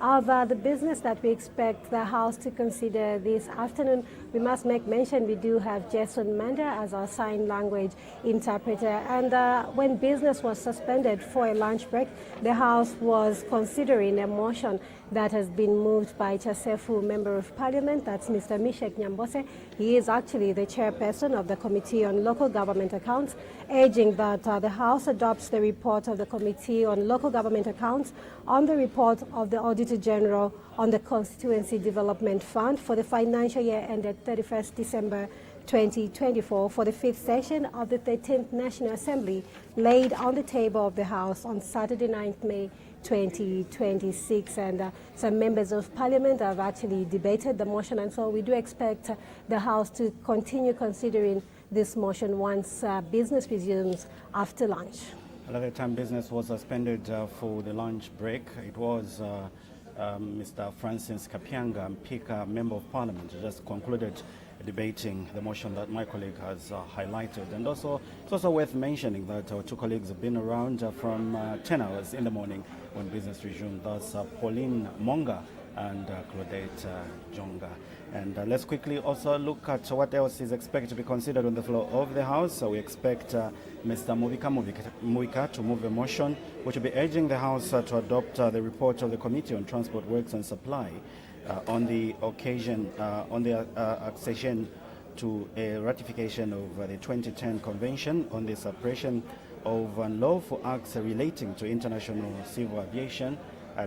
Of the business that we expect the House to consider this afternoon, we must make mention we do have Jason Manda as our sign language interpreter. And when business was suspended for a lunch break, the House was considering a motion that has been moved by Chasefu Member of Parliament, that's Mr. Mishek Nyambose. He is actually the chairperson of the Committee on Local Government Accounts, urging that the House adopts the report of the Committee on Local Government Accounts on the report of the Auditor General on the Constituency Development Fund for the financial year ended 31st December 2024 for the 5th session of the 13th National Assembly, laid on the table of the House on Saturday, 9th May 2026. And some members of Parliament have actually debated the motion, and so we do expect the House to continue considering this motion once business resumes after lunch. Another time business was suspended for the lunch break. It was Mr. Francis Kapianga, Mpika, Member of Parliament, just concluded debating the motion that my colleague has highlighted. And also, it's also worth mentioning that our two colleagues have been around from 10 hours in the morning when business resumed. That's Pauline Monga and Claudette Jonga. And let's quickly also look at what else is expected to be considered on the floor of the House. So we expect Mr. Muvika to move a motion which will be urging the House to adopt the report of the Committee on Transport Works and Supply on the occasion, on the accession to a ratification of the 2010 Convention on the Suppression of Unlawful Acts Relating to International Civil Aviation,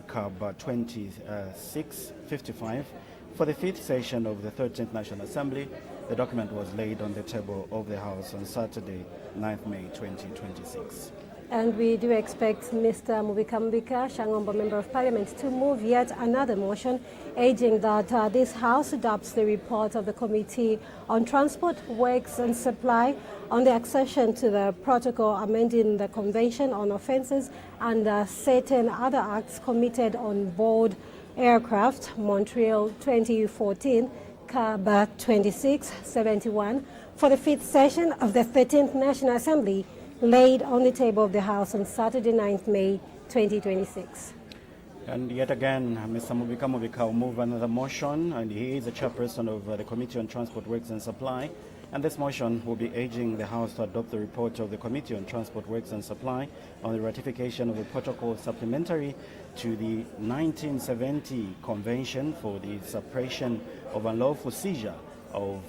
CAB 2655, for the 5th session of the 13th National Assembly. The document was laid on the table of the House on Saturday, 9th May 2026. And we do expect Mr. Muvika Shangombo, Member of Parliament, to move yet another motion urging that this House adopts the report of the Committee on Transport, Works and Supply on the accession to the protocol amending the Convention on Offences and certain other acts committed on board aircraft, Montreal 2014, CAB 2671, for the 5th session of the 13th National Assembly, laid on the table of the House on Saturday, 9th May 2026. And yet again, Mr. Muvika will move another motion, and he is the chairperson of the Committee on Transport, Works and Supply. And this motion will be urging the House to adopt the report of the Committee on Transport, Works and Supply on the ratification of the protocol supplementary to the 1970 Convention for the Suppression of Unlawful Seizure of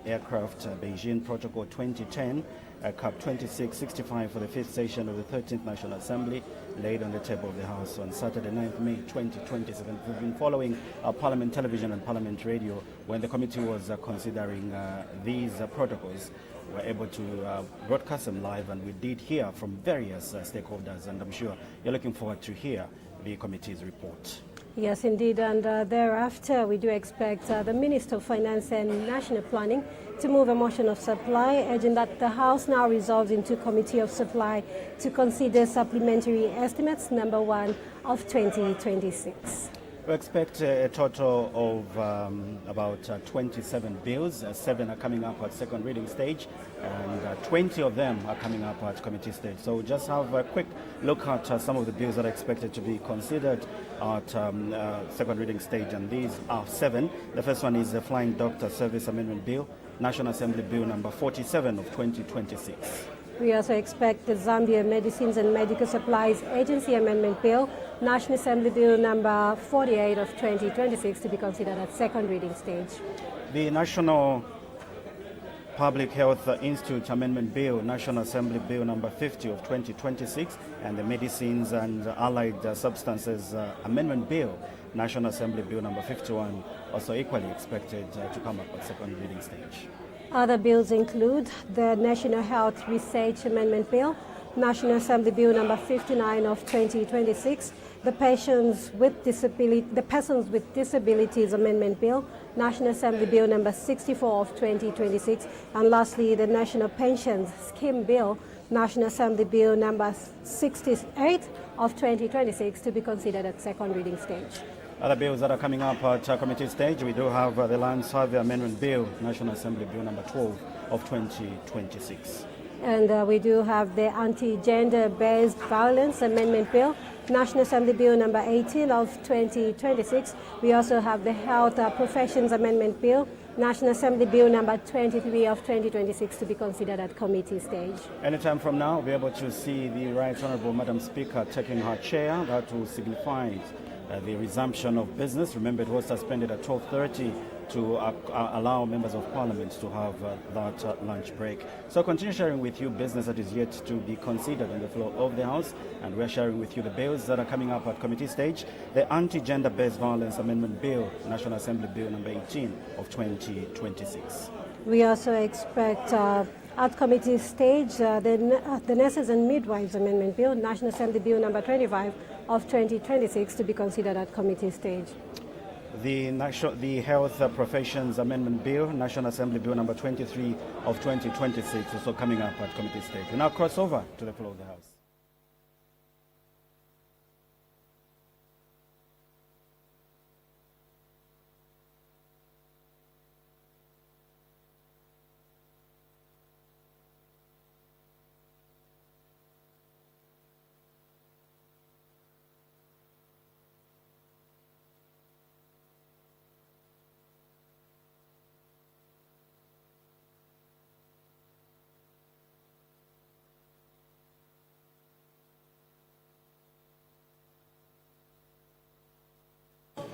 Aircraft, Beijing Protocol 2010, CAP 2665, for the 5th session of the 13th National Assembly, laid on the table of the House on Saturday, 9th May 2027. We've been following Parliament Television and Parliament Radio when the committee was considering these protocols. We were able to broadcast them live, and we did hear from various stakeholders, and I'm sure you're looking forward to hear the committee's report. Yes, indeed, and thereafter we do expect the Minister of Finance and National Planning to move a motion of supply, urging that the House now resolves into Committee of Supply to consider supplementary estimates number 1 of 2026. We expect a total of about 27 bills. 7 are coming up at second reading stage, and 20 of them are coming up at committee stage. So just have a quick look at some of the bills that are expected to be considered at second reading stage, and these are 7. The first one is the Flying Doctor Service Amendment Bill, National Assembly Bill number 47 of 2026. We also expect the Zambia Medicines and Medical Supplies Agency Amendment Bill, National Assembly Bill number 48 of 2026, to be considered at second reading stage. The National Public Health Institute Amendment Bill, National Assembly Bill number 50 of 2026, and the Medicines and Allied Substances Amendment Bill, National Assembly Bill number 51, also equally expected to come up at second reading stage. Other bills include the National Health Research Amendment Bill, National Assembly Bill number 59 of 2026, the Persons with Disabilities Amendment Bill, National Assembly Bill number 64 of 2026, and lastly the National Pensions Scheme Bill, National Assembly Bill number 68 of 2026, to be considered at second reading stage. Other bills that are coming up at committee stage, we do have the Land Survey Amendment Bill, National Assembly Bill number 12 of 2026. And we do have the Anti-Gender-Based Violence Amendment Bill, National Assembly Bill number 18 of 2026. We also have the Health Professions Amendment Bill, National Assembly Bill number 23 of 2026 to be considered at committee stage. Anytime from now, we'll be able to see the Right Honourable Madam Speaker taking her chair. That will signify the resumption of business. Remember, it was suspended at 12:30 to allow members of parliament to have that lunch break. So continue sharing with you business that is yet to be considered on the floor of the House, and we're sharing with you the bills that are coming up at committee stage. The Anti-Gender-Based Violence Amendment Bill, National Assembly Bill number 18 of 2026. We also expect at committee stage the Nurses and Midwives Amendment Bill, National Assembly Bill number 25 of 2026 to be considered at committee stage. The Health Professions Amendment Bill, National Assembly Bill number 23 of 2026, also coming up at committee stage. We now cross over to the floor of the House.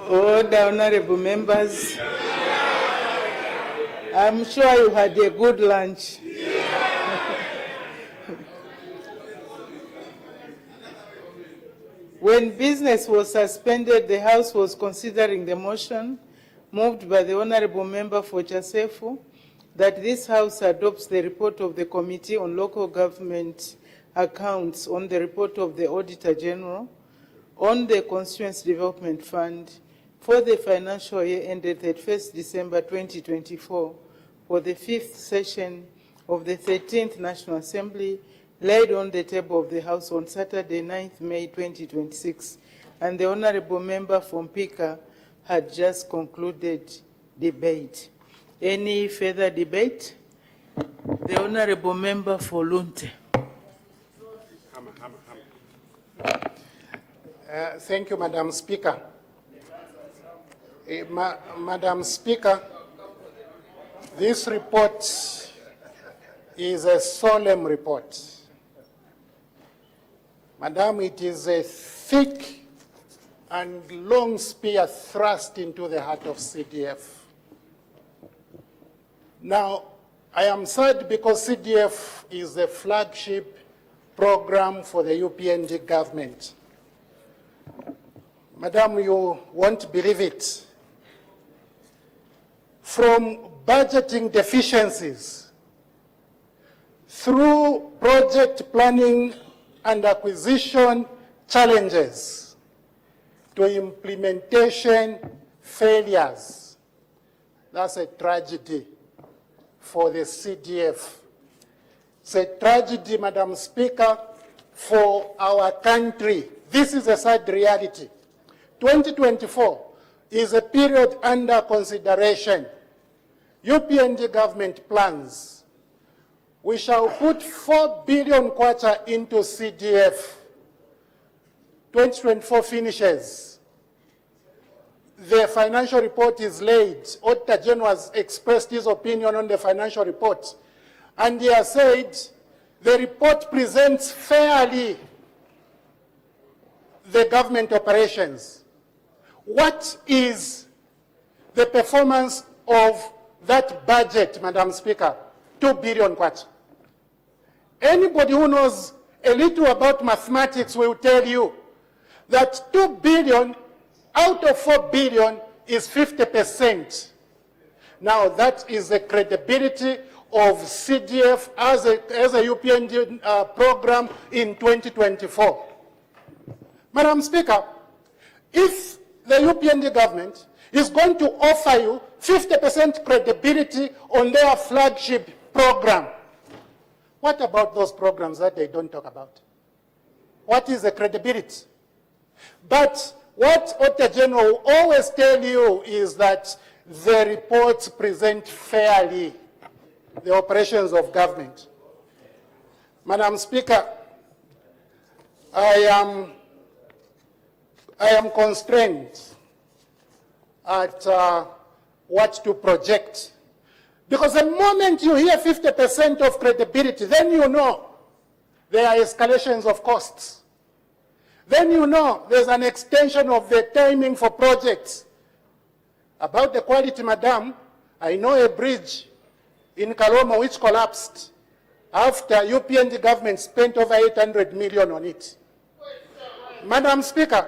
Order, honorable members. I'm sure you had a good lunch. When business was suspended, the House was considering the motion moved by the honorable member for Chasefu that this House adopts the report of the Committee on Local Government Accounts on the report of the Auditor General on the Constituency Development Fund for the financial year ended 31st December 2024 for the 5th session of the 13th National Assembly, laid on the table of the House on Saturday, 9th May 2026, and the honorable member from Pika had just concluded debate. Any further debate? The honorable member for Lunte. Thank you, Madam Speaker. Madam Speaker, this report is a solemn report. Madam, it is a thick and long spear thrust into the heart of CDF. Now, I am sad because CDF is the flagship program for the UPND government. Madam, you won't believe it. From budgeting deficiencies through project planning and acquisition challenges to implementation failures. That's a tragedy for the CDF. It's a tragedy, Madam Speaker, for our country. This is a sad reality. 2024 is a period under consideration. UPND government plans. We shall put 4 billion kwacha into CDF. 2024 finishes. The financial report is laid. Auditor General has expressed his opinion on the financial report. And he has said the report presents fairly the government operations. What is the performance of that budget, Madam Speaker? 2 billion kwacha. Anybody who knows a little about mathematics will tell you that 2 billion out of 4 billion is 50%. Now that is the credibility of CDF as a UPND program in 2024. Madam Speaker, if the UPND government is going to offer you 50% credibility on their flagship program, what about those programs that they don't talk about? What is the credibility? But what Auditor General will always tell you is that the reports present fairly the operations of government. Madam Speaker, I am constrained at what to project. Because the moment you hear 50% of credibility, then you know there are escalations of costs. Then you know there's an extension of the timing for projects. About the quality, madam, I know a bridge in Kaloma which collapsed after UPND government spent over 800 million on it. Madam Speaker,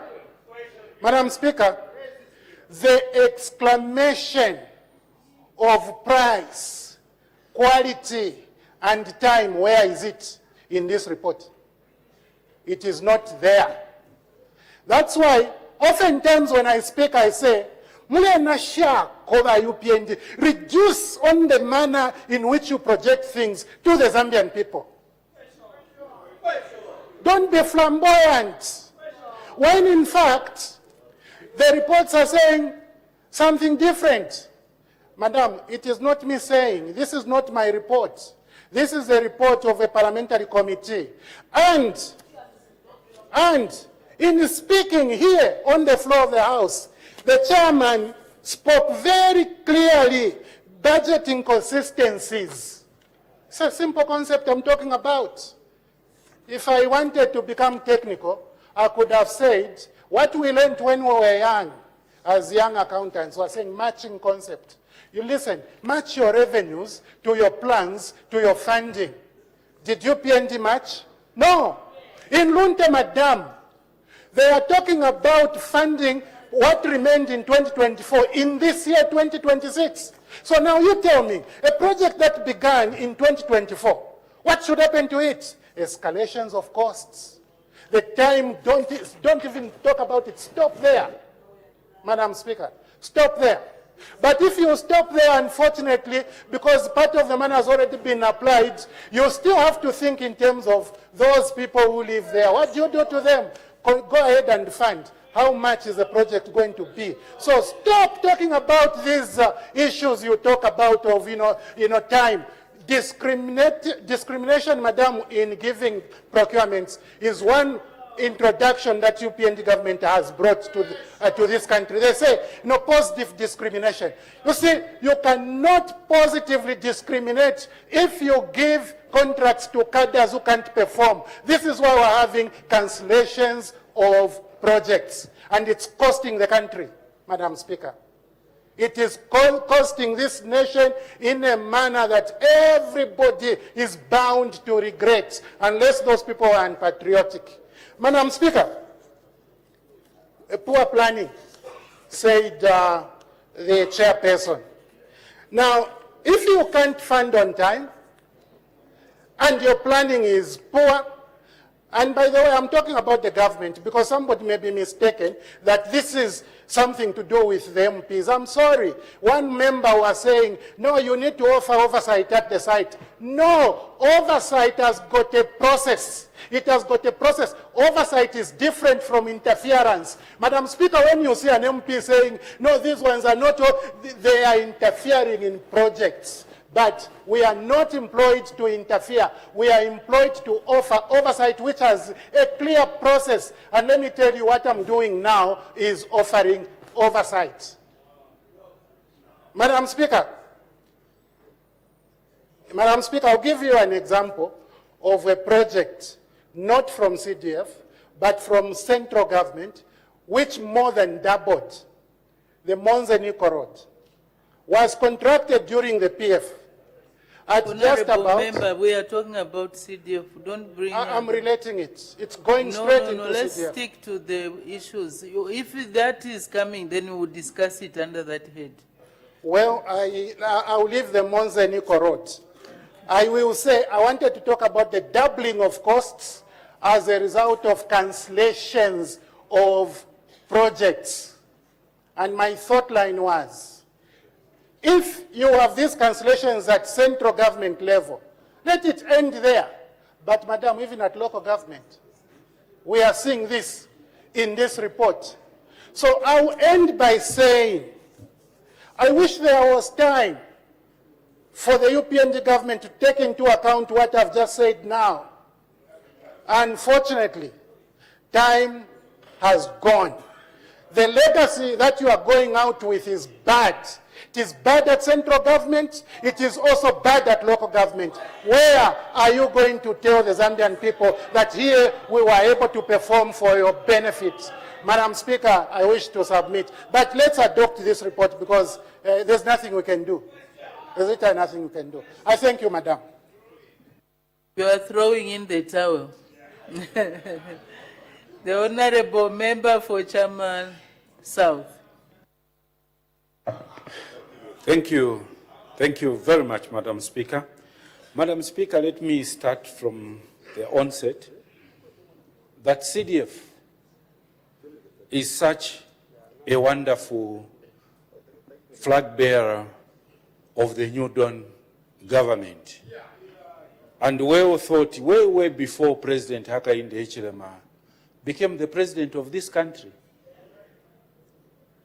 the exclamation of price, quality, and time, where is it in this report? It is not there. That's why oftentimes when I speak, I say, reduce on the manner in which you project things to the Zambian people. Don't be flamboyant. When in fact, the reports are saying something different. Madam, it is not me saying, this is not my report. This is the report of a parliamentary committee. And in speaking here on the floor of the House, the chairman spoke very clearly, budget inconsistencies. It's a simple concept I'm talking about. If I wanted to become technical, I could have said, what we learned when we were young, as young accountants, were saying matching concept. You listen, match your revenues to your plans, to your funding. Did UPND match? No. In Lunte, madam, they are talking about funding what remained in 2024 in this year, 2026. So now you tell me, a project that began in 2024, what should happen to it? Escalations of costs. The time, don't even talk about it. Stop there, Madam Speaker. Stop there. But if you stop there, unfortunately, because part of the money has already been applied, you still have to think in terms of those people who live there. What do you do to them? Go ahead and fund. How much is the project going to be? So stop talking about these issues you talk about of, time. Discrimination, madam, in giving procurements is one introduction that UPND government has brought to this country. They say, positive discrimination. You see, you cannot positively discriminate if you give contracts to cadres who can't perform. This is why we're having cancellations of projects, and it's costing the country, Madam Speaker. It is costing this nation in a manner that everybody is bound to regret, unless those people are unpatriotic. Madam Speaker, poor planning, said the chairperson. Now, if you can't fund on time, and your planning is poor, and by the way, I'm talking about the government because somebody may be mistaken that this is something to do with the MPs. I'm sorry. One member was saying, no, you need to offer oversight at the site. No, oversight has got a process. It has got a process. Oversight is different from interference. Madam Speaker, when you see an MP saying, no, these ones are not, they are interfering in projects. But we are not employed to interfere. We are employed to offer oversight, which has a clear process. And let me tell you what I'm doing now is offering oversight. Madam Speaker, I'll give you an example of a project, not from CDF, but from central government, which more than doubled. The Monzeniko Road was contracted during the PF. Honorable member, we are talking about CDF. Don't bring. I'm relating it. It's going straight into CDF. Let's stick to the issues. If that is coming, then we will discuss it under that head. Well, I'll leave the Monzeniko Road. I will say I wanted to talk about the doubling of costs as a result of cancellations of projects. And my thought line was, if you have these cancellations at central government level, let it end there. But, madam, even at local government, we are seeing this in this report. So I'll end by saying, I wish there was time for the UPND government to take into account what I've just said now. Unfortunately, time has gone. The legacy that you are going out with is bad. It is bad at central government. It is also bad at local government. Where are you going to tell the Zambian people that here we were able to perform for your benefit? Madam Speaker, I wish to submit. But let's adopt this report because there's nothing we can do. There's literally nothing we can do. I thank you, Madam. You are throwing in the towel. The Honorable Member for Chairman South. Thank you. Thank you very much, Madam Speaker. Madam Speaker, let me start from the onset that CDF is such a wonderful flag bearer of the New Dawn government. And well thought, way before President Hakainde Hichilema became the president of this country.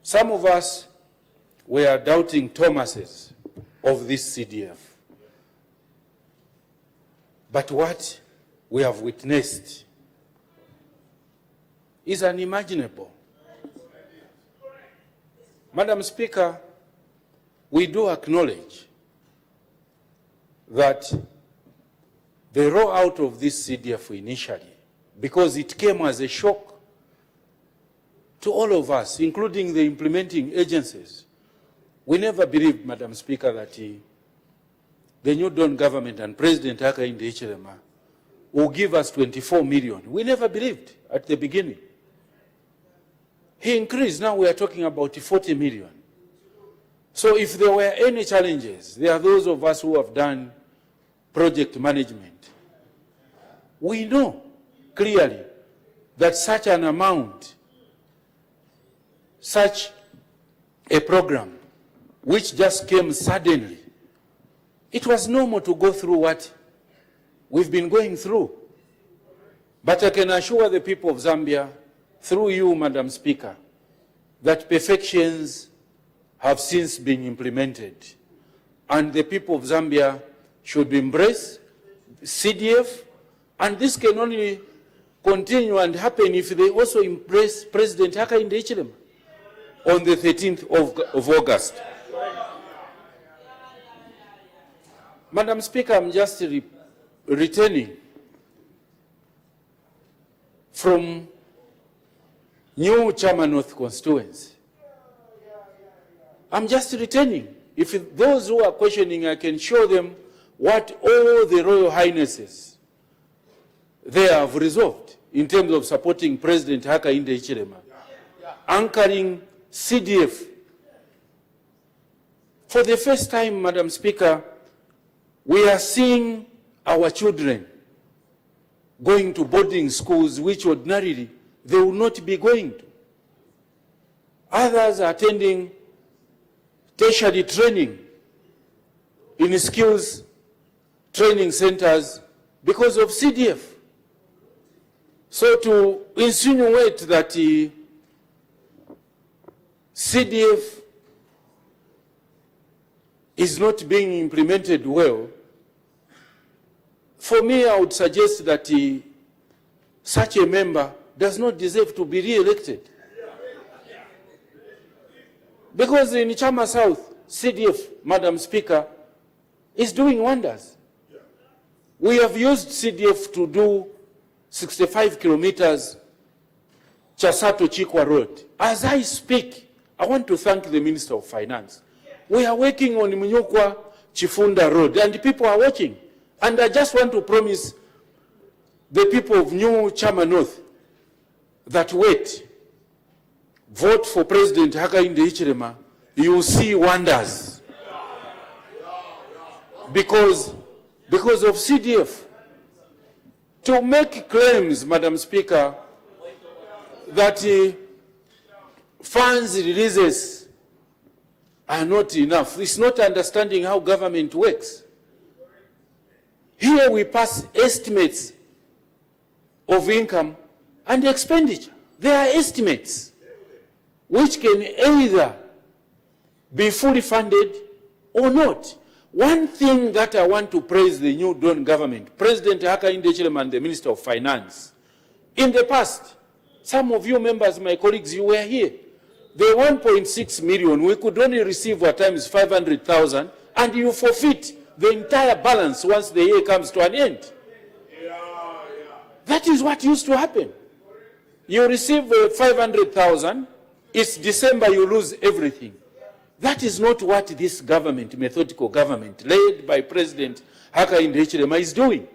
Some of us were doubting Thomases of this CDF. But what we have witnessed is unimaginable. Madam Speaker, we do acknowledge that the rollout of this CDF initially, because it came as a shock to all of us, including the implementing agencies. We never believed, Madam Speaker, that the New Dawn government and President Hakainde Hichilema will give us 24 million. We never believed at the beginning. He increased, now we are talking about 40 million. So if there were any challenges, there are those of us who have done project management. We know clearly that such an amount, such a program, which just came suddenly, it was normal to go through what we've been going through. But I can assure the people of Zambia, through you, Madam Speaker, that perfections have since been implemented. And the people of Zambia should embrace CDF, and this can only continue and happen if they also embrace President Hakainde Hichilema on the 13th of August. Madam Speaker, I'm just returning from New Chairman North constituency. I'm just returning. If those who are questioning, I can show them what all the Royal Highnesses they have resolved in terms of supporting President Hakainde Hichilema, anchoring CDF. For the first time, Madam Speaker, we are seeing our children going to boarding schools which ordinarily they will not be going to. Others are attending tertiary training in skills training centers because of CDF. So to insinuate that CDF is not being implemented well, for me, I would suggest that such a member does not deserve to be re-elected. Because in Chama South, CDF, Madam Speaker, is doing wonders. We have used CDF to do 65 kilometers Chasato-Chikwa Road. As I speak, I want to thank the Minister of Finance. We are working on Munyokwa-Chifunda Road, and people are watching. And I just want to promise the people of New Chama North that wait, vote for President Hakainde Hichilema, you will see wonders. Because of CDF. To make claims, Madam Speaker, that funds releases are not enough, it's not understanding how government works. Here we pass estimates of income and expenditure. There are estimates which can either be fully funded or not. One thing that I want to praise the new Dawn government, President Hakainde Hichilema and the Minister of Finance. In the past, some of you members, my colleagues, you were here. The 1.6 million, we could only receive at times 500,000, and you forfeit the entire balance once the year comes to an end. That is what used to happen. You receive 500,000, it's December, you lose everything. That is not what this government, methodical government, led by President Hakainde Hichilema, is doing.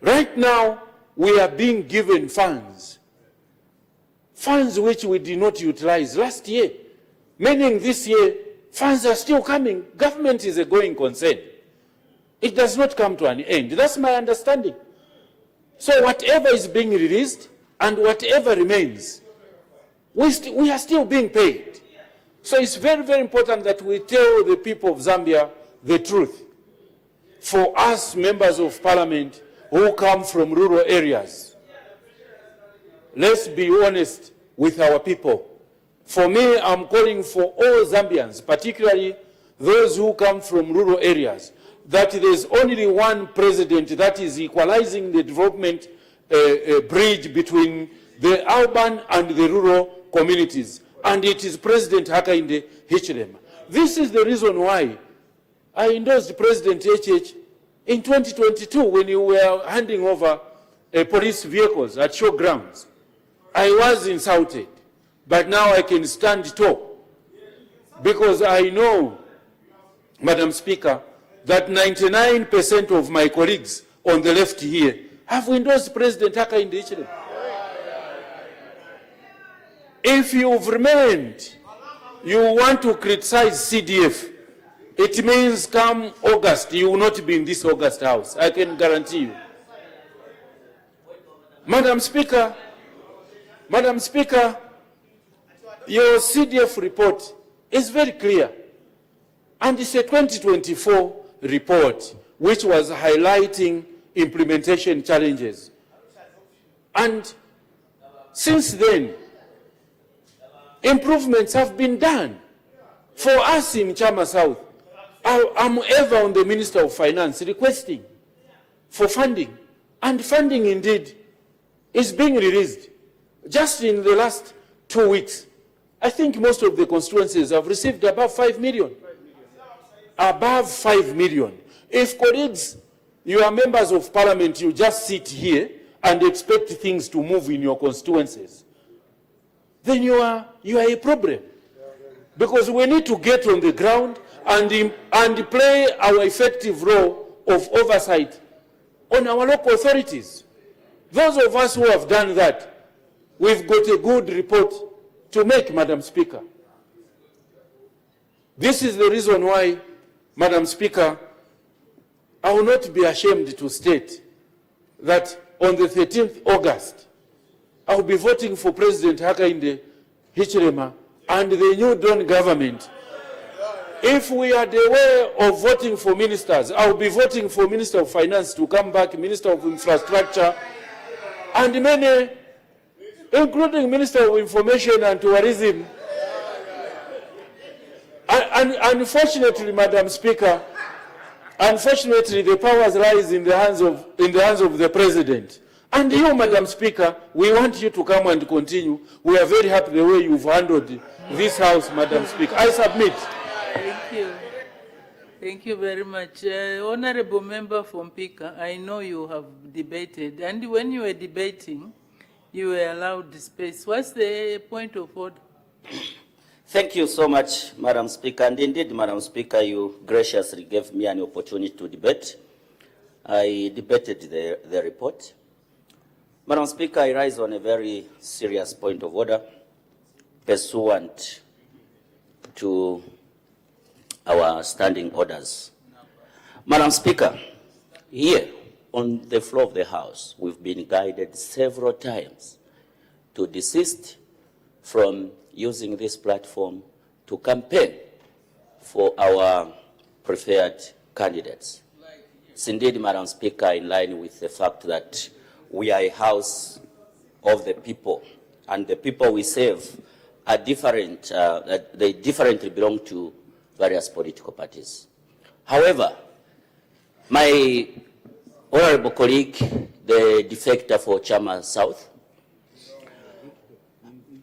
Right now, we are being given funds which we did not utilize last year, meaning this year, funds are still coming. Government is a going concern. It does not come to an end. That's my understanding. So whatever is being released and whatever remains, we are still being paid. So it's very, very important that we tell the people of Zambia the truth. For us members of parliament who come from rural areas, let's be honest with our people. For me, I'm calling for all Zambians, particularly those who come from rural areas, that there's only one president that is equalizing the development bridge between the urban and the rural communities, and it is President Hakainde Hichilema. This is the reason why I endorsed President HH in 2022 when you were handing over police vehicles at showgrounds. I was insulted, but now I can stand tall because I know, Madam Speaker, that 99% of my colleagues on the left here have endorsed President Hakainde Hichilema. If you've remained, you want to criticize CDF, it means come August, you will not be in this August house. I can guarantee you. Madam Speaker, your CDF report is very clear. And it's a 2024 report which was highlighting implementation challenges. And since then, improvements have been done. For us in Chama South, I'm ever on the Minister of Finance requesting for funding. And funding indeed is being released. Just in the last 2 weeks, I think most of the constituencies have received above 5 million. Above 5 million. If colleagues, you are members of parliament, you just sit here and expect things to move in your constituencies, then you are a problem. Because we need to get on the ground and play our effective role of oversight on our local authorities. Those of us who have done that, we've got a good report to make, Madam Speaker. This is the reason why, Madam Speaker, I will not be ashamed to state that on the 13th August, I will be voting for President Hakainde Hichilema and the new Dawn government. If we are the way of voting for ministers, I will be voting for Minister of Finance to come back, Minister of Infrastructure, and many, including Minister of Information and Tourism. And unfortunately, Madam Speaker, unfortunately, the powers lies in the hands of the President. And you, Madam Speaker, we want you to come and continue. We are very happy the way you've handled this House, Madam Speaker. I submit. Thank you. Thank you very much. Honorable Member from Pika, I know you have debated, and when you were debating, you were allowed the space. What's the point of order? Thank you so much, Madam Speaker. And indeed, Madam Speaker, you graciously gave me an opportunity to debate. I debated the report. Madam Speaker, I rise on a very serious point of order pursuant to our standing orders. Madam Speaker, here on the floor of the House, we've been guided several times to desist from using this platform to campaign for our preferred candidates. It's indeed, Madam Speaker, in line with the fact that we are a house of the people, and the people we serve are different, they differently belong to various political parties. However, my honorable colleague, the defector for Chama South,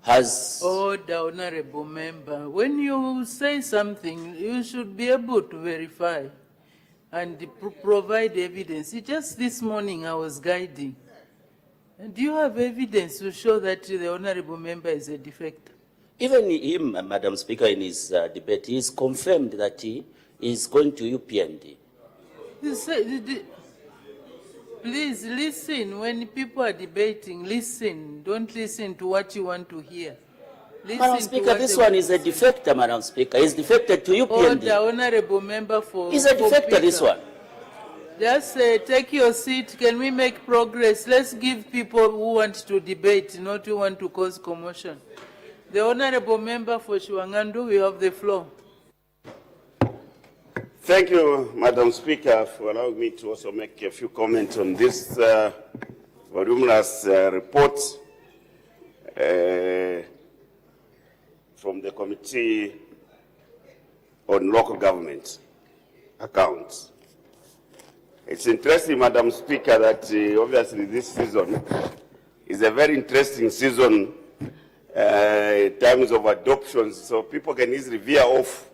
has... Order, honorable member. When you say something, you should be able to verify and provide evidence. Just this morning I was guiding. And do you have evidence to show that the honorable member is a defector? Even him, Madam Speaker, in his debate, he's confirmed that he is going to UPND. Please listen. When people are debating, listen. Don't listen to what you want to hear. Listen. Madam Speaker, this one is a defector, Madam Speaker. He's defected to UPND. The honorable member for... He's a defector, this one. Just take your seat. Can we make progress? Let's give people who want to debate, not who want to cause commotion. The honorable member for Shuangandu, we have the floor. Thank you, Madam Speaker, for allowing me to also make a few comments on this voluminous report from the Committee on Local Government Accounts. It's interesting, Madam Speaker, that obviously this season is a very interesting season in terms of adoptions, so people can easily veer off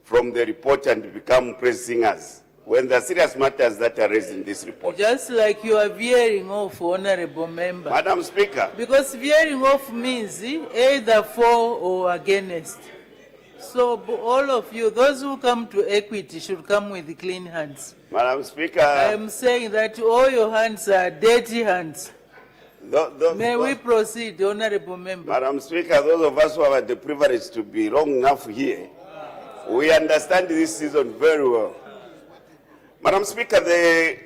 from the report and become praise singers when there are serious matters that are raised in this report. Just like you are veering off, honorable member. Madam Speaker. Because veering off means either for or against. So all of you, those who come to equity should come with clean hands. Madam Speaker. I am saying that all your hands are dirty hands. May we proceed, honorable member? Madam Speaker, those of us who have had the privilege to be long enough here, we understand this season very well. Madam Speaker, the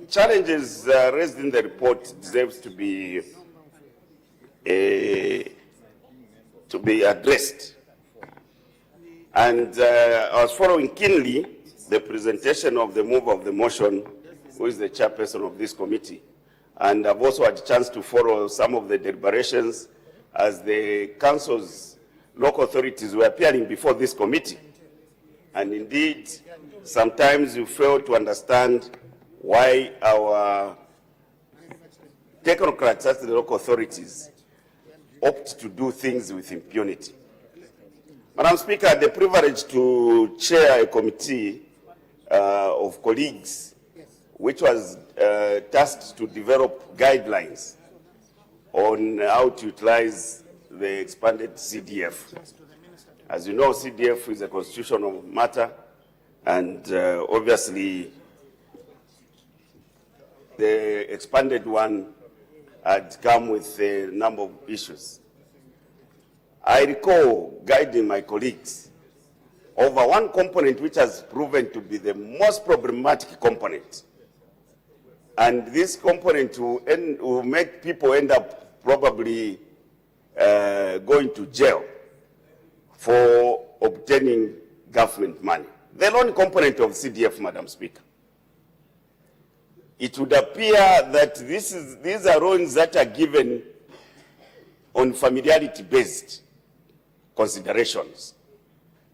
challenges raised in the report deserves to be addressed. And I was following keenly the presentation of the mover of the motion, who is the chairperson of this committee. And I've also had a chance to follow some of the deliberations as the council's local authorities were appearing before this committee. And indeed, sometimes you fail to understand why our technocrats at the local authorities opt to do things with impunity. Madam Speaker, I had the privilege to chair a committee of colleagues which was tasked to develop guidelines on how to utilize the expanded CDF. As you know, CDF is a constitutional matter, and obviously the expanded one had come with a number of issues. I recall guiding my colleagues over one component which has proven to be the most problematic component. And this component will make people end up probably going to jail for obtaining government money. The loan component of CDF, Madam Speaker. It would appear that these are loans that are given on familiarity-based considerations.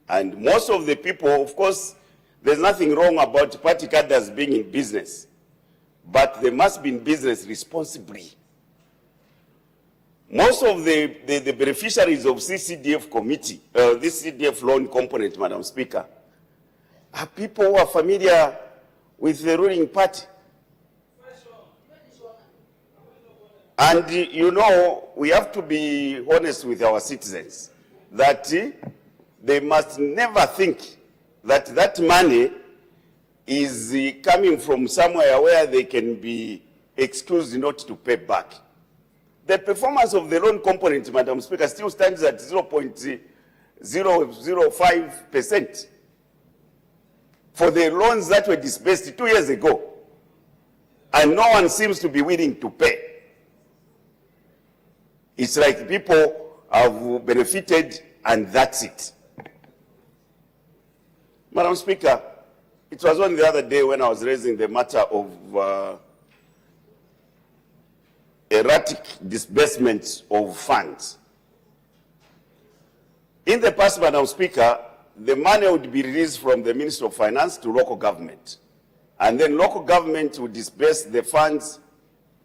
And most of the people, of course, there's nothing wrong about party cadres being in business, but they must be in business responsibly. Most of the beneficiaries of CCDF committee, this CDF loan component, Madam Speaker, are people who are familiar with the ruling party. And you know, we have to be honest with our citizens that they must never think that that money is coming from somewhere where they can be excused not to pay back. The performance of the loan component, Madam Speaker, still stands at 0.005% for the loans that were disbursed 2 years ago, and no one seems to be willing to pay. It's like people have benefited and that's it. Madam Speaker, it was on the other day when I was raising the matter of erratic disbursement of funds. In the past, Madam Speaker, the money would be released from the Ministry of Finance to local government. And then local government would disperse the funds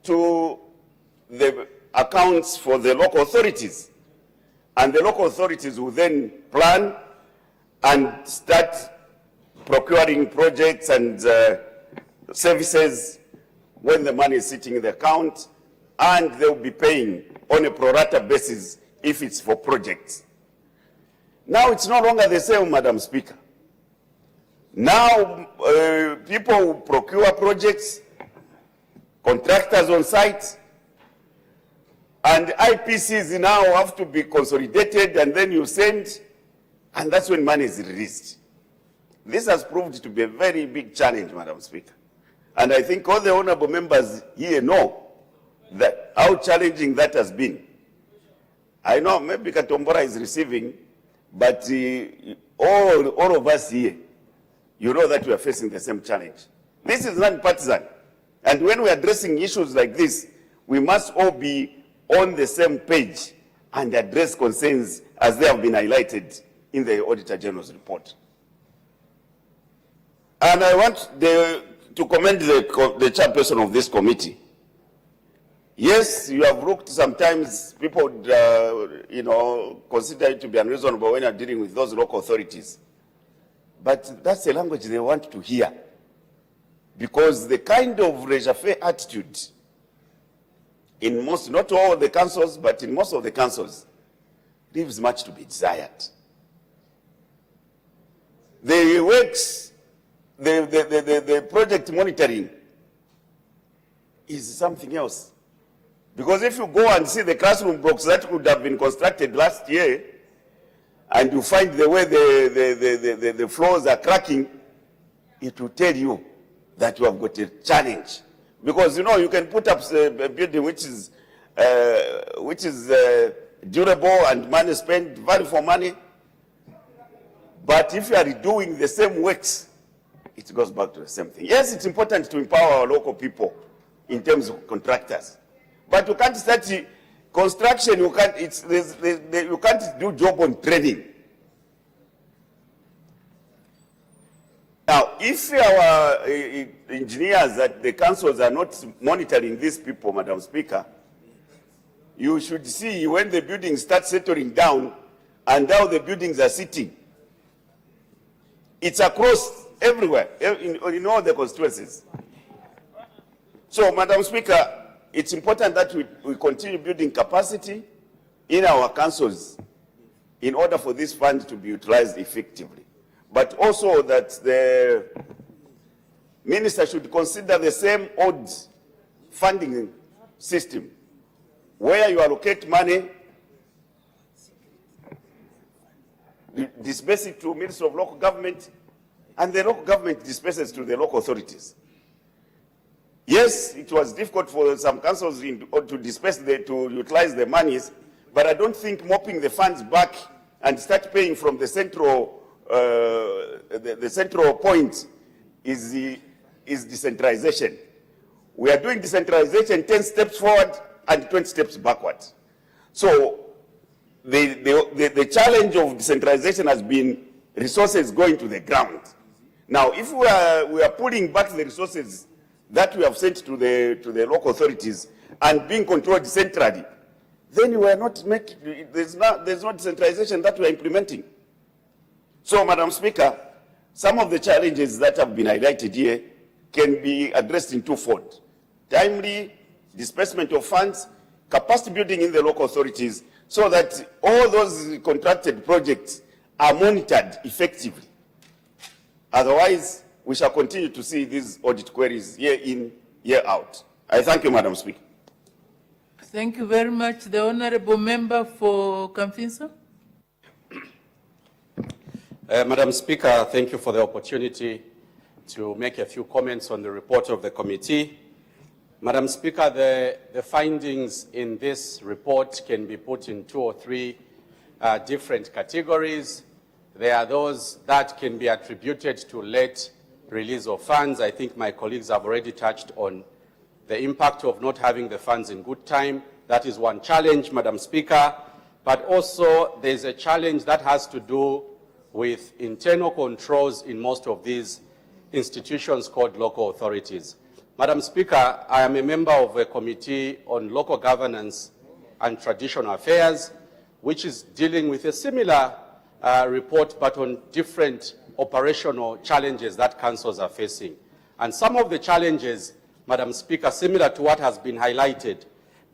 to the accounts for the local authorities. And the local authorities will then plan and start procuring projects and services when the money is sitting in the account, and they'll be paying on a pro rata basis if it's for projects. Now it's no longer the same, Madam Speaker. Now people procure projects, contractors on site, and IPCs now have to be consolidated, and then you send, and that's when money is released. This has proved to be a very big challenge, Madam Speaker. And I think all the honorable members here know that how challenging that has been. I know maybe Katombora is receiving, but all of us here, you know that we are facing the same challenge. This is non-partisan. And when we are addressing issues like this, we must all be on the same page and address concerns as they have been highlighted in the Auditor General's report. And I want to commend the chairperson of this committee. Yes, you have looked, sometimes people would, consider it to be unreasonable when you're dealing with those local authorities. But that's the language they want to hear. Because the kind of laissez-faire attitude in most, not all the councils, but in most of the councils, leaves much to be desired. The works, the project monitoring is something else. Because if you go and see the classroom blocks that would have been constructed last year, and you find the way the floors are cracking, it will tell you that you have got a challenge. Because, you know, you can put up a building which is durable and money spent, value for money. But if you are doing the same works, it goes back to the same thing. Yes, it's important to empower our local people in terms of contractors. But you can't start construction, you can't do job on training. Now, if our engineers at the councils are not monitoring these people, Madam Speaker, you should see when the buildings start settling down and how the buildings are sitting. It's across everywhere, in all the constituencies. So, Madam Speaker, it's important that we continue building capacity in our councils in order for this fund to be utilized effectively. But also that the minister should consider the same old funding system where you allocate money, disperse it to Ministry of Local Government, and the local government disperses to the local authorities. Yes, it was difficult for some councils to disperse, to utilize the monies, but I don't think mopping the funds back and start paying from the central, the central point is decentralization. We are doing decentralization 10 steps forward and 20 steps backward. So the challenge of decentralization has been resources going to the ground. Now, if we are pulling back the resources that we have sent to the local authorities and being controlled centrally, then we are not making, there's no decentralization that we are implementing. So, Madam Speaker, some of the challenges that have been highlighted here can be addressed in twofold: timely disbursement of funds, capacity building in the local authorities, so that all those contracted projects are monitored effectively. Otherwise, we shall continue to see these audit queries year in, year out. I thank you, Madam Speaker. Thank you very much. The Honourable Member for Kamfinso. Madam Speaker, thank you for the opportunity to make a few comments on the report of the committee. Madam Speaker, the findings in this report can be put in 2 or 3 different categories. There are those that can be attributed to late release of funds. I think my colleagues have already touched on the impact of not having the funds in good time. That is one challenge, Madam Speaker. But also there's a challenge that has to do with internal controls in most of these institutions called local authorities. Madam Speaker, I am a member of a committee on local governance and traditional affairs, which is dealing with a similar report, but on different operational challenges that councils are facing. And some of the challenges, Madam Speaker, similar to what has been highlighted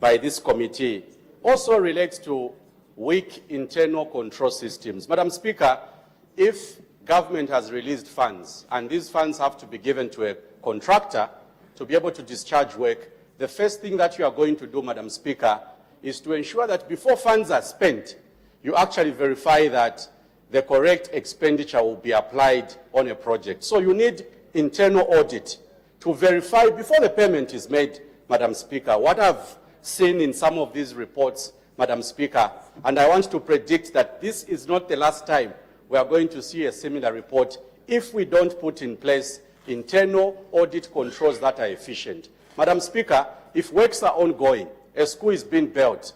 by this committee, also relates to weak internal control systems. Madam Speaker, if government has released funds, and these funds have to be given to a contractor to be able to discharge work, the first thing that you are going to do, Madam Speaker, is to ensure that before funds are spent, you actually verify that the correct expenditure will be applied on a project. So you need internal audit to verify before the payment is made, Madam Speaker. What I've seen in some of these reports, Madam Speaker, and I want to predict that this is not the last time we are going to see a similar report if we don't put in place internal audit controls that are efficient. Madam Speaker, if works are ongoing, a school is being built,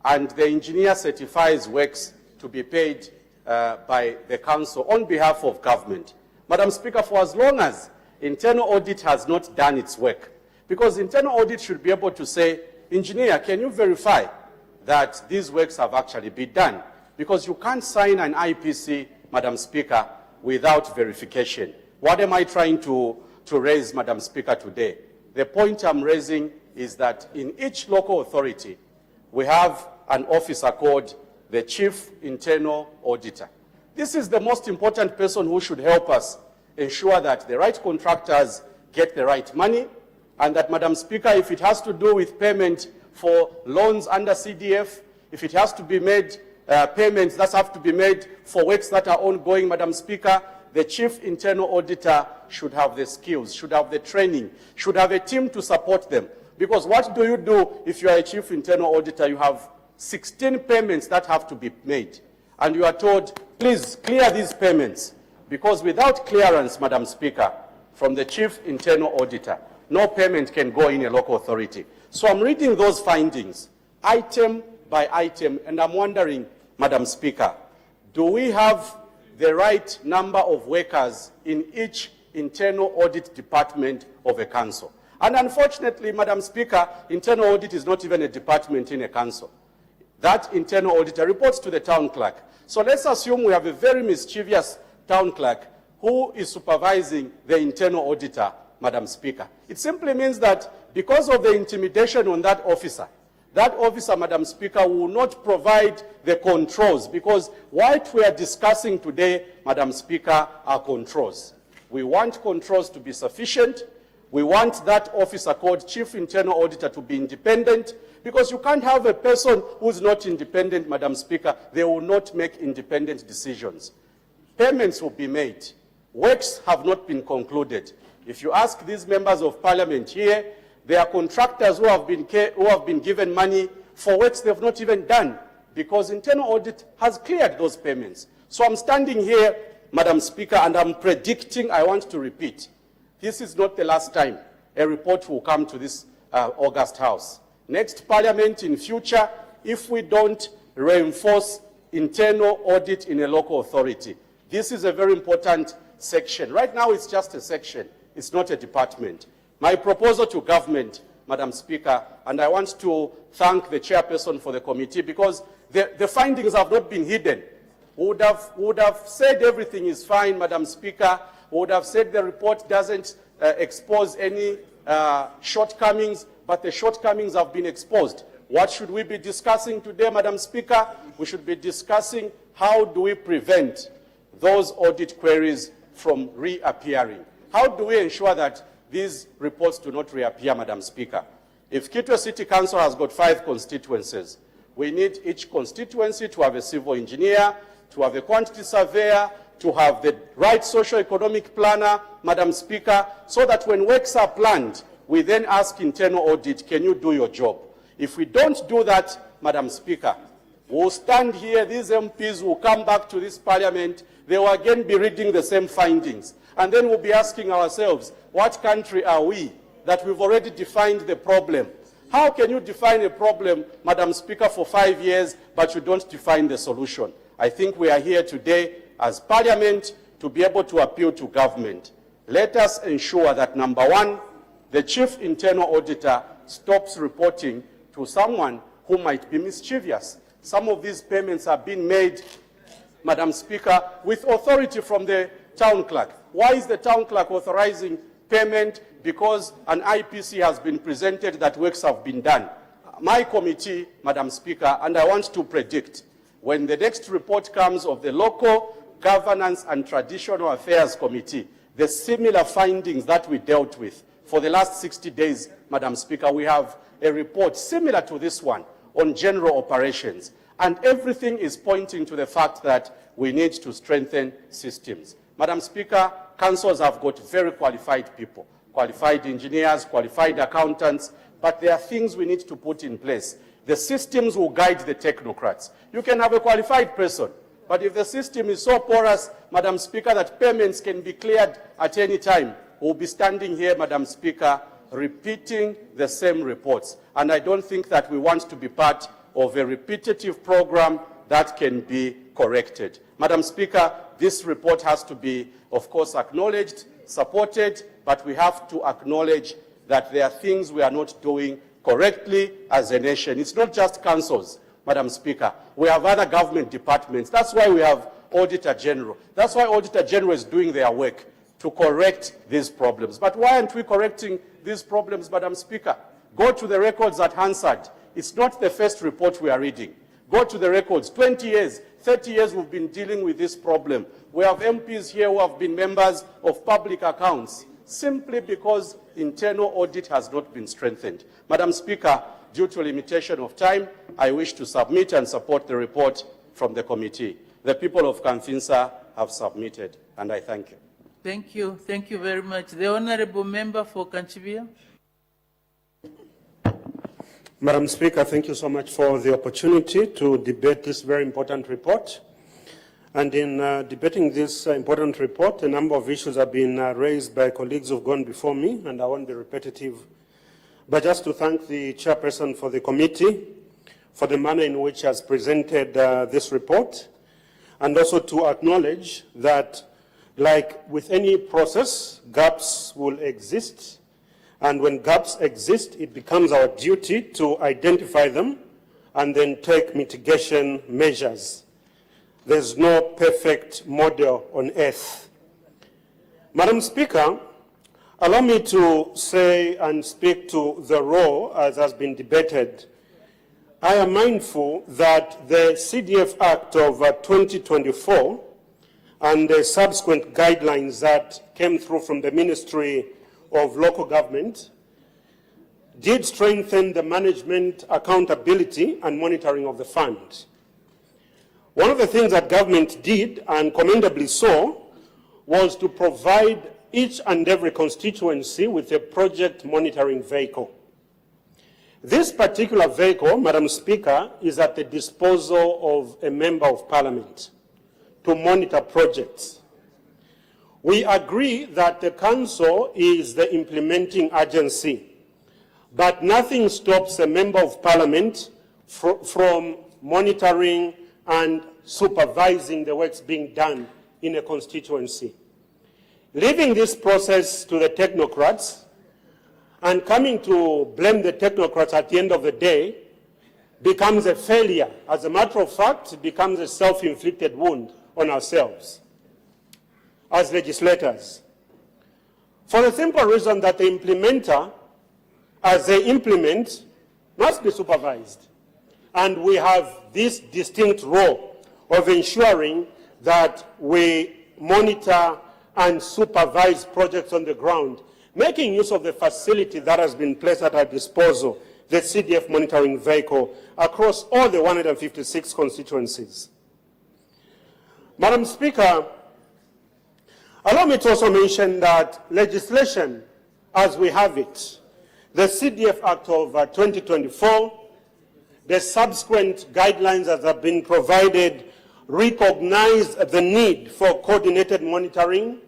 and the engineer certifies works to be paid by the council on behalf of government. Madam Speaker, for as long as internal audit has not done its work, because internal audit should be able to say, engineer, can you verify that these works have actually been done? Because you can't sign an IPC, Madam Speaker, without verification. What am I trying to raise, Madam Speaker, today? The point I'm raising is that in each local authority, we have an officer called the Chief Internal Auditor. This is the most important person who should help us ensure that the right contractors get the right money, and that, Madam Speaker, if it has to do with payment for loans under CDF, if it has to be made payments that have to be made for works that are ongoing, Madam Speaker, the Chief Internal Auditor should have the skills, should have the training, should have a team to support them. Because what do you do if you are a Chief Internal Auditor? You have 16 payments that have to be made, and you are told, please clear these payments, because without clearance, Madam Speaker, from the Chief Internal Auditor, no payment can go in a local authority. So I'm reading those findings, item by item, and I'm wondering, Madam Speaker, do we have the right number of workers in each internal audit department of a council? And unfortunately, Madam Speaker, internal audit is not even a department in a council. That internal auditor reports to the town clerk. So let's assume we have a very mischievous town clerk who is supervising the internal auditor, Madam Speaker. It simply means that because of the intimidation on that officer, Madam Speaker, will not provide the controls, because what we are discussing today, Madam Speaker, are controls. We want controls to be sufficient. We want that officer called Chief Internal Auditor to be independent, because you can't have a person who's not independent, Madam Speaker. They will not make independent decisions. Payments will be made. Works have not been concluded. If you ask these members of parliament here, there are contractors who have been given money for works they've not even done, because internal audit has cleared those payments. So I'm standing here, Madam Speaker, and I'm predicting, I want to repeat, this is not the last time a report will come to this August House. Next Parliament in future, if we don't reinforce internal audit in a local authority, this is a very important section. Right now it's just a section, it's not a department. My proposal to government, Madam Speaker, and I want to thank the chairperson for the committee, because the findings have not been hidden. We would have said everything is fine, Madam Speaker. We would have said the report doesn't expose any shortcomings, but the shortcomings have been exposed. What should we be discussing today, Madam Speaker? We should be discussing how do we prevent those audit queries from reappearing. How do we ensure that these reports do not reappear, Madam Speaker? If Kitwe City Council has got 5 constituencies, we need each constituency to have a civil engineer, to have a quantity surveyor, to have the right socio-economic planner, Madam Speaker, so that when works are planned, we then ask internal audit, can you do your job? If we don't do that, Madam Speaker, we'll stand here, these MPs will come back to this parliament, they will again be reading the same findings. And then we'll be asking ourselves, what country are we that we've already defined the problem? How can you define a problem, Madam Speaker, for 5 years, but you don't define the solution? I think we are here today as Parliament to be able to appeal to government. Let us ensure that, number one, the Chief Internal Auditor stops reporting to someone who might be mischievous. Some of these payments have been made, Madam Speaker, with authority from the town clerk. Why is the town clerk authorizing payment? Because an IPC has been presented that works have been done. My committee, Madam Speaker, and I want to predict, when the next report comes of the Local Governance and Traditional Affairs Committee, the similar findings that we dealt with for the last 60 days, Madam Speaker, we have a report similar to this one on general operations. And everything is pointing to the fact that we need to strengthen systems. Madam Speaker, councils have got very qualified people, qualified engineers, qualified accountants, but there are things we need to put in place. The systems will guide the technocrats. You can have a qualified person, but if the system is so porous, Madam Speaker, that payments can be cleared at any time, we'll be standing here, Madam Speaker, repeating the same reports. And I don't think that we want to be part of a repetitive program that can be corrected. Madam Speaker, this report has to be, of course, acknowledged, supported, but we have to acknowledge that there are things we are not doing correctly as a nation. It's not just councils, Madam Speaker. We have other government departments. That's why we have Auditor General. That's why Auditor General is doing their work to correct these problems. But why aren't we correcting these problems, Madam Speaker? Go to the records at Hansard. It's not the first report we are reading. Go to the records. 20 years, 30 years we've been dealing with this problem. We have MPs here who have been members of public accounts simply because internal audit has not been strengthened. Madam Speaker, due to limitation of time, I wish to submit and support the report from the committee. The people of Kanfinsa have submitted, and I thank you. Thank you. Thank you very much. The Honorable Member for Kanchibia. Madam Speaker, thank you so much for the opportunity to debate this very important report. And in debating this important report, a number of issues have been raised by colleagues who've gone before me, and I won't be repetitive. But just to thank the chairperson for the committee for the manner in which he has presented this report, and also to acknowledge that, like with any process, gaps will exist. And when gaps exist, it becomes our duty to identify them and then take mitigation measures. There's no perfect model on earth. Madam Speaker, allow me to say and speak to the role as has been debated. I am mindful that the CDF Act of 2024 and the subsequent guidelines that came through from the Ministry of Local Government did strengthen the management, accountability, and monitoring of the fund. One of the things that government did, and commendably so, was to provide each and every constituency with a project monitoring vehicle. This particular vehicle, Madam Speaker, is at the disposal of a member of Parliament to monitor projects. We agree that the Council is the implementing agency, but nothing stops a Member of Parliament from monitoring and supervising the works being done in a constituency. Leaving this process to the technocrats and coming to blame the technocrats at the end of the day becomes a failure. As a matter of fact, it becomes a self-inflicted wound on ourselves as legislators, for the simple reason that the implementer, as they implement, must be supervised. And we have this distinct role of ensuring that we monitor and supervise projects on the ground, making use of the facility that has been placed at our disposal, the CDF monitoring vehicle, across all the 156 constituencies. Madam Speaker, allow me to also mention that legislation, as we have it, the CDF Act of 2024, the subsequent guidelines that have been provided, recognize the need for coordinated monitoring,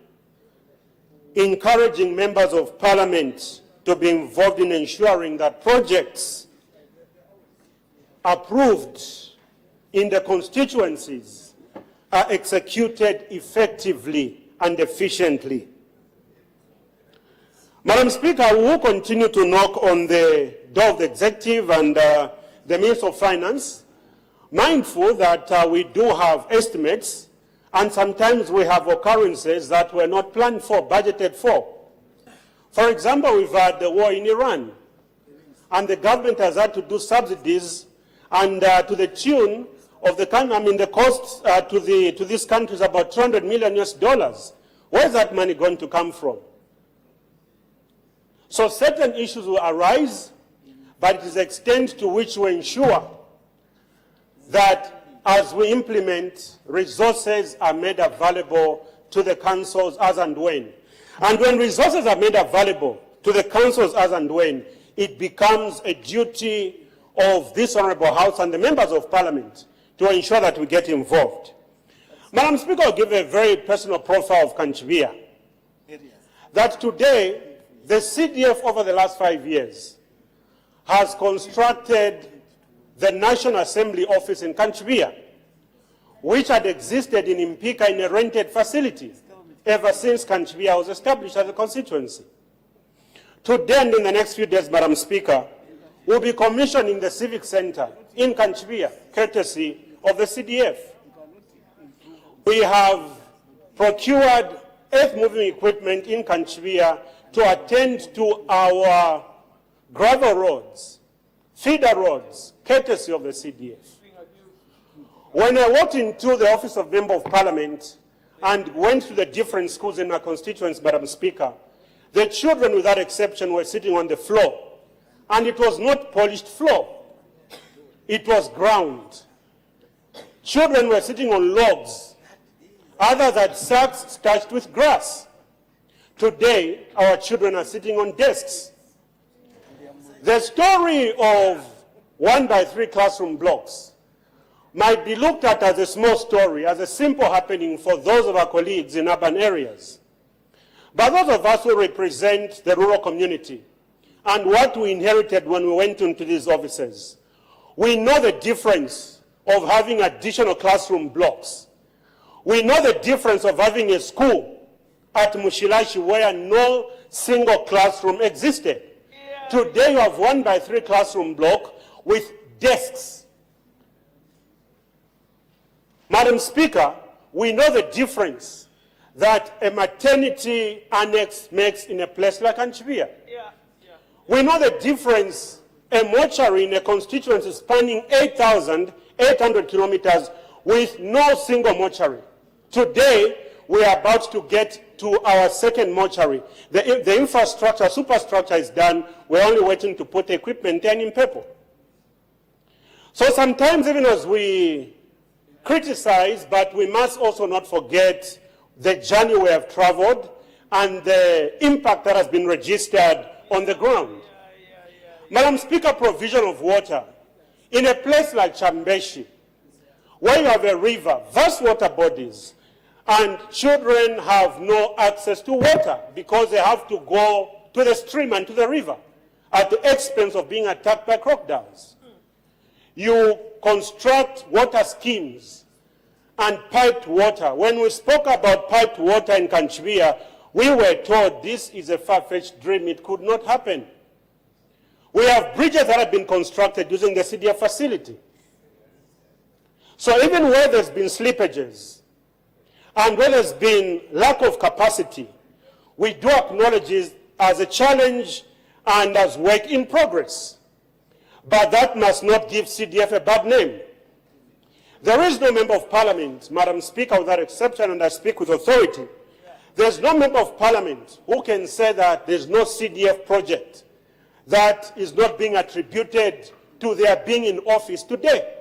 encouraging members of Parliament to be involved in ensuring that projects approved in the constituencies are executed effectively and efficiently. Madam Speaker, we will continue to knock on the door of the Executive and the Minister of Finance, mindful that we do have estimates, and sometimes we have occurrences that were not planned for, budgeted for. For example, we've had the war in Iran, and the government has had to do subsidies, and to the tune of the cost to these countries about $200 million US. Where is that money going to come from? So certain issues will arise, but it is the extent to which we ensure that as we implement, resources are made available to the councils as and when. And when resources are made available to the councils as and when, it becomes a duty of this Honourable House and the members of Parliament to ensure that we get involved. Madam Speaker, I'll give a very personal profile of Kanchibia. That today, the CDF over the last 5 years has constructed the National Assembly office in Kanchibia, which had existed in Mpika in a rented facility ever since Kanchibia was established as a constituency. Today and in the next few days, Madam Speaker, we'll be commissioning the Civic Center in Kanchibia, courtesy of the CDF. We have procured earth-moving equipment in Kanchibia to attend to our gravel roads, feeder roads, courtesy of the CDF. When I walked into the office of Member of Parliament and went to the different schools in my constituency, Madam Speaker, the children without exception were sitting on the floor. And it was not polished floor. It was ground. Children were sitting on logs. Others had sacks starched with grass. Today, our children are sitting on desks. The story of 1x3 classroom blocks might be looked at as a small story, as a simple happening for those of our colleagues in urban areas. But those of us who represent the rural community and what we inherited when we went into these offices, we know the difference of having additional classroom blocks. We know the difference of having a school at Mushilashi where no single classroom existed. Today you have 1x3 classroom block with desks. Madam Speaker, we know the difference that a maternity annex makes in a place like Kanchibia. We know the difference a mortuary in a constituency spanning 8,800 kilometers with no single mortuary. Today, we are about to get to our second mortuary. The infrastructure, superstructure is done. We're only waiting to put the equipment in purple. So sometimes even as we criticize, but we must also not forget the journey we have traveled and the impact that has been registered on the ground. Madam Speaker, provision of water. In a place like Chambeshi, where you have a river, vast water bodies, and children have no access to water because they have to go to the stream and to the river at the expense of being attacked by crocodiles. You construct water schemes and piped water. When we spoke about piped water in Kanchibia, we were told this is a far-fetched dream. It could not happen. We have bridges that have been constructed using the CDF facility. So even where there's been slippages and where there's been lack of capacity, we do acknowledge it as a challenge and as work in progress. But that must not give CDF a bad name. There is no member of parliament, Madam Speaker, without exception, and I speak with authority. There's no member of parliament who can say that there's no CDF project that is not being attributed to their being in office today.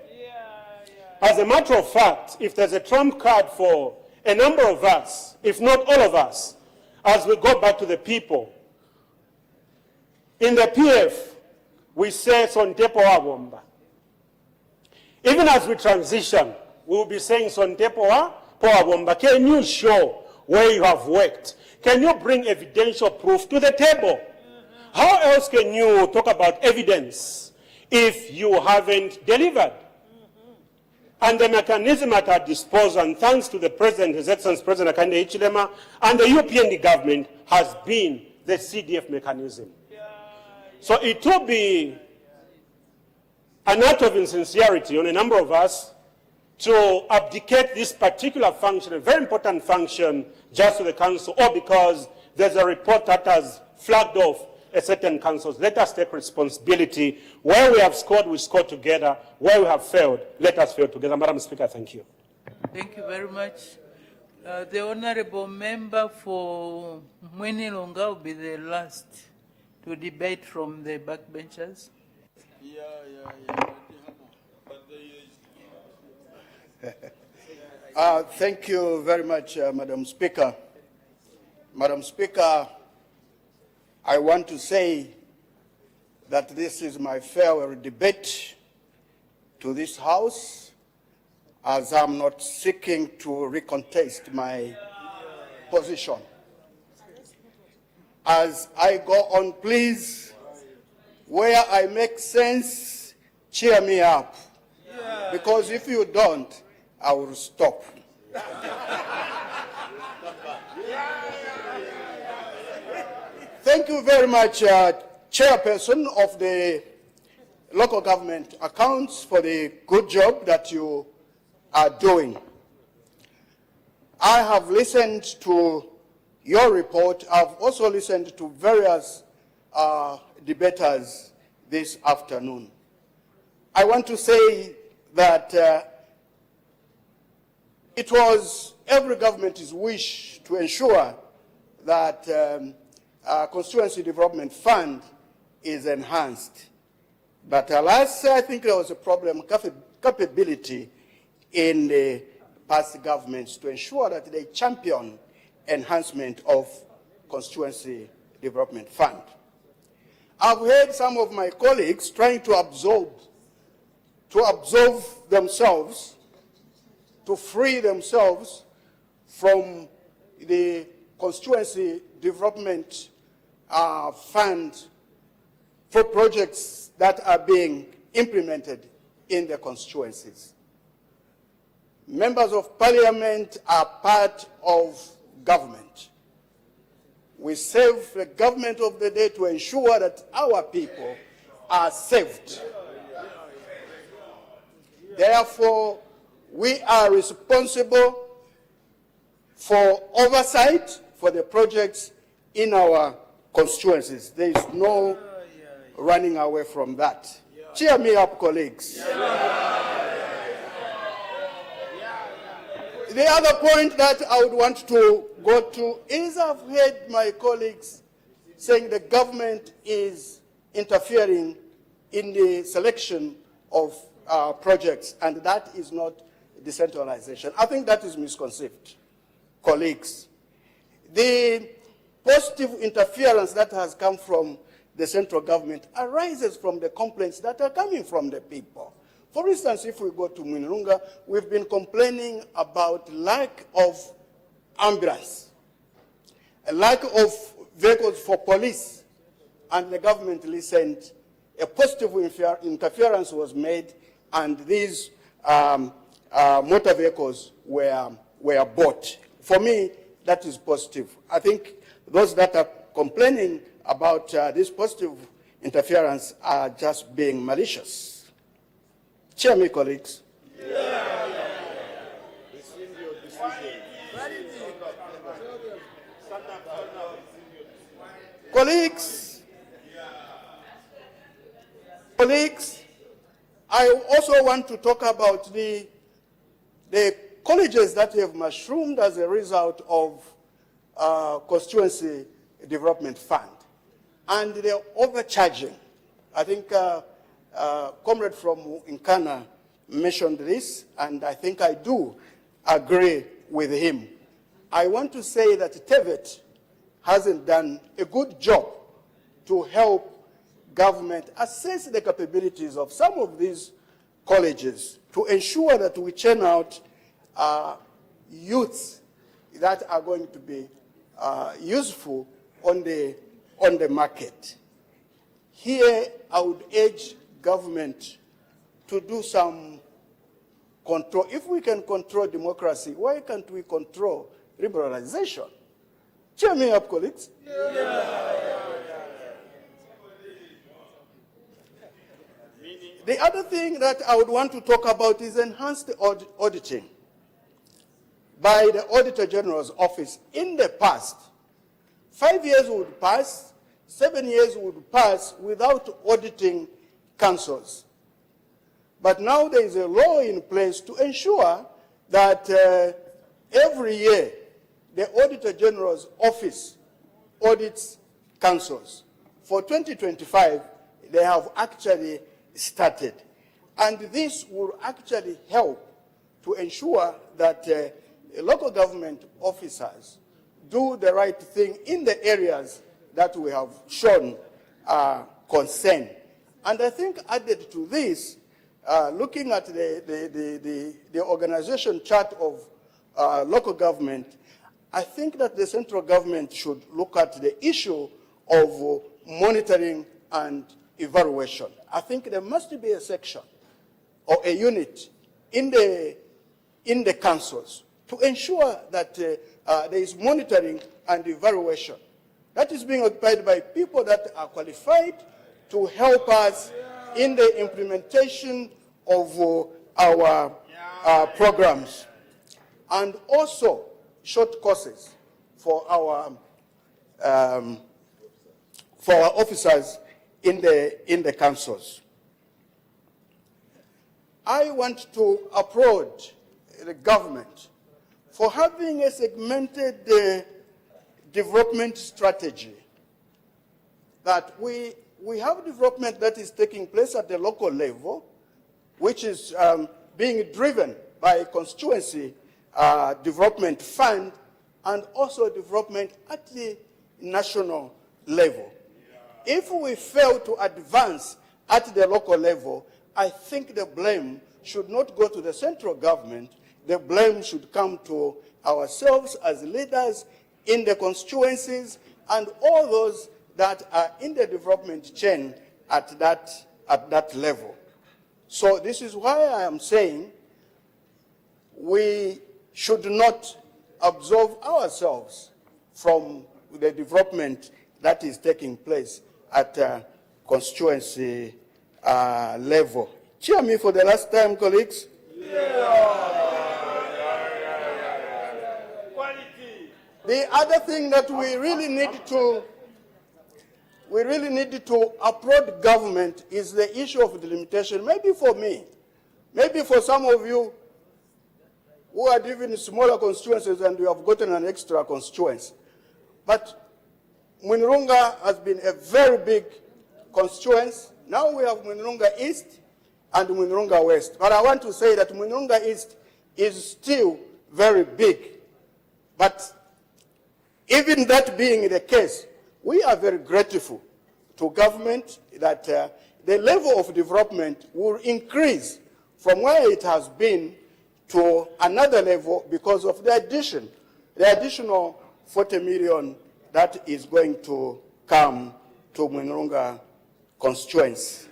As a matter of fact, if there's a trump card for a number of us, if not all of us, as we go back to the people, in the PF, we say Sontepo Wabomba. Even as we transition, we will be saying Sontepo Wabomba. Can you show where you have worked? Can you bring evidential proof to the table? How else can you talk about evidence if you haven't delivered? and the mechanism at our disposal, and thanks to the President, His Excellency President Hakainde Hichilema, and the European government, has been the CDF mechanism. So it will be an act of insincerity on a number of us to abdicate this particular function, a very important function, just to the council, or because there's a report that has flagged off a certain councils. Let us take responsibility. Where we have scored, we score together. Where we have failed, let us fail together. Madam Speaker, thank you. Thank you very much. The Honorable Member for Mwinilonga will be the last to debate from the backbenchers. Thank you very much, Madam Speaker. Madam Speaker, I want to say that this is my farewell debate to this House, as I'm not seeking to recontest my position. As I go on, please, where I make sense, cheer me up. Because if you don't, I will stop. Thank you very much, Chairperson of the Local Government Accounts, for the good job that you are doing. I have listened to your report. I've also listened to various debaters this afternoon. I want to say that it was every government's wish to ensure that Constituency Development Fund is enhanced. But alas, I think there was a problem, capability in the past governments to ensure that they champion enhancement of Constituency Development Fund. I've heard some of my colleagues trying to absolve themselves, to free themselves from the Constituency Development Fund for projects that are being implemented in the constituencies. Members of Parliament are part of government. We serve the government of the day to ensure that our people are saved. Therefore, we are responsible for oversight for the projects in our constituencies. There is no running away from that. Cheer me up, colleagues. The other point that I would want to go to is I've heard my colleagues saying the government is interfering in the selection of projects, and that is not decentralization. I think that is misconceived, colleagues. The positive interference that has come from the central government arises from the complaints that are coming from the people. For instance, if we go to Mwinilunga, we've been complaining about lack of ambulance, a lack of vehicles for police, and the government listened. A positive interference was made, and these motor vehicles were bought. For me, that is positive. I think those that are complaining about this positive interference are just being malicious. Chair me, colleagues. Colleagues, I also want to talk about the colleges that have mushroomed as a result of Constituency Development Fund and the overcharging. I think comrade from Nkana mentioned this, and I think I do agree with him. I want to say that TEVET hasn't done a good job to help government assess the capabilities of some of these colleges to ensure that we churn out youths that are going to be useful on the market. Here, I would urge government to do some control. If we can control democracy, why can't we control liberalization? Cheer me up, colleagues. The other thing that I would want to talk about is enhanced auditing by the Auditor General's office. In the past, 5 years would pass, 7 years would pass without auditing councils. But now there is a law in place to ensure that every year the Auditor General's office audits councils. For 2025, they have actually started. And this will actually help to ensure that local government officers do the right thing in the areas that we have shown concern. And I think added to this, looking at the organization chart of local government, I think that the central government should look at the issue of monitoring and evaluation. I think there must be a section or a unit in the councils to ensure that there is monitoring and evaluation. That is being occupied by people that are qualified to help us in the implementation of our programs, and also short courses for our officers in the councils. I want to applaud the government for having a segmented development strategy, that we have development that is taking place at the local level, which is being driven by constituency development fund, and also development at the national level. If we fail to advance at the local level, I think the blame should not go to the central government. The blame should come to ourselves as leaders in the constituencies and all those that are in the development chain at that level. So this is why I am saying we should not absolve ourselves from the development that is taking place at constituency level. Cheer me for the last time, colleagues. The other thing that we really need to applaud government is the issue of delimitation. Maybe for me, maybe for some of you who are living in smaller constituencies and you have gotten an extra constituency. But Mwinirunga has been a very big constituency. Now we have Mwinirunga East and Mwinirunga West. But I want to say that Mwinirunga East is still very big. But even that being the case, we are very grateful to government that the level of development will increase from where it has been to another level because of the additional 40 million that is going to come to Mwinirunga constituency.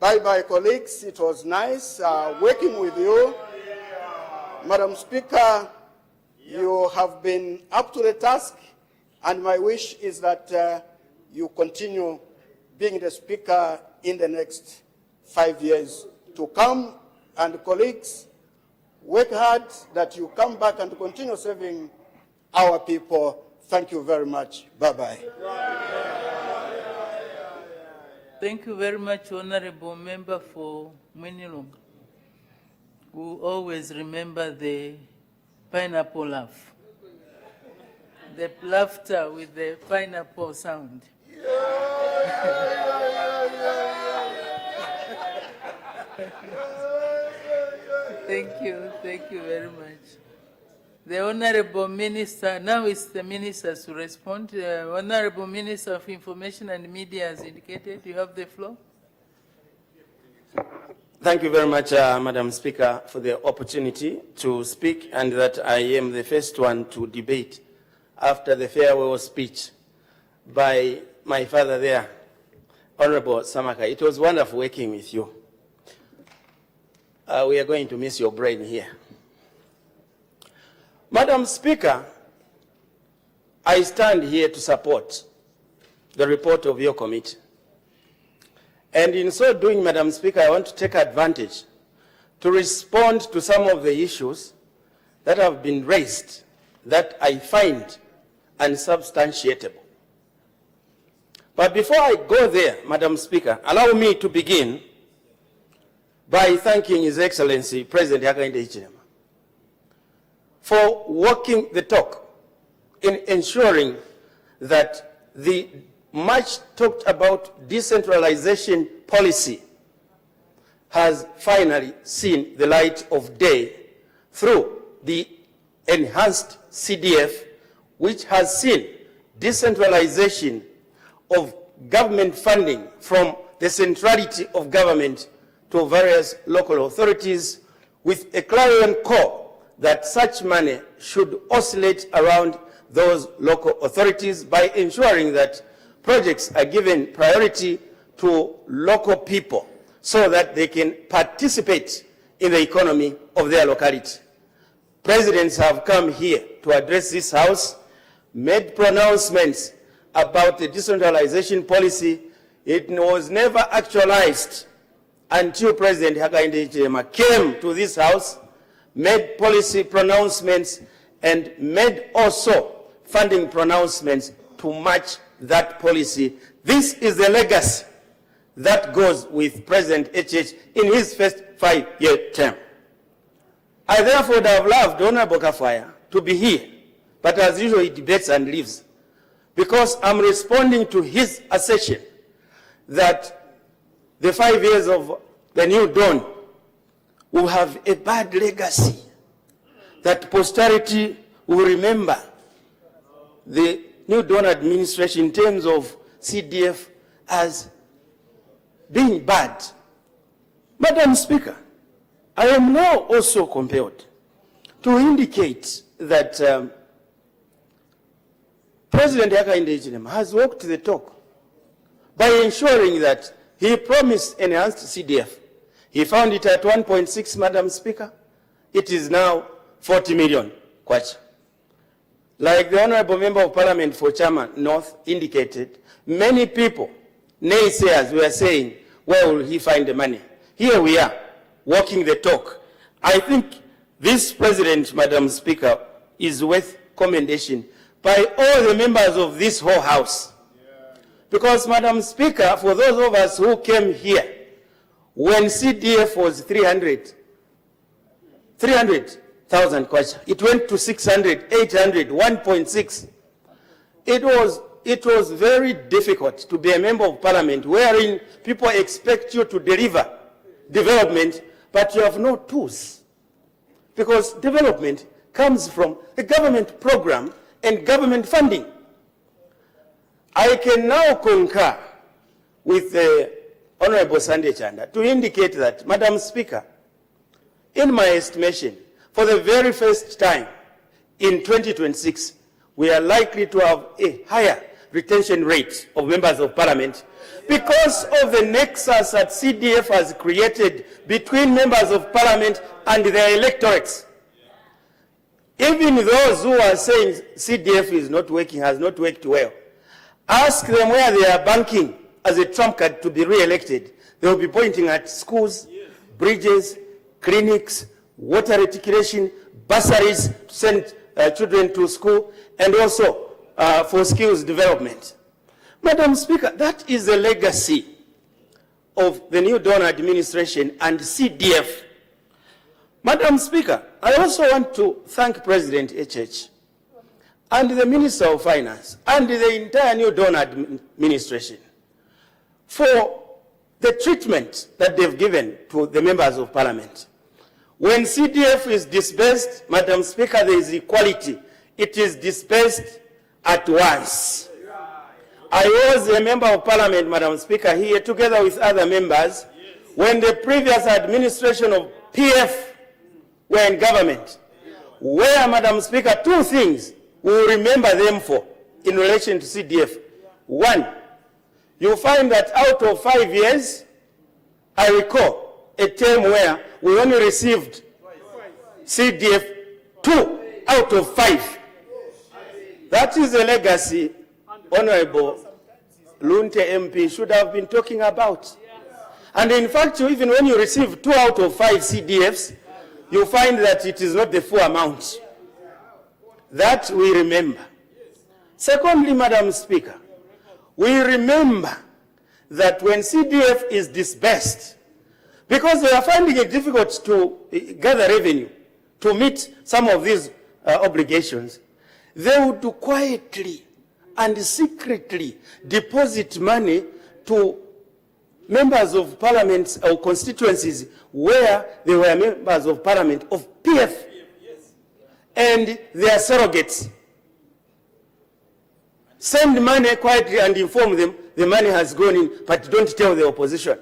Bye-bye, colleagues. It was nice working with you. Madam Speaker, you have been up to the task, and my wish is that you continue being the Speaker in the next 5 years to come. And colleagues, work hard that you come back and continue serving our people. Thank you very much. Bye-bye. Thank you very much, Honorable Member for Mwinirunga. We always remember the pineapple laugh. The laughter with the pineapple sound. Thank you very much. The Honorable Minister, now it's the ministers to respond. Honorable Minister of Information and Media has indicated. You have the floor. Thank you very much, Madam Speaker, for the opportunity to speak, and that I am the first one to debate after the farewell speech by my father there, Honorable Samaka. It was wonderful working with you. we are going to miss your brain here. Madam Speaker, I stand here to support the report of your committee. And in so doing, Madam Speaker, I want to take advantage to respond to some of the issues that have been raised that I find unsubstantiatable. But before I go there, Madam Speaker, allow me to begin by thanking His Excellency President Hakainde Hichilema for walking the talk in ensuring that the much talked about decentralization policy has finally seen the light of day through the enhanced CDF, which has seen decentralization of government funding from the centrality of government to various local authorities, with a clarion call that such money should oscillate around those local authorities by ensuring that projects are given priority to local people so that they can participate in the economy of their locality. Presidents have come here to address this House, made pronouncements about the decentralization policy. It was never actualized until President Hakainde Hichilema came to this House, made policy pronouncements, and made also funding pronouncements to match that policy. This is the legacy that goes with President HH in his first 5-year term. I therefore would have loved Honorable Kafwaya to be here, but as usual he debates and leaves, because I'm responding to his assertion that the 5 years of the new dawn will have a bad legacy, that posterity will remember the New Dawn administration in terms of CDF as being bad. Madam Speaker, I am now also compelled to indicate that President Hakainde Hichilema has walked the talk by ensuring that he promised enhanced CDF. He found it at 1.6, Madam Speaker. It is now 40 million kwacha. Like the Honorable Member of Parliament for Chairman North indicated, many people, naysayers, were saying, where will he find the money? Here we are, walking the talk. I think this President, Madam Speaker, is worth commendation by all the members of this whole House. Because, Madam Speaker, for those of us who came here, when CDF was 300,000 kwacha, it went to 600, 800, 1.6. It was very difficult to be a member of Parliament wherein people expect you to deliver development, but you have no tools. Because development comes from a government program and government funding. I can now concur with the Honorable Sunday Chanda to indicate that, Madam Speaker, in my estimation, for the very first time in 2026, we are likely to have a higher retention rate of members of Parliament because of the nexus that CDF has created between members of Parliament and their electorates. Even those who are saying CDF is not working, has not worked well, ask them where they are banking as a trump card to be re-elected. They will be pointing at schools, bridges, clinics, water reticulation, bursaries to send children to school, and also for skills development. Madam Speaker, that is the legacy of the New Dawn administration and CDF. Madam Speaker, I also want to thank President HH and the Minister of Finance and the entire New Dawn administration for the treatment that they've given to the members of Parliament. When CDF is disbursed, Madam Speaker, there is equality. It is disbursed at once. I was a member of Parliament, Madam Speaker, here together with other members when the previous administration of PF were in government, where, Madam Speaker, two things we will remember them for in relation to CDF. One, you find that out of 5 years, I recall a term where we only received CDF 2 out of 5. That is a legacy Honorable Lunte MP should have been talking about. And in fact, even when you receive 2 out of 5 CDFs, you find that it is not the full amount. That we remember. Secondly, Madam Speaker, we remember that when CDF is disbursed, because they are finding it difficult to gather revenue to meet some of these obligations, they would quietly and secretly deposit money to members of parliament or constituencies where they were members of parliament of PF and their surrogates. Send money quietly and inform them the money has gone in, but don't tell the opposition.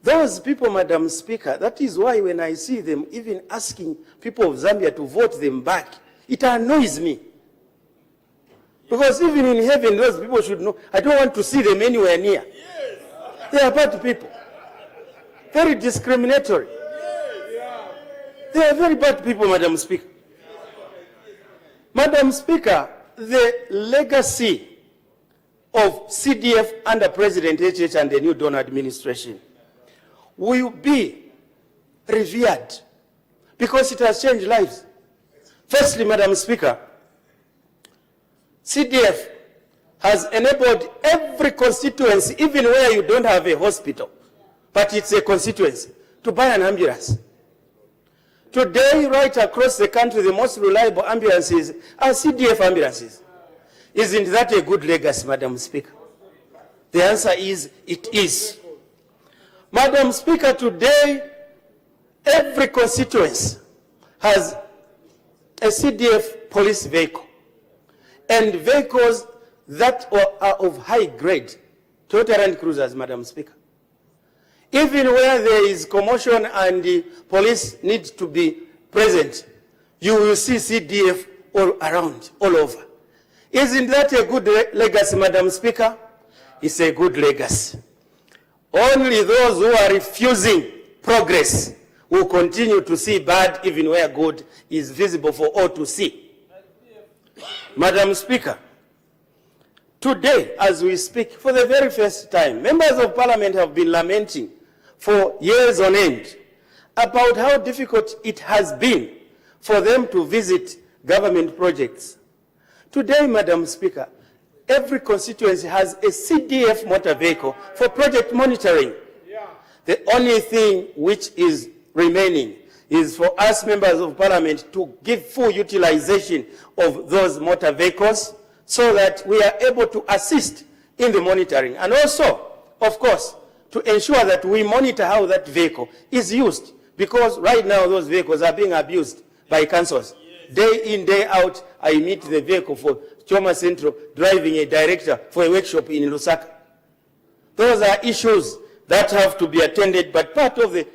Those people, Madam Speaker, that is why when I see them even asking people of Zambia to vote them back, it annoys me. Because even in heaven, those people should know, I don't want to see them anywhere near. They are bad people. Very discriminatory. They are very bad people, Madam Speaker. Madam Speaker, the legacy of CDF under President HH and the new donor administration will be revered because it has changed lives. Firstly, Madam Speaker, CDF has enabled every constituency, even where you don't have a hospital, but it's a constituency, to buy an ambulance. Today, right across the country, the most reliable ambulances are CDF ambulances. Isn't that a good legacy, Madam Speaker? The answer is, it is. Madam Speaker, today, every constituency has a CDF police vehicle, and vehicles that are of high grade, Toyota Land Cruisers, Madam Speaker. Even where there is commotion and the police need to be present, you will see CDF all around, all over. Isn't that a good legacy, Madam Speaker? It's a good legacy. Only those who are refusing progress will continue to see bad even where good is visible for all to see. Madam Speaker, today, as we speak, for the very first time, members of parliament have been lamenting for years on end about how difficult it has been for them to visit government projects. Today, Madam Speaker, every constituency has a CDF motor vehicle for project monitoring. The only thing which is remaining is for us members of parliament to give full utilization of those motor vehicles so that we are able to assist in the monitoring. And also, of course, to ensure that we monitor how that vehicle is used. Because right now those vehicles are being abused by councils. Day in, day out, I meet the vehicle for Choma Central driving a director for a workshop in Lusaka. Those are issues that have to be attended, but part of the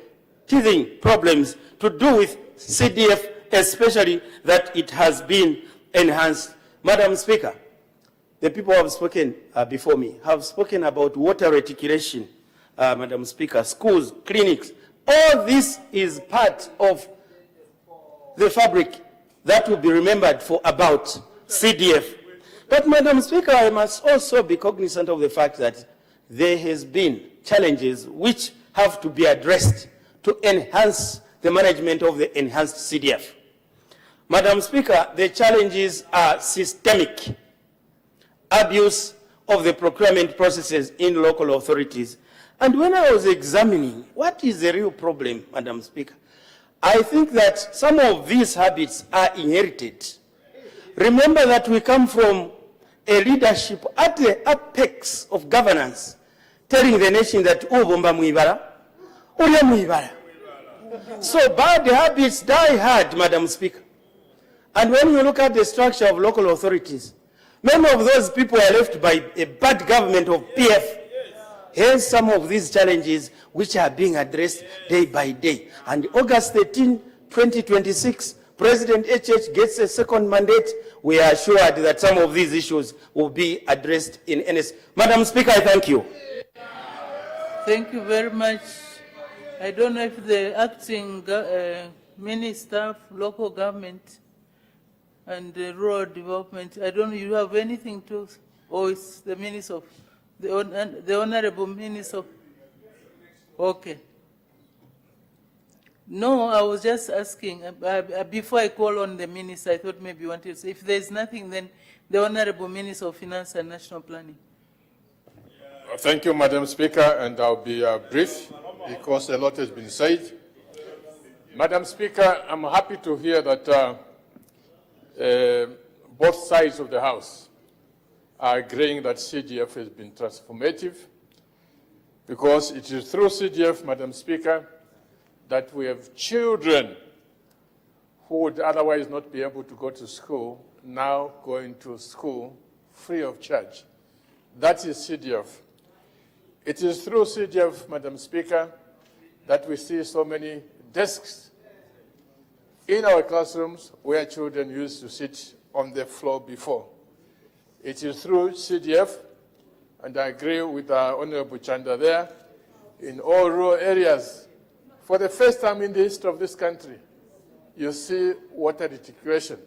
teething problems to do with CDF, especially that it has been enhanced. Madam Speaker, the people who have spoken before me have spoken about water reticulation, Madam Speaker, schools, clinics. All this is part of the fabric that will be remembered for about CDF. But Madam Speaker, I must also be cognizant of the fact that there has been challenges which have to be addressed to enhance the management of the enhanced CDF. Madam Speaker, the challenges are systemic. Abuse of the procurement processes in local authorities. And when I was examining what is the real problem, Madam Speaker, I think that some of these habits are inherited. Remember that we come from a leadership at the apex of governance, telling the nation that ubomba muibara, ulia muibara. So bad habits die hard, Madam Speaker. And when you look at the structure of local authorities, many of those people are left by a bad government of PF. Hence some of these challenges which are being addressed day by day. And August 13, 2026, President HH gets a second mandate. We are assured that some of these issues will be addressed in NS. Madam Speaker, I thank you. Thank you very much. I don't know if the acting minister of local government and rural development, I don't know, you have anything to, or it's the minister of, the honorable minister of, okay. No, I was just asking, before I call on the minister, I thought maybe you wanted to say, if there's nothing, then the honorable minister of finance and national planning. Thank you, Madam Speaker, and I'll be brief because a lot has been said. Madam Speaker, I'm happy to hear that both sides of the House are agreeing that CDF has been transformative, because it is through CDF, Madam Speaker, that we have children who would otherwise not be able to go to school now going to school free of charge. That is CDF. It is through CDF, Madam Speaker, that we see so many desks in our classrooms where children used to sit on the floor before. It is through CDF, and I agree with Honorable Chanda there, in all rural areas, for the first time in the history of this country, you see water reticulation.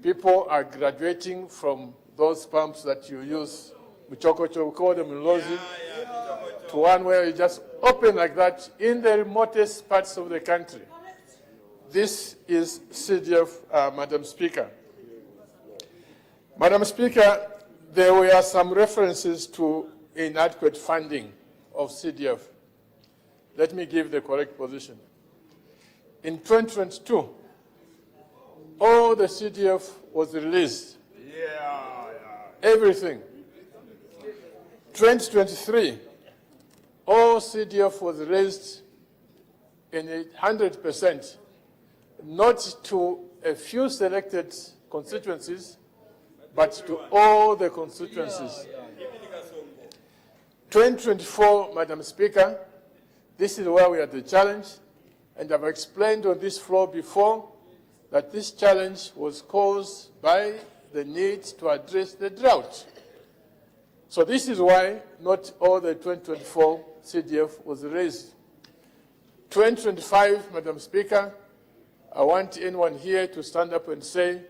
People are graduating from those pumps that you use, we call them Lozi, to one where you just open like that in the remotest parts of the country. This is CDF, Madam Speaker. Madam Speaker, there were some references to inadequate funding of CDF. Let me give the correct position. In 2022, all the CDF was released. Everything. 2023, all CDF was raised in 100%, not to a few selected constituencies, but to all the constituencies. 2024, Madam Speaker, this is where we are the challenge, and I've explained on this floor before that this challenge was caused by the need to address the drought. So this is why not all the 2024 CDF was raised. 2025, Madam Speaker, I want anyone here to stand up and say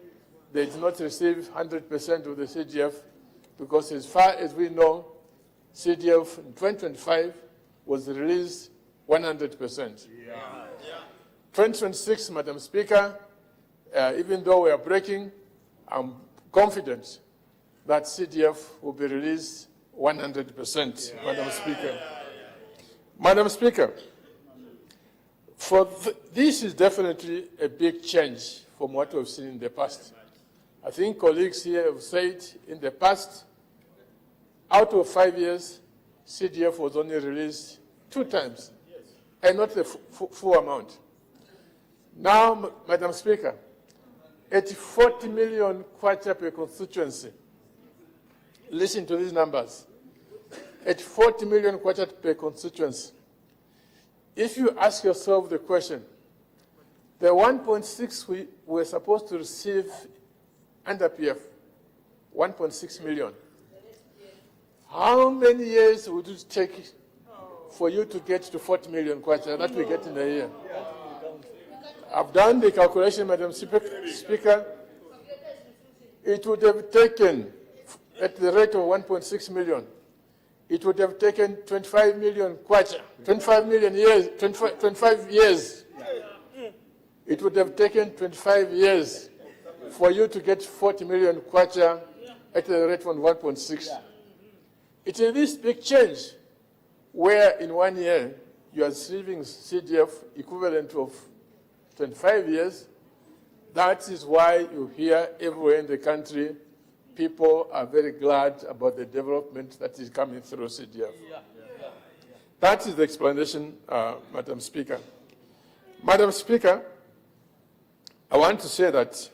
they did not receive 100% of the CDF, because as far as we know, CDF in 2025 was released 100%. 2026, Madam Speaker, even though we are breaking, I'm confident that CDF will be released 100%, Madam Speaker. Madam Speaker, this is definitely a big change from what we've seen in the past. I think colleagues here have said in the past, out of 5 years, CDF was only released 2 times, and not the full amount. Now, Madam Speaker, at 40 million kwacha per constituency, listen to these numbers, at 40 million kwacha per constituency, if you ask yourself the question, the 1.6 we were supposed to receive under PF, 1.6 million. How many years would it take for you to get to 40 million kwacha that we get in a year? I've done the calculation, Madam Speaker. It would have taken, at the rate of 1.6 million, it would have taken 25 million kwacha, 25 million years, 25 years. It would have taken 25 years for you to get 40 million kwacha at the rate of 1.6. It is this big change where in 1 year you are receiving CDF equivalent of 25 years. That is why you hear everywhere in the country people are very glad about the development that is coming through CDF. That is the explanation, Madam Speaker. Madam Speaker, I want to say that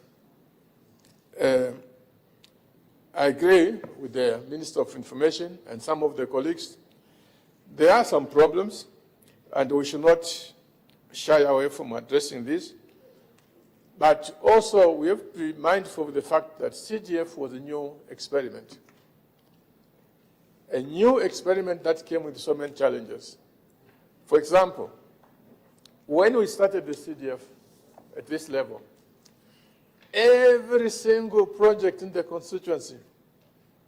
I agree with the Minister of Information and some of the colleagues. There are some problems, and we should not shy away from addressing this. But also, we have to be mindful of the fact that CDF was a new experiment. A new experiment that came with so many challenges. For example, when we started the CDF at this level, every single project in the constituency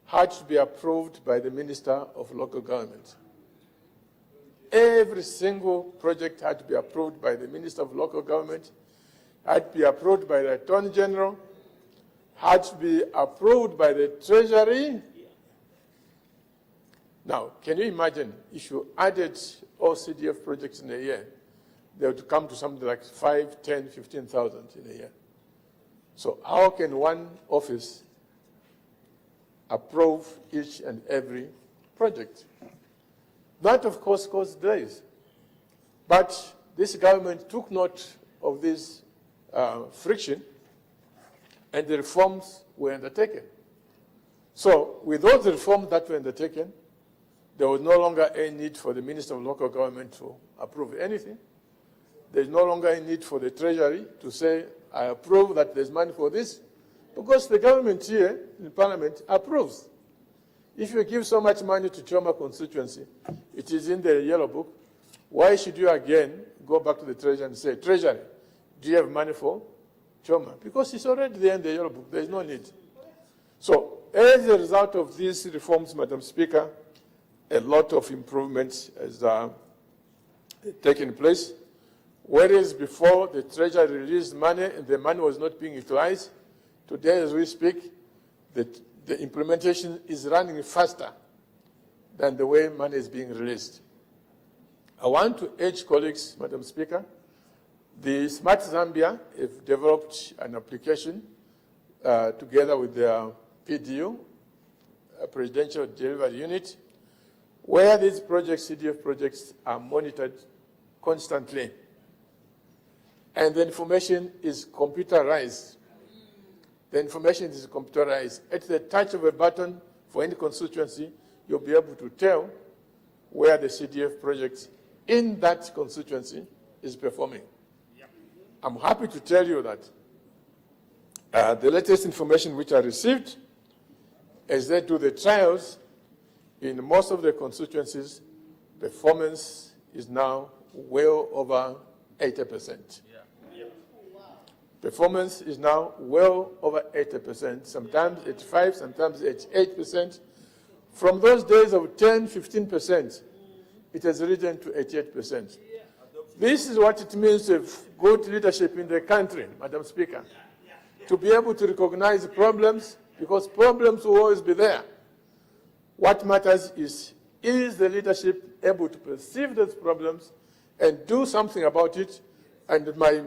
had to be approved by the Minister of Local Government. Every single project had to be approved by the Minister of Local Government, had to be approved by the Attorney General, had to be approved by the Treasury. Now, can you imagine if you added all CDF projects in a year, they would come to something like 5, 10, 15,000 in a year. So how can one office approve each and every project? That, of course, caused delays. But this government took note of this friction, and the reforms were undertaken. So with those reforms that were undertaken, there was no longer a need for the Minister of Local Government to approve anything. There's no longer a need for the Treasury to say, I approve that there's money for this, because the government here in Parliament approves. If you give so much money to Choma constituency, it is in the yellow book, why should you again go back to the Treasury and say, Treasury, do you have money for Choma? Because it's already there in the yellow book, there's no need. So as a result of these reforms, Madam Speaker, a lot of improvements has taken place. Whereas before the Treasury released money and the money was not being utilized, today as we speak, the implementation is running faster than the way money is being released. I want to urge colleagues, Madam Speaker, the Smart Zambia have developed an application together with the PDU, Presidential Delivery Unit, where these projects, CDF projects, are monitored constantly. And the information is computerized. The information is computerized. At the touch of a button for any constituency, you'll be able to tell where the CDF project in that constituency is performing. I'm happy to tell you that the latest information which I received, as they do the trials, in most of the constituencies, performance is now well over 80%. Performance is now well over 80%, sometimes 85%, sometimes 88%. From those days of 10, 15%, it has risen to 88%. This is what it means to have good leadership in the country, Madam Speaker, to be able to recognize problems, because problems will always be there. What matters is the leadership able to perceive those problems and do something about it? And my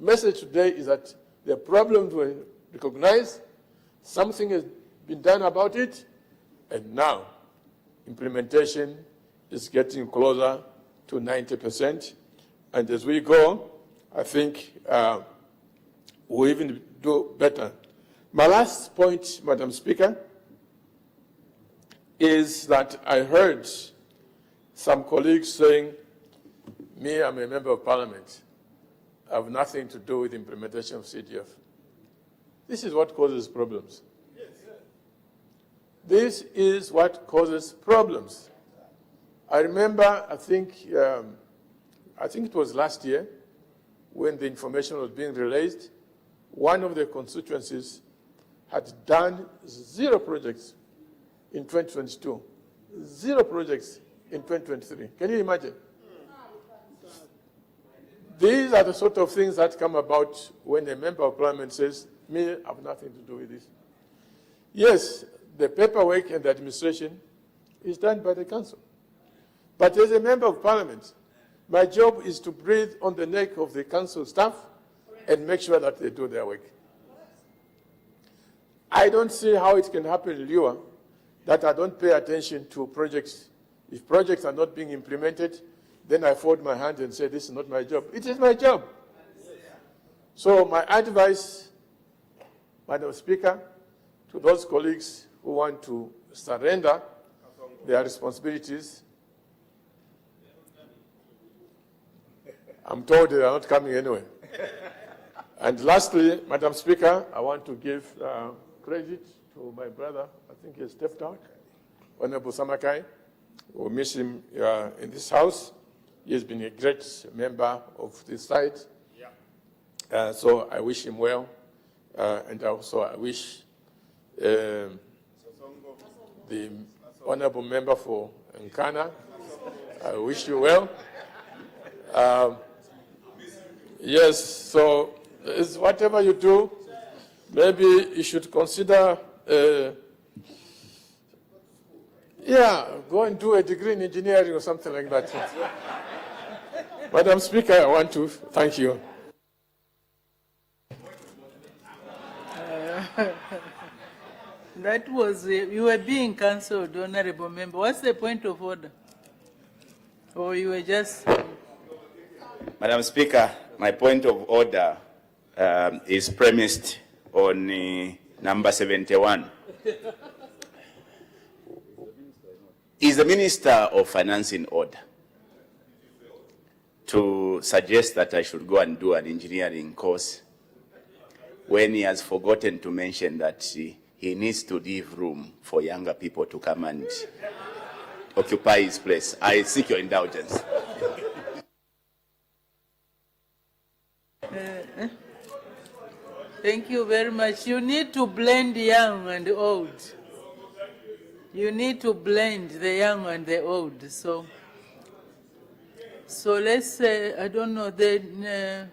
message today is that the problems were recognized, something has been done about it, and now implementation is getting closer to 90%. And as we go, I think we'll even do better. My last point, Madam Speaker, is that I heard some colleagues saying, me, I'm a member of Parliament. I have nothing to do with the implementation of CDF. This is what causes problems. This is what causes problems. I remember, I think it was last year, when the information was being released, one of the constituencies had done 0 projects in 2022, 0 projects in 2023. Can you imagine? These are the sort of things that come about when a member of Parliament says, me, I have nothing to do with this. Yes, the paperwork and the administration is done by the council. But as a member of Parliament, my job is to breathe on the neck of the council staff and make sure that they do their work. I don't see how it can happen in Liwa that I don't pay attention to projects. If projects are not being implemented, then I fold my hand and say, this is not my job. It is my job. So my advice, Madam Speaker, to those colleagues who want to surrender their responsibilities, I'm told they are not coming anyway. And lastly, Madam Speaker, I want to give credit to my brother, I think he has stepped out, Honorable Samakai. We'll miss him in this house. He has been a great member of this site. So I wish him well. And also I wish the honorable member for Nkana, I wish you well. Yes, so it's whatever you do, maybe you should consider, go and do a degree in engineering or something like that. Madam Speaker, I want to thank you. That was, you were being cancelled, Honorable Member. What's the point of order? Or you were just... Madam Speaker, my point of order is premised on number 71. Is the Minister of Finance in order to suggest that I should go and do an engineering course when he has forgotten to mention that he needs to leave room for younger people to come and occupy his place? I seek your indulgence. Thank you very much. You need to blend young and old. You need to blend the young and the old. So let's say, I don't know, then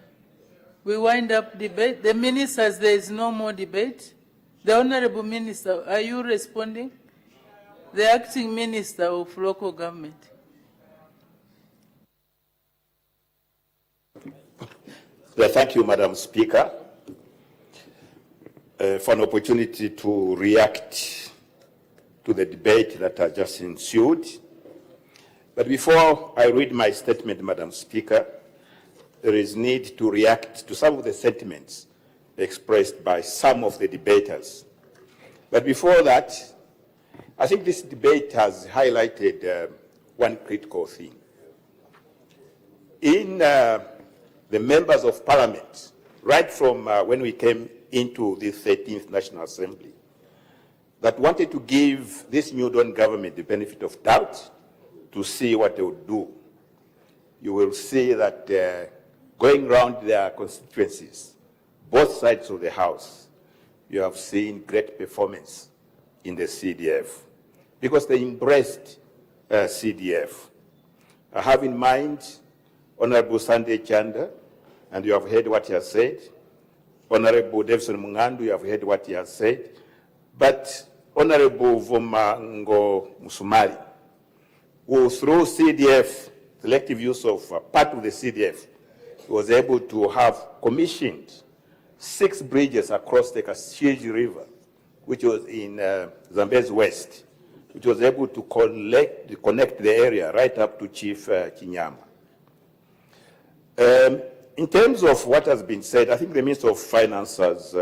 we wind up debate. The ministers, there is no more debate. The Honorable Minister, are you responding? The Acting Minister of Local Government. Thank you, Madam Speaker, for an opportunity to react to the debate that has just ensued. But before I read my statement, Madam Speaker, there is need to react to some of the sentiments expressed by some of the debaters. But before that, I think this debate has highlighted one critical thing. In the members of Parliament, right from when we came into the 13th National Assembly, that wanted to give this new Dawn government the benefit of doubt to see what they would do. You will see that going around their constituencies, both sides of the House, you have seen great performance in the CDF because they embraced CDF. I have in mind Honorable Sunday Chanda, and you have heard what he has said. Honorable Davison Mungandu, you have heard what he has said. But Honorable Vomango Musumari, who through CDF, selective use of part of the CDF, was able to have commissioned 6 bridges across the Kasiji River, which was in Zambia's west, which was able to connect the area right up to Chief Kinyama. In terms of what has been said, I think the Minister of Finance has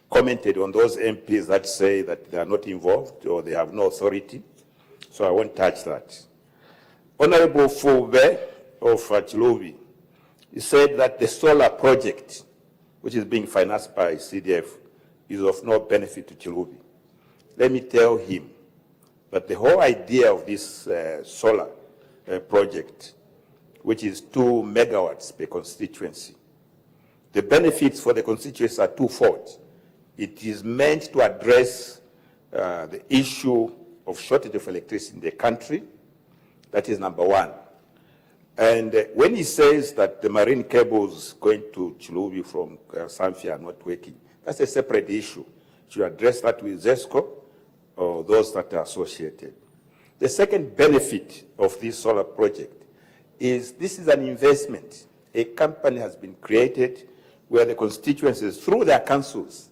commented on those MPs that say that they are not involved or they have no authority, so I won't touch that. Honorable Fube of Chilubi, he said that the solar project, which is being financed by CDF, is of no benefit to Chilubi. Let me tell him that the whole idea of this solar project, which is 2 megawatts per constituency, the benefits for the constituency are twofold. It is meant to address the issue of shortage of electricity in the country. That is number one. And when he says that the marine cables going to Chilubi from Zambia are not working, that's a separate issue. You address that with ZESCO or those that are associated. The second benefit of this solar project is this is an investment. A company has been created where the constituencies, through their councils,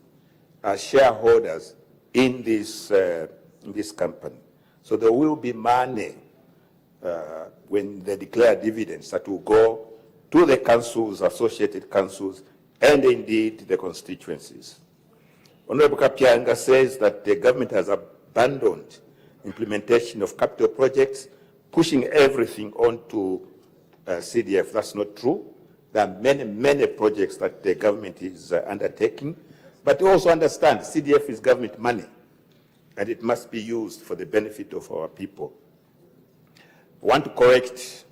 are shareholders in this company. So there will be money when they declare dividends that will go to the councils, associated councils, and indeed the constituencies. Honorable Kapianga says that the government has abandoned implementation of capital projects, pushing everything onto CDF. That's not true. There are many, many projects that the government is undertaking, but also understand CDF is government money, and it must be used for the benefit of our people. I want to correct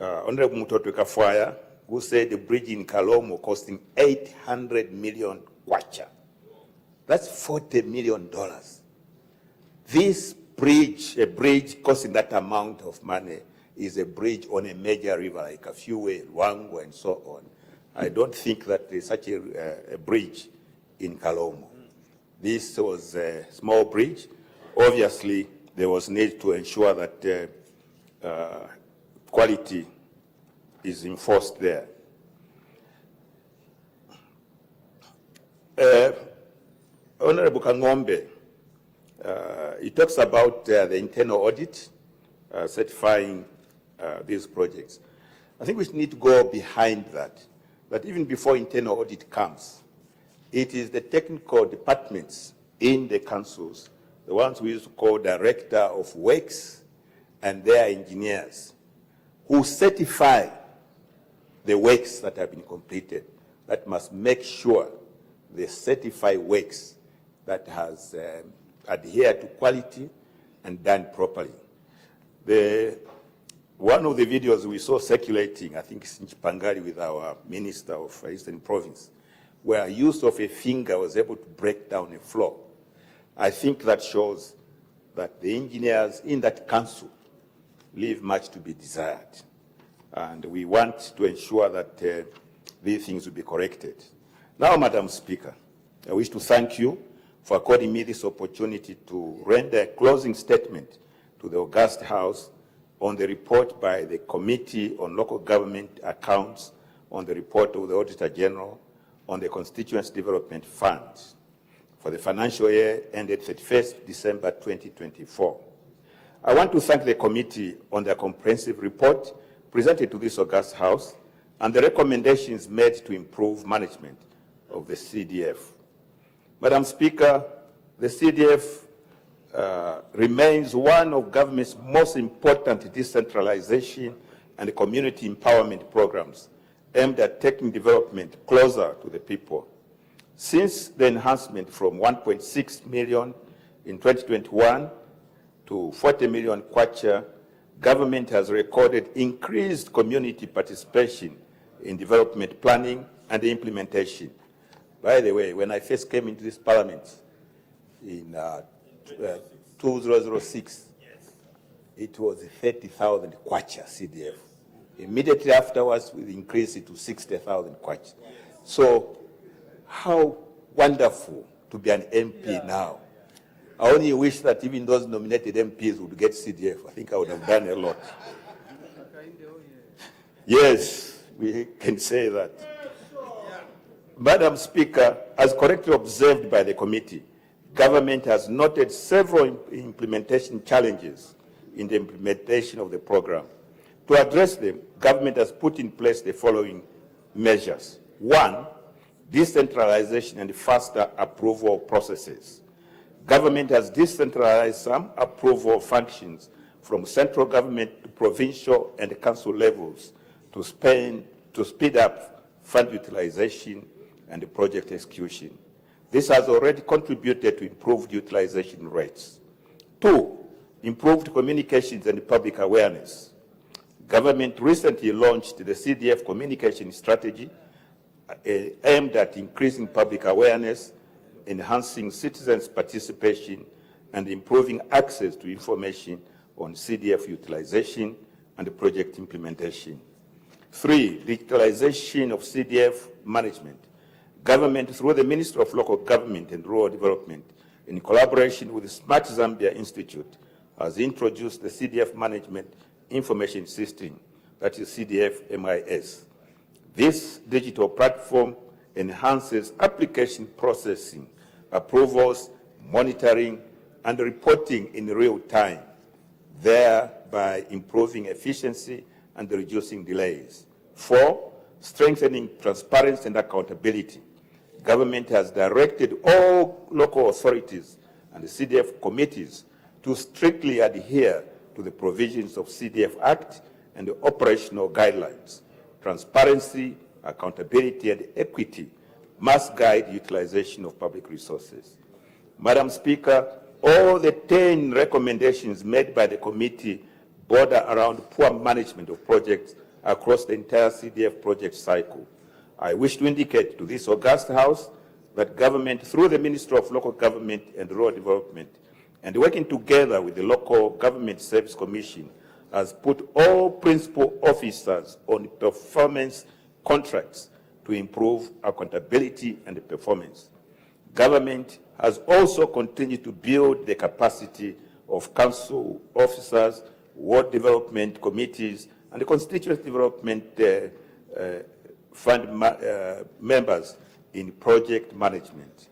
Honorable Mutoto Kafwaya, who said the bridge in Kalomo costing 800 million kwacha. That's $40 million. This bridge, a bridge costing that amount of money, is a bridge on a major river like Afiwe, Luango, and so on. I don't think that there's such a bridge in Kalomo. This was a small bridge. Obviously, there was need to ensure that quality is enforced there. Honorable Kangombe, he talks about the internal audit certifying these projects. I think we need to go behind that. But even before internal audit comes, it is the technical departments in the councils, the ones we used to call director of works and their engineers, who certify the works that have been completed, that must make sure they certify works that has adhered to quality and done properly. One of the videos we saw circulating, I think it's in Chipangari with our Minister of Eastern Province, where use of a finger was able to break down a floor. I think that shows that the engineers in that council leave much to be desired. And we want to ensure that these things will be corrected. Now, Madam Speaker, I wish to thank you for according me this opportunity to render a closing statement to the August House on the report by the Committee on Local Government Accounts, on the report of the Auditor General, on the Constituency Development Fund for the financial year ended 31st December 2024. I want to thank the committee on their comprehensive report presented to this August House and the recommendations made to improve management of the CDF. Madam Speaker, the CDF remains one of government's most important decentralization and community empowerment programs aimed at taking development closer to the people. Since the enhancement from 1.6 million in 2021 to 40 million kwacha, government has recorded increased community participation in development planning and implementation. By the way, when I first came into this parliament in 2006, it was 30,000 kwacha CDF. Immediately afterwards, we increased it to 60,000 kwacha. So, how wonderful to be an MP now. I only wish that even those nominated MPs would get CDF. I think I would have done a lot. Yes, we can say that. Madam Speaker, as correctly observed by the committee, government has noted several implementation challenges in the implementation of the program. To address them, government has put in place the following measures. 1, decentralization and faster approval processes. Government has decentralized some approval functions from central government to provincial and council levels to speed up fund utilization and project execution. This has already contributed to improved utilization rates. 2, improved communications and public awareness. Government recently launched the CDF communication strategy aimed at increasing public awareness, enhancing citizens' participation, and improving access to information on CDF utilization and project implementation. 3, digitalization of CDF management. Government, through the Ministry of Local Government and Rural Development, in collaboration with the Smart Zambia Institute, has introduced the CDF Management Information System, that is CDF MIS. This digital platform enhances application processing, approvals, monitoring, and reporting in real time, thereby improving efficiency and reducing delays. 4, strengthening transparency and accountability. Government has directed all local authorities and the CDF committees to strictly adhere to the provisions of CDF Act and the operational guidelines. Transparency, accountability, and equity must guide utilization of public resources. Madam Speaker, all the 10 recommendations made by the committee border around poor management of projects across the entire CDF project cycle. I wish to indicate to this august House that government, through the Ministry of Local Government and Rural Development, and working together with the Local Government Service Commission, has put all principal officers on performance contracts to improve accountability and performance. Government has also continued to build the capacity of council officers, ward development committees, and the constituent development fund members in project management,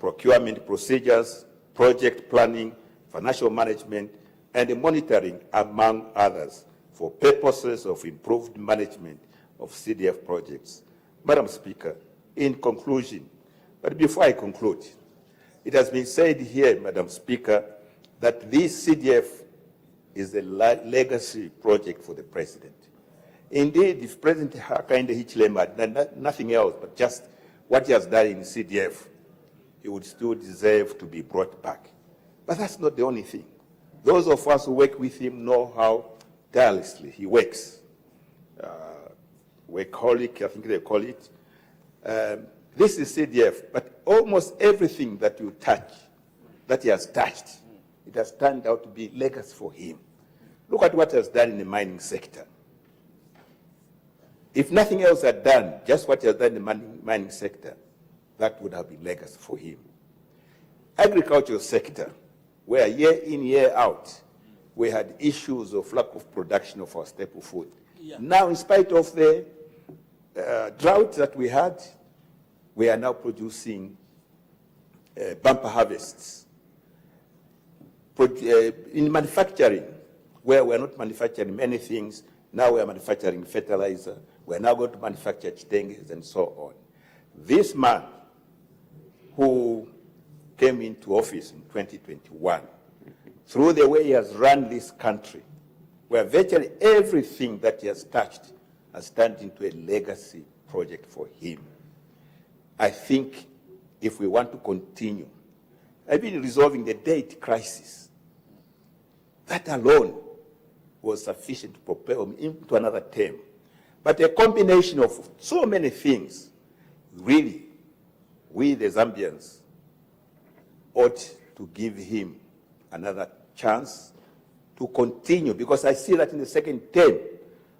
procurement procedures, project planning, financial management, and monitoring, among others, for purposes of improved management of CDF projects. Madam Speaker, in conclusion, but before I conclude, it has been said here, Madam Speaker, that this CDF is a legacy project for the President. Indeed, if President Hakainde Hichilema had done nothing else but just what he has done in CDF, he would still deserve to be brought back. But that's not the only thing. Those of us who work with him know how tirelessly he works. Workaholic, I think they call it. This is CDF, but almost everything that you touch, that he has touched, it has turned out to be legacy for him. Look at what he has done in the mining sector. If nothing else had done, just what he has done in the mining sector, that would have been legacy for him. Agricultural sector, where year in, year out, we had issues of lack of production of our staple food. Yeah. Now, in spite of the drought that we had, we are now producing bumper harvests. In manufacturing, where we are not manufacturing many things, now we are manufacturing fertilizer. We are now going to manufacture chitenges and so on. This man who came into office in 2021, through the way he has run this country, where virtually everything that he has touched has turned into a legacy project for him. I think if we want to continue, even resolving the debt crisis, that alone was sufficient to propel him into another term. But a combination of so many things, really, we the Zambians ought to give him another chance to continue, because I see that in the second term,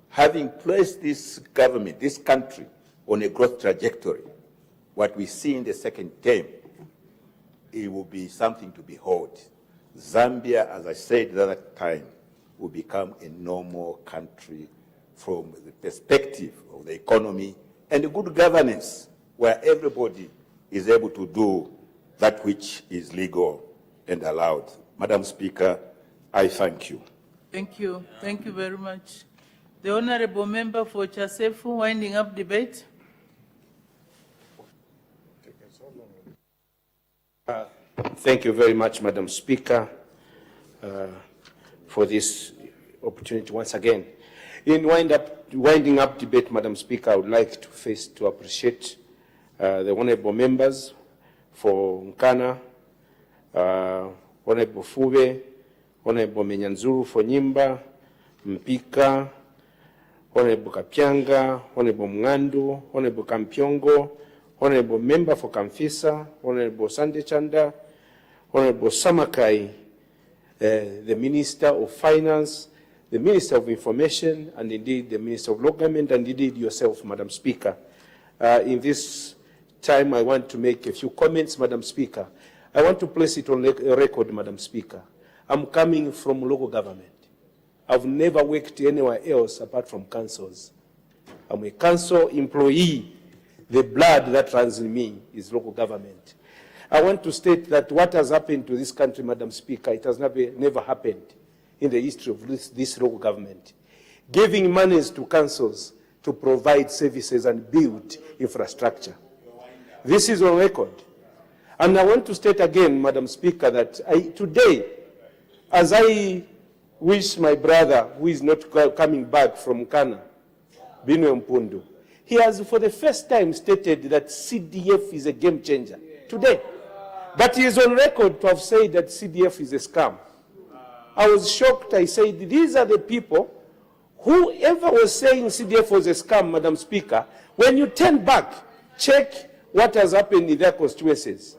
having placed this government, this country, on a growth trajectory, what we see in the second term, it will be something to behold. Zambia, as I said the other time, will become a normal country from the perspective of the economy and the good governance, where everybody is able to do that which is legal and allowed. Madam Speaker, I thank you. Thank you. Thank you very much. The Honorable Member for Chasefu, winding up debate. Thank you very much, Madam Speaker, for this opportunity once again. In winding up debate, Madam Speaker, I would like to first to appreciate the honorable members for Nkana, Honorable Fube, Honorable Menyanzuru for Nyimba, Mpika, Honorable Kapyanga, Honorable Mngandu, Honorable Kampyongo, Honorable Member for Kamfisa, Honorable Sande Chanda, Honorable Samakai, the Minister of Finance, the Minister of Information, and indeed the Minister of Local Government, and indeed yourself, Madam Speaker. In this time, I want to make a few comments, Madam Speaker. I want to place it on record, Madam Speaker. I'm coming from local government. I've never worked anywhere else apart from councils. I'm a council employee. The blood that runs in me is local government. I want to state that what has happened to this country, Madam Speaker, it has never happened in the history of this local government. Giving monies to councils to provide services and build infrastructure. This is on record. And I want to state again, Madam Speaker, that today, as I wish my brother, who is not coming back from Kana, Binwe Mpundu, he has for the first time stated that CDF is a game changer today. But he is on record to have said that CDF is a scam. I was shocked. I said, these are the people, whoever was saying CDF was a scam, Madam Speaker, when you turn back, check what has happened in their constituencies.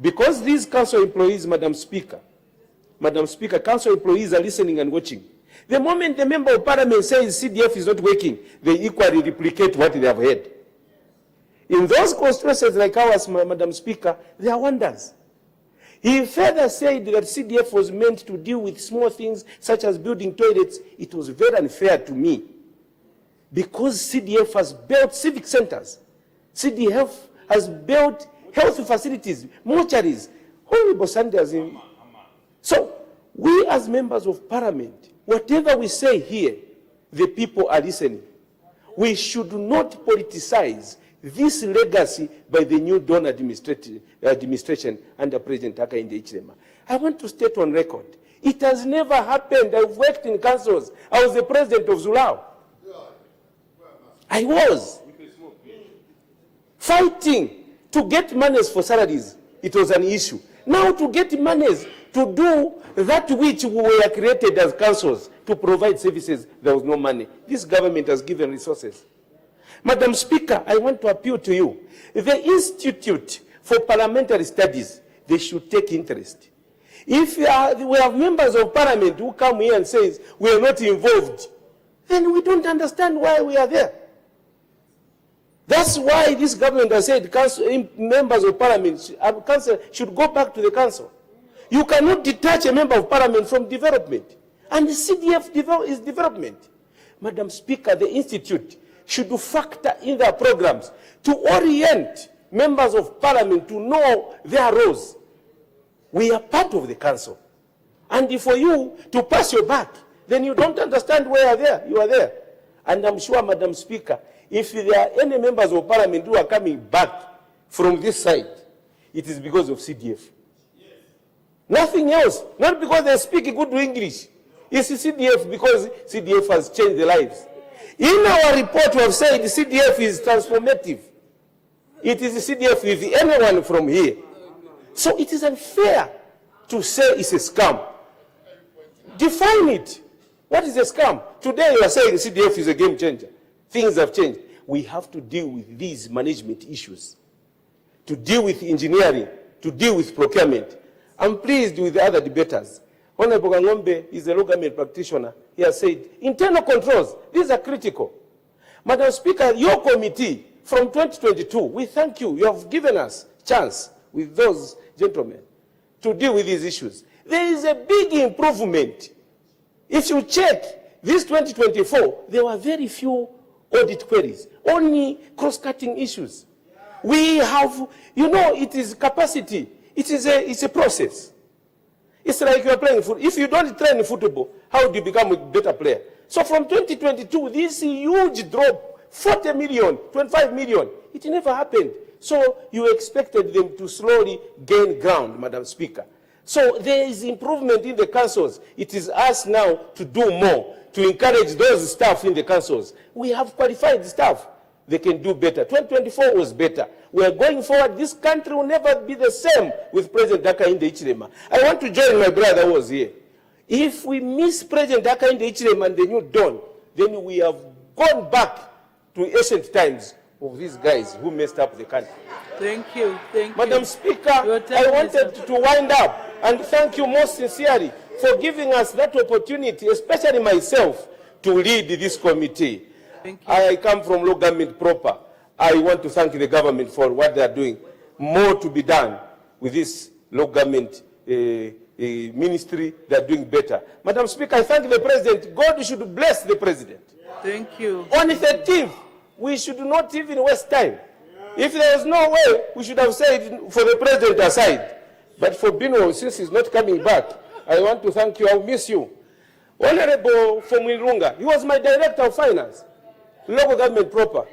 Because these council employees, Madam Speaker, council employees are listening and watching. The moment the member of parliament says CDF is not working, they equally replicate what they have heard. In those constituencies like ours, Madam Speaker, there are wonders. He further said that CDF was meant to deal with small things such as building toilets. It was very unfair to me because CDF has built civic centers. CDF has built health facilities, mortuaries, horrible centers. So we as members of parliament, whatever we say here, the people are listening. We should not politicize this legacy by the new Dawn administration under President Hakainde Hichilema. I want to state on record, it has never happened. I've worked in councils. I was the president of Zulao. I was fighting to get monies for salaries. It was an issue. Now to get monies to do that which we were created as councils to provide services, there was no money. This government has given resources. Madam Speaker, I want to appeal to you. The Institute for Parliamentary Studies, they should take interest. If we have members of parliament who come here and say we are not involved, then we don't understand why we are there. That's why this government has said members of parliament should go back to the council. You cannot detach a member of parliament from development. And the CDF is development. Madam Speaker, the Institute should factor in their programs to orient members of parliament to know their roles. We are part of the council. And for you to pass your back, then you don't understand where you are there. And I'm sure, Madam Speaker, if there are any members of parliament who are coming back from this side, it is because of CDF. Yes. Nothing else. Not because they speak good English. It's CDF because CDF has changed their lives. In our report, we have said CDF is transformative. It is CDF with anyone from here. So it is unfair to say it's a scam. Define it. What is a scam? Today you are saying CDF is a game changer. Things have changed. We have to deal with these management issues, to deal with engineering, to deal with procurement. I'm pleased with the other debaters. Honorable Ngombe is a law government practitioner. He has said, internal controls, these are critical. Madam Speaker, your committee from 2022, we thank you. You have given us chance with those gentlemen to deal with these issues. There is a big improvement. If you check this 2024, there were very few audit queries, only cross-cutting issues. We have, it is capacity. It's a process. It's like you are playing football. If you don't train football, how do you become a better player? So from 2022, this huge drop, 40 million, 25 million, it never happened. So you expected them to slowly gain ground, Madam Speaker. So there is improvement in the councils. It is us now to do more, to encourage those staff in the councils. We have qualified staff. They can do better. 2024 was better. We are going forward. This country will never be the same with President Hakainde Hichilema. I want to join my brother who was here. If we miss President Hakainde Hichilema and the new Dawn, then we have gone back to ancient times of these guys who messed up the country. Thank you. Thank Madam you. Speaker, I wanted to wind up and thank you most sincerely for giving us that opportunity, especially myself, to lead this committee. I come from law government proper. I want to thank the government for what they are doing. More to be done with this law government ministry. They are doing better. Madam Speaker, I thank the President. God should bless the President. Thank you. On the 13th, we should not even waste time. If there was no way, we should have said for the President aside. But for Bino, since he's not coming back, I want to thank you. I'll miss you. Honorable Fomilunga, he was my Director of Finance. Local government proper.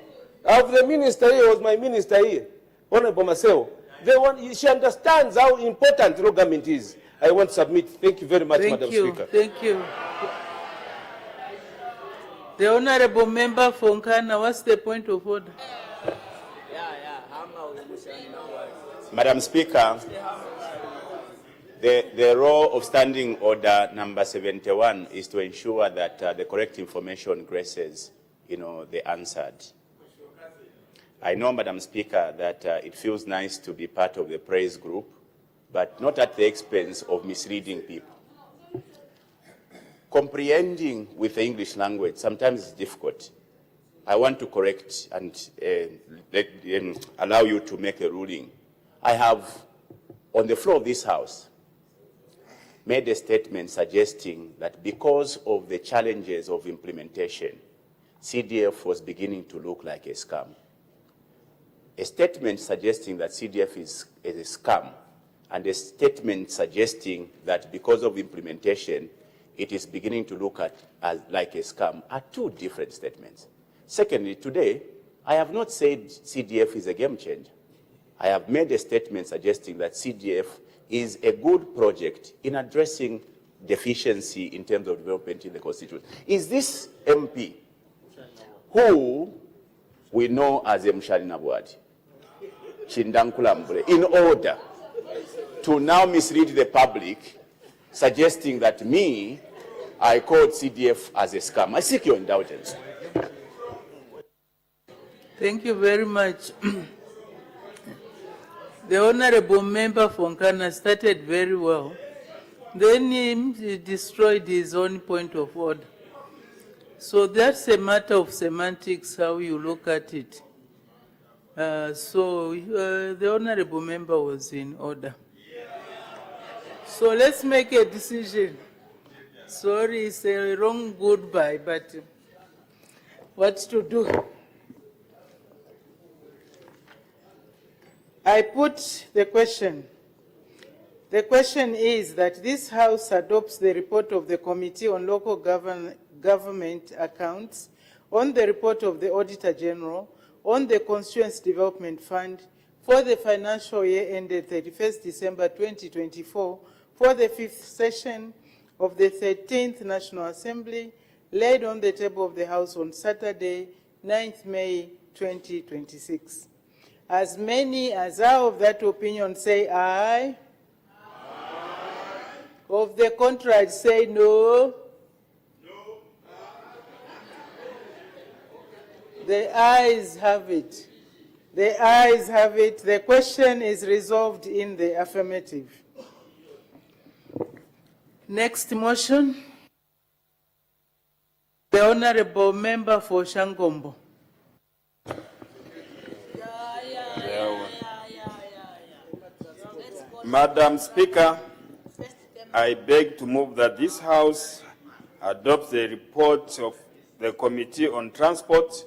Of the minister here was my minister here, Honorable Maseo. She understands how important local government is. I want to submit. Thank you very much, Madam Speaker. Thank you. The Honorable Member Fonkana, what's the point of order? Madam Speaker, The role of Standing Order number 71 is to ensure that the correct information graces, the answered. I know, Madam Speaker, that it feels nice to be part of the praise group, but not at the expense of misleading people. Comprehending with the English language sometimes is difficult. I want to correct and allow you to make a ruling. I have, on the floor of this House, made a statement suggesting that because of the challenges of implementation, CDF was beginning to look like a scam. A statement suggesting that CDF is a scam, and a statement suggesting that because of implementation, it is beginning to look like a scam are two different statements. Secondly, today, I have not said CDF is a game changer. I have made a statement suggesting that CDF is a good project in addressing deficiency in terms of development in the constitution. Is this MP, who we know as Mshali Nabwadi, Chindankulambule, in order to now mislead the public, suggesting that I called CDF as a scam? I seek your indulgence. Thank you very much. The Honorable Member from Nkana started very well. Then he destroyed his own point of order. So that's a matter of semantics, how you look at it. The Honorable Member was in order. So let's make a decision. Sorry, it's a wrong goodbye, but what to do? I put the question. The question is that this House adopts the report of the Committee on Local Government Accounts, on the report of the Auditor General, on the Constituency Development Fund for the financial year ended 31st December 2024 for the 5th session of the 13th National Assembly, laid on the table of the House on Saturday, 9th May 2026. As many as are of that opinion say aye. Aye. Of the contrary say no. No. The ayes have it. The ayes have it. The question is resolved in the affirmative. Next motion. The Honorable Member for Shangombo. Madam Speaker, I beg to move that this House adopts the report of the Committee on Transport,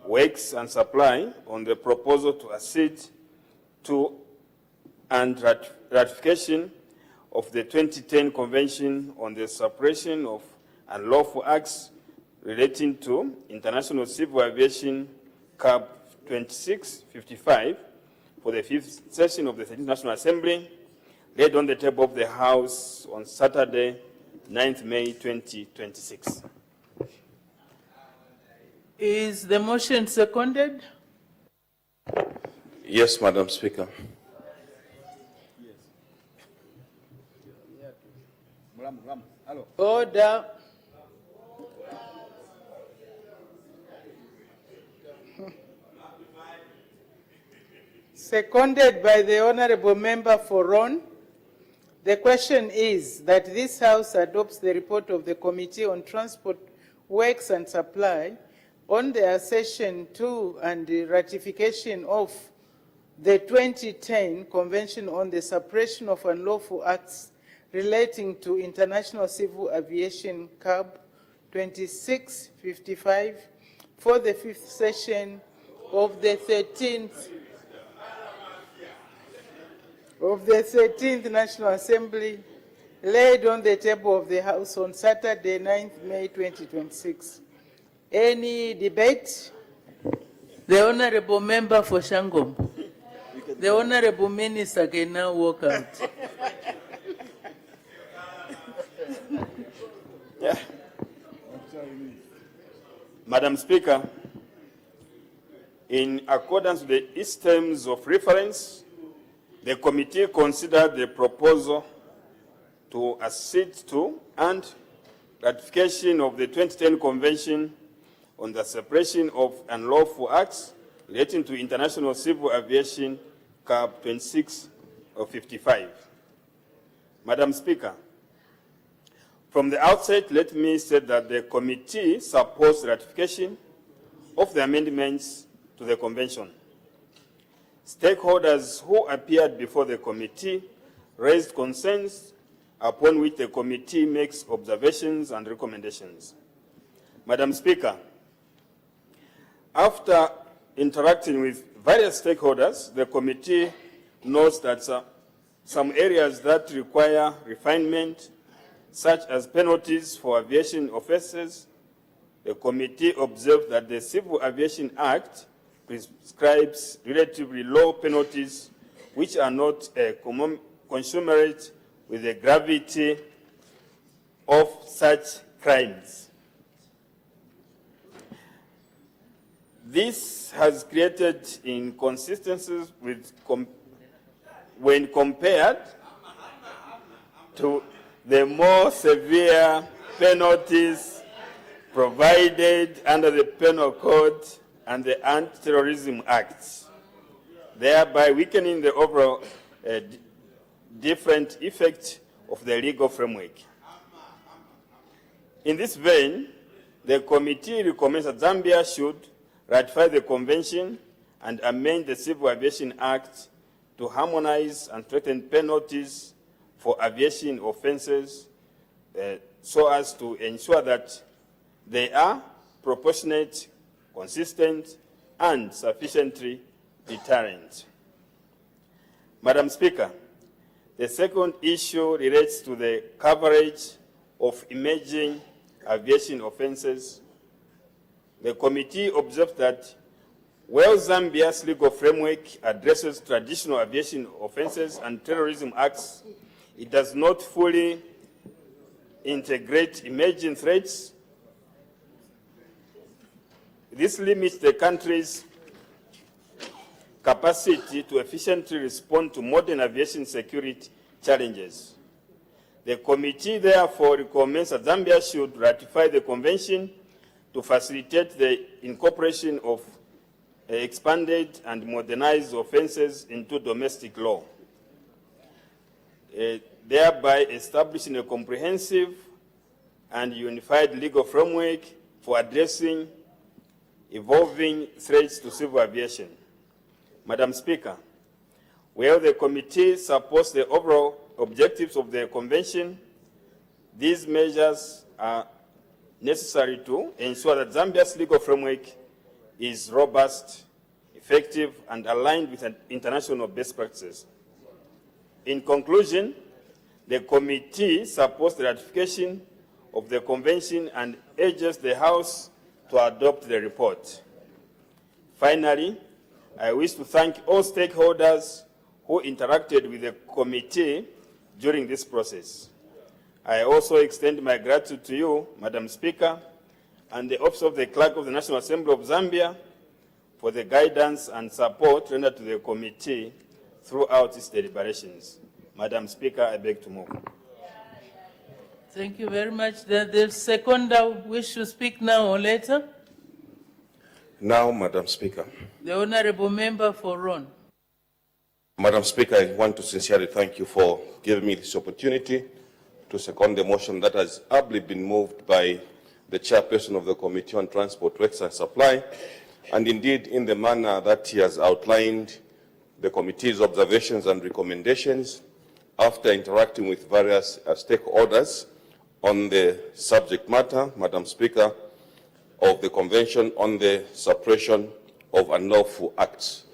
Works and Supply on the proposal to accede to and ratification of the 2010 Convention on the Suppression of Unlawful Acts relating to International Civil Aviation CAB 2655 for the 5th session of the 13th National Assembly, laid on the table of the House on Saturday, 9th May 2026. Is the motion seconded? Yes, Madam Speaker. Order. Seconded by the Honorable Member for Ron. The question is that this House adopts the report of the Committee on Transport, Works and Supply on the accession to and the ratification of the 2010 Convention on the Suppression of Unlawful Acts relating to International Civil Aviation CAB 2655 for the 5th session of the 13th National Assembly, laid on the table of the House on Saturday, 9th May 2026. Any debate? The Honorable Member for Shangom. The Honorable Minister can now walk out. Yeah. Madam Speaker, in accordance with its terms of reference, the committee considered the proposal to accede to and ratification of the 2010 Convention on the Suppression of Unlawful Acts relating to International Civil Aviation, CAB 26 of 55. Madam Speaker, from the outset, let me say that the committee supports ratification of the amendments to the Convention. Stakeholders who appeared before the committee raised concerns upon which the committee makes observations and recommendations. Madam Speaker, after interacting with various stakeholders, the committee notes that some areas that require refinement, such as penalties for aviation offences, the committee observed that the Civil Aviation Act prescribes relatively low penalties which are not commensurate with the gravity of such crimes. This has created inconsistencies when compared to the more severe penalties provided under the Penal Code and the Anti-Terrorism Act, thereby weakening the overall different effect of the legal framework. In this vein, the committee recommends that Zambia should ratify the convention and amend the Civil Aviation Act to harmonize and strengthen penalties for aviation offences so as to ensure that they are proportionate, consistent, and sufficiently deterrent. Madam Speaker, the second issue relates to the coverage of emerging aviation offences. The committee observed that while Zambia's legal framework addresses traditional aviation offences and terrorism acts, it does not fully integrate emerging threats. This limits the country's capacity to efficiently respond to modern aviation security challenges. The committee therefore recommends that Zambia should ratify the convention to facilitate the incorporation of expanded and modernized offences into domestic law, thereby establishing a comprehensive and unified legal framework for addressing evolving threats to civil aviation. Madam Speaker, while the committee supports the overall objectives of the convention, these measures are necessary to ensure that Zambia's legal framework is robust, effective, and aligned with international best practices. In conclusion, the committee supports the ratification of the convention and urges the House to adopt the report. Finally, I wish to thank all stakeholders who interacted with the committee during this process. I also extend my gratitude to you, Madam Speaker, and the Office of the Clerk of the National Assembly of Zambia for the guidance and support rendered to the committee throughout its deliberations. Madam Speaker, I beg to move. Thank you very much. The seconder wish to speak now or later? Now, Madam Speaker. The Honourable Member for Ron. Madam Speaker, I want to sincerely thank you for giving me this opportunity to second the motion that has ably been moved by the chairperson of the Committee on Transport, Works and Supply, and indeed in the manner that he has outlined the committee's observations and recommendations after interacting with various stakeholders on the subject matter, Madam Speaker, of the Convention on the Suppression of Unlawful Acts.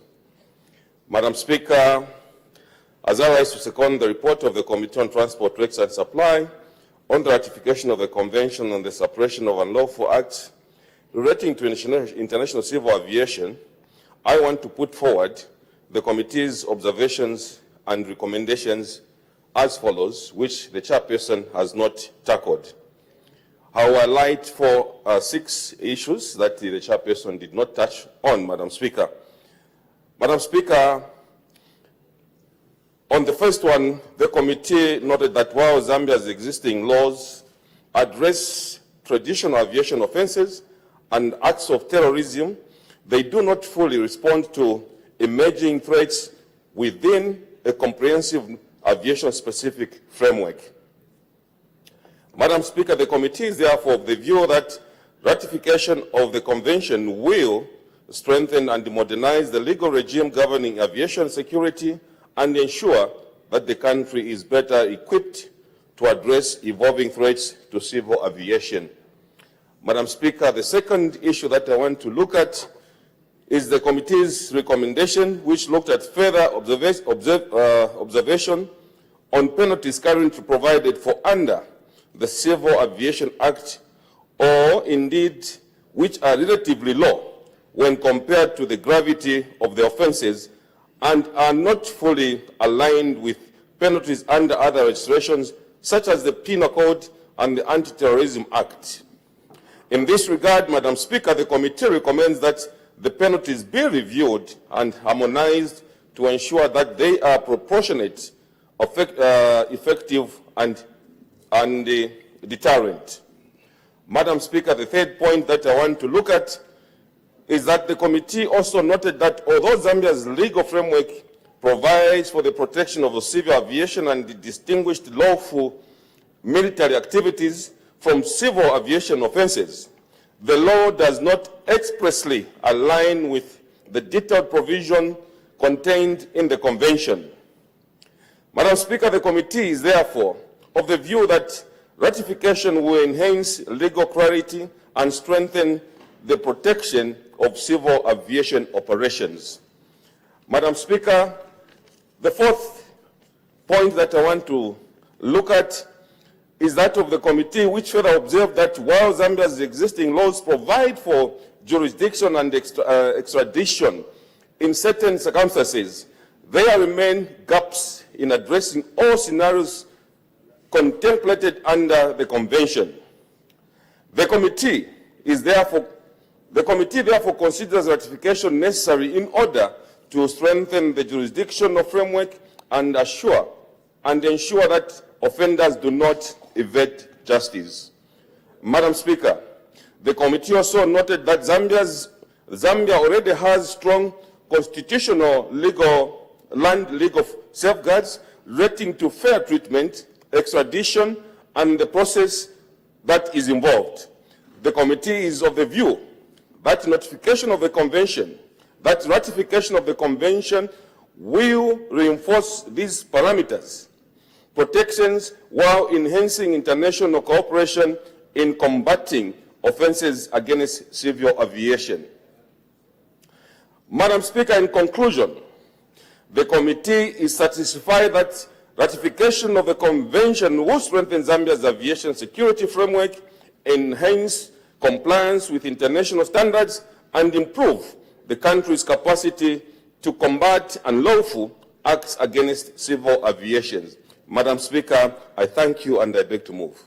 Madam Speaker, as I rise to second the report of the Committee on Transport, Works and Supply on the ratification of the Convention on the Suppression of Unlawful Acts relating to international civil aviation, I want to put forward the committee's observations and recommendations as follows, which the chairperson has not tackled. I will highlight for 6 issues that the chairperson did not touch on, Madam Speaker. Madam Speaker, On the first one, the committee noted that while Zambia's existing laws address traditional aviation offenses and acts of terrorism, they do not fully respond to emerging threats within a comprehensive aviation-specific framework. Madam Speaker, the committee is therefore of the view that ratification of the convention will strengthen and modernize the legal regime governing aviation security and ensure that the country is better equipped to address evolving threats to civil aviation. Madam Speaker, the second issue that I want to look at is the committee's recommendation, which looked at further observation on penalties currently provided for under the Civil Aviation Act, or indeed which are relatively low when compared to the gravity of the offences and are not fully aligned with penalties under other legislations such as the Penal Code and the Anti-Terrorism Act. In this regard, Madam Speaker, the committee recommends that the penalties be reviewed and harmonized to ensure that they are proportionate, effective, and deterrent. Madam Speaker, the third point that I want to look at is that the committee also noted that although Zambia's legal framework provides for the protection of the civil aviation and the distinguished lawful military activities from civil aviation offenses, the law does not expressly align with the detailed provision contained in the convention. Madam Speaker, the committee is therefore of the view that ratification will enhance legal clarity and strengthen the protection of civil aviation operations. Madam Speaker, the fourth point that I want to look at is that of the committee, which further observed that while Zambia's existing laws provide for jurisdiction and extradition in certain circumstances, there remain gaps in addressing all scenarios contemplated under the convention. The committee therefore considers ratification necessary in order to strengthen the jurisdictional framework and ensure that offenders do not evade justice. Madam Speaker, the committee also noted that Zambia already has strong constitutional land legal safeguards relating to fair treatment, extradition, and the process that is involved. The committee is of the view that ratification of the convention will reinforce these parameters, protections, while enhancing international cooperation in combating offenses against civil aviation. Madam Speaker, in conclusion, the committee is satisfied that ratification of the convention will strengthen Zambia's aviation security framework, enhance compliance with international standards, and improve the country's capacity to combat unlawful acts against civil aviation. Madam Speaker, I thank you and I beg to move.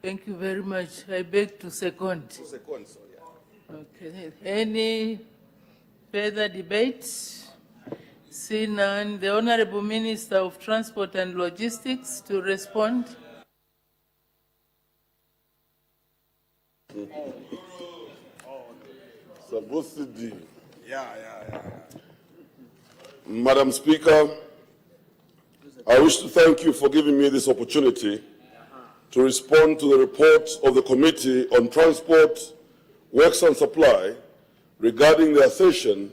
Thank you very much. I beg to second. To second, so yeah. Okay. Any further debates? See none. The Honorable Minister of Transport and Logistics to respond. Madam Speaker, I wish to thank you for giving me this opportunity to respond to the report of the Committee on Transport, Works and Supply regarding the accession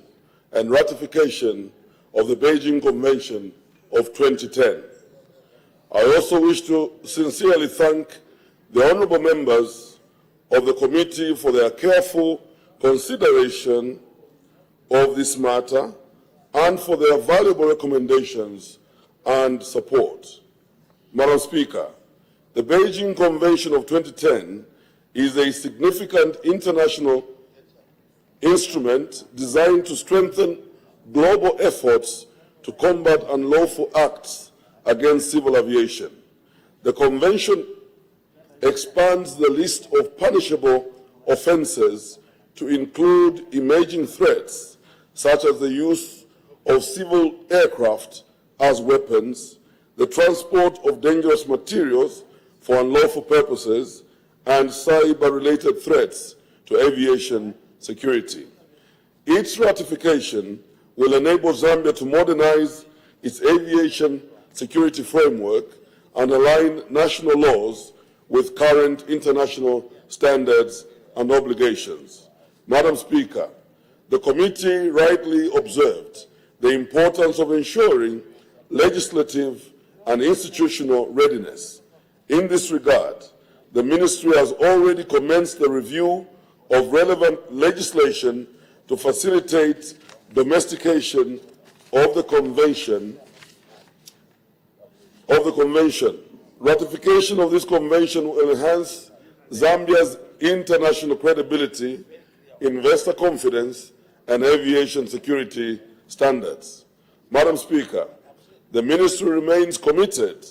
and ratification of the Beijing Convention of 2010. I also wish to sincerely thank the honourable members of the committee for their careful consideration of this matter and for their valuable recommendations and support. Madam Speaker, the Beijing Convention of 2010 is a significant international instrument designed to strengthen global efforts to combat unlawful acts against civil aviation. The Convention expands the list of punishable offenses to include emerging threats such as the use of civil aircraft as weapons, the transport of dangerous materials for unlawful purposes, and cyber-related threats to aviation security. Its ratification will enable Zambia to modernize its aviation security framework and align national laws with current international standards and obligations. Madam Speaker, the committee rightly observed the importance of ensuring legislative and institutional readiness. In this regard, the Ministry has already commenced the review of relevant legislation to facilitate domestication of the convention. Ratification of this convention will enhance Zambia's international credibility, investor confidence, and aviation security standards. Madam Speaker, the Ministry remains committed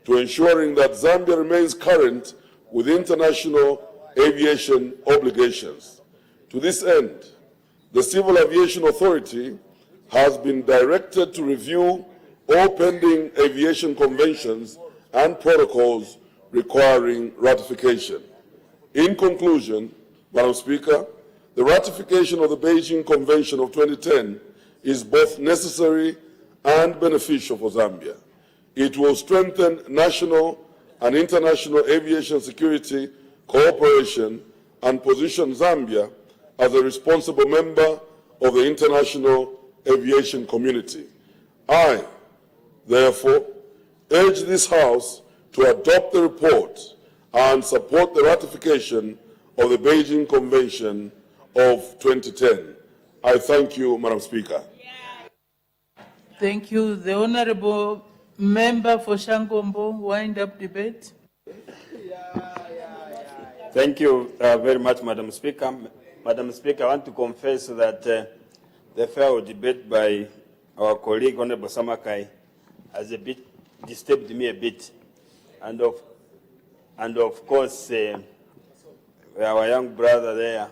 to ensuring that Zambia remains current with international aviation obligations. To this end, the Civil Aviation Authority has been directed to review all pending aviation conventions and protocols requiring ratification. In conclusion, Madam Speaker, the ratification of the Beijing Convention of 2010 is both necessary and beneficial for Zambia. It will strengthen national and international aviation security cooperation and position Zambia as a responsible member of the international aviation community. I, therefore, urge this House to adopt the report and support the ratification of the Beijing Convention of 2010. I thank you, Madam Speaker. Thank you. The Honorable Member for Shangombo, wind-up debate. Thank you very much, Madam Speaker. Madam Speaker, I want to confess that the fair debate by our colleague, Honorable Samakai, has a bit disturbed me a bit. And of course, our young brother there,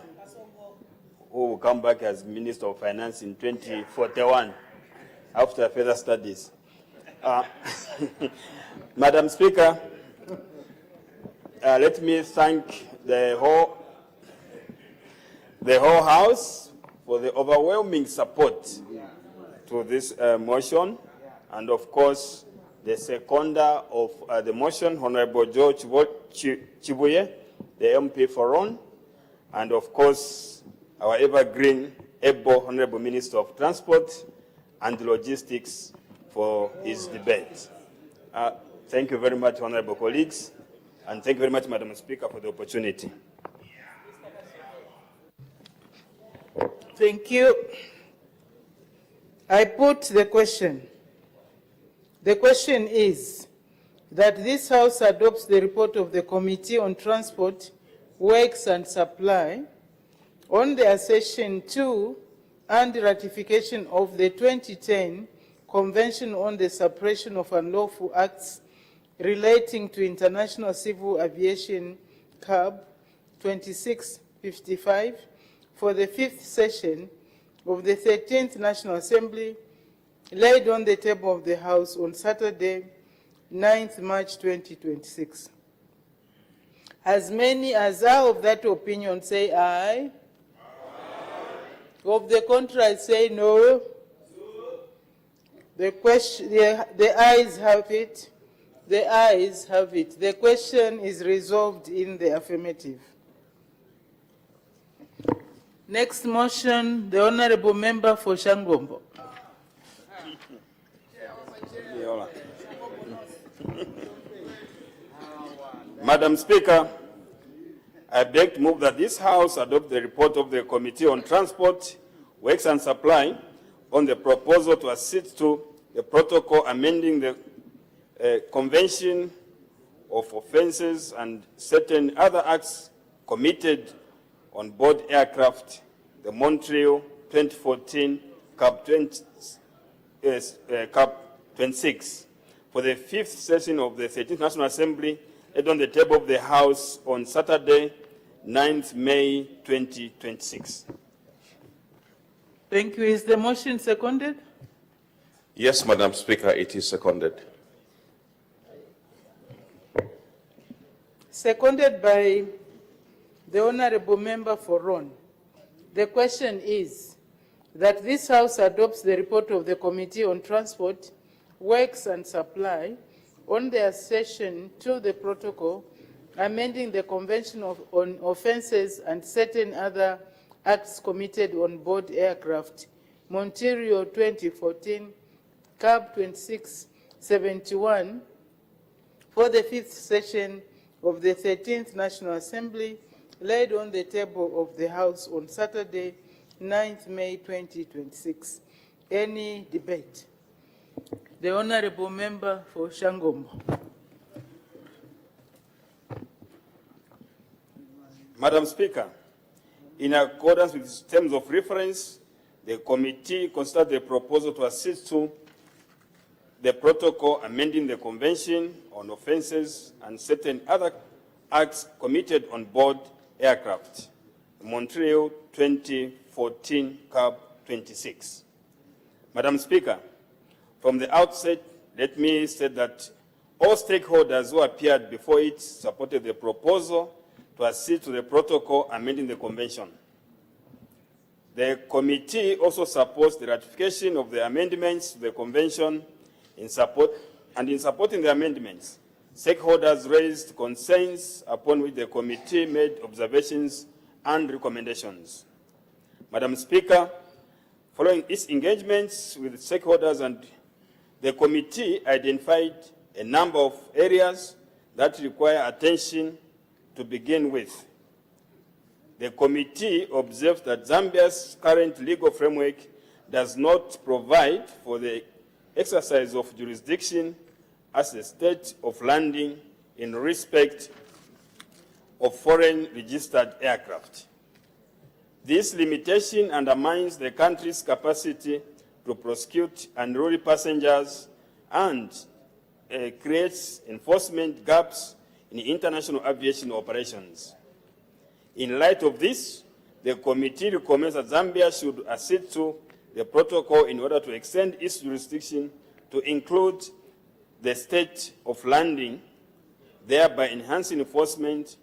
who will come back as Minister of Finance in 2041 after further studies. Madam Speaker, let me thank the whole House for the overwhelming support to this motion, and of course, the seconder of the motion, Honorable George Chibuye, the MP for Ron, and of course, our evergreen, able Honorable Minister of Transport and Logistics for his debate. Thank you very much, honorable colleagues, and thank you very much, Madam Speaker, for the opportunity. Thank you. I put the question. The question is that this House adopts the report of the Committee on Transport, Works and Supply on the accession to and ratification of the 2010 Convention on the Suppression of Unlawful Acts relating to International Civil Aviation CAB 2655 for the 5th session of the 13th National Assembly, laid on the table of the House on Saturday, 9th March 2026. As many as are of that opinion say aye. Of the contrary say no. The ayes have it. The ayes have it. The question is resolved in the affirmative. Next motion, the Honorable Member for Shangombo. Madam Speaker, I beg to move that this House adopt the report of the Committee on Transport, Works and Supply on the proposal to accede to the protocol amending the Convention of Offences and certain other acts committed on board aircraft, the Montreal 2014 CAB 26, for the 5th session of the 13th National Assembly, laid on the table of the House on Saturday, 9th May 2026. Thank you. Is the motion seconded? Yes, Madam Speaker, it is seconded. Seconded by the Honorable Member for Ron. The question is that this House adopts the report of the Committee on Transport, Works and Supply on the accession to the protocol amending the Convention on Offences and certain other acts committed on board aircraft, Montreal 2014, CAB 2671, for the 5th session of the 13th National Assembly, laid on the table of the House on Saturday, 9th May 2026. Any debate? The Honorable Member for Shangombo. Madam Speaker, in accordance with terms of reference, the committee considered the proposal to assist to the protocol amending the Convention on Offences and certain other acts committed on board aircraft, Montreal 2014, CAB 26. Madam Speaker, from the outset, let me state that all stakeholders who appeared before it supported the proposal to accede to the protocol amending the Convention. The committee also supports the ratification of the amendments to the Convention. In supporting the amendments, stakeholders raised concerns upon which the committee made observations and recommendations. Madam Speaker, following its engagements with stakeholders, and the committee identified a number of areas that require attention. To begin with, the committee observed that Zambia's current legal framework does not provide for the exercise of jurisdiction as a state of landing in respect of foreign registered aircraft. This limitation undermines the country's capacity to prosecute unruly passengers and creates enforcement gaps in international aviation operations. In light of this, the committee recommends that Zambia should accede to the protocol in order to extend its jurisdiction to include the state of landing, thereby enhancing enforcement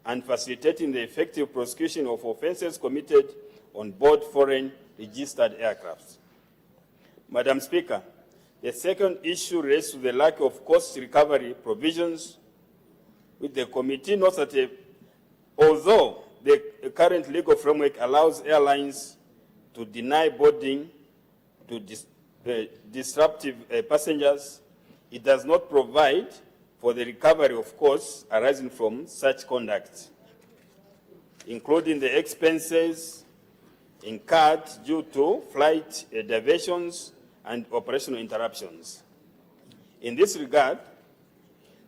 and facilitating the effective prosecution of offences committed on board foreign registered aircraft. Madam Speaker, the second issue relates to the lack of cost recovery provisions, which the committee notes that although the current legal framework allows airlines to deny boarding to disruptive passengers, it does not provide for the recovery of costs arising from such conduct, including the expenses incurred due to flight diversions and operational interruptions. In this regard,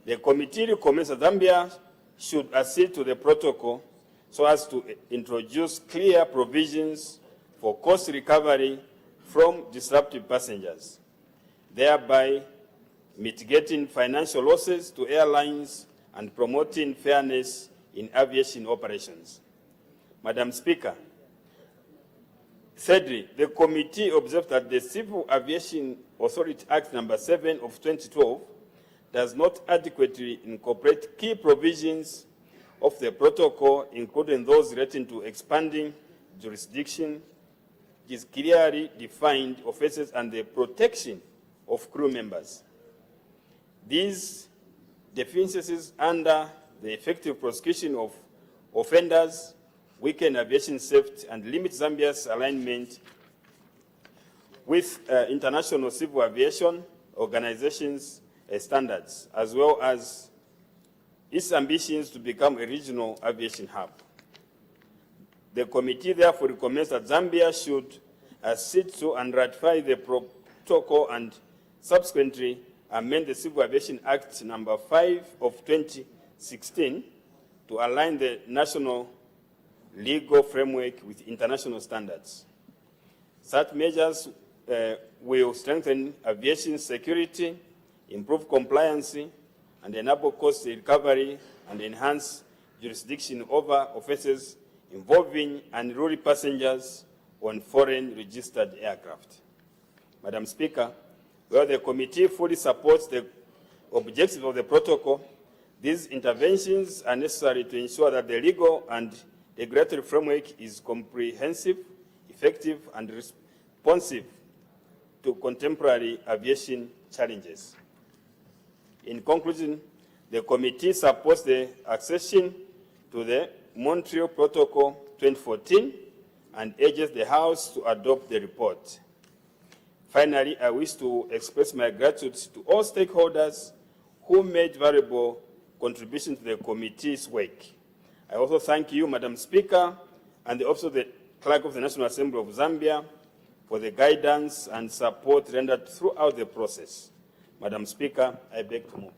the committee recommends that Zambia should accede to the protocol so as to introduce clear provisions for cost recovery from disruptive passengers, thereby mitigating financial losses to airlines and promoting fairness in aviation operations. Madam Speaker, thirdly, the committee observed that the Civil Aviation Authority Act No. 7 of 2012 does not adequately incorporate key provisions of the protocol, including those relating to expanding jurisdiction, clearly defined offences, and the protection of crew members. These deficiencies under the effective prosecution of offenders weaken aviation safety and limit Zambia's alignment with international civil aviation organizations' standards, as well as its ambitions to become a regional aviation hub. The committee therefore recommends that Zambia should accede to and ratify the protocol and subsequently amend the Civil Aviation Act No. 5 of 2016 to align the national legal framework with international standards. Such measures will strengthen aviation security, improve compliance, and enable cost recovery and enhance jurisdiction over offences involving unruly passengers on foreign registered aircraft. Madam Speaker, While the committee fully supports the objectives of the protocol, these interventions are necessary to ensure that the legal and regulatory framework is comprehensive, effective, and responsive to contemporary aviation challenges. In conclusion, the committee supports the accession to the Montreal Protocol 2014 and urges the House to adopt the report. Finally, I wish to express my gratitude to all stakeholders who made valuable contributions to the committee's work. I also thank you, Madam Speaker, and the Office of the Clerk of the National Assembly of Zambia for the guidance and support rendered throughout the process. Madam Speaker, I beg to move.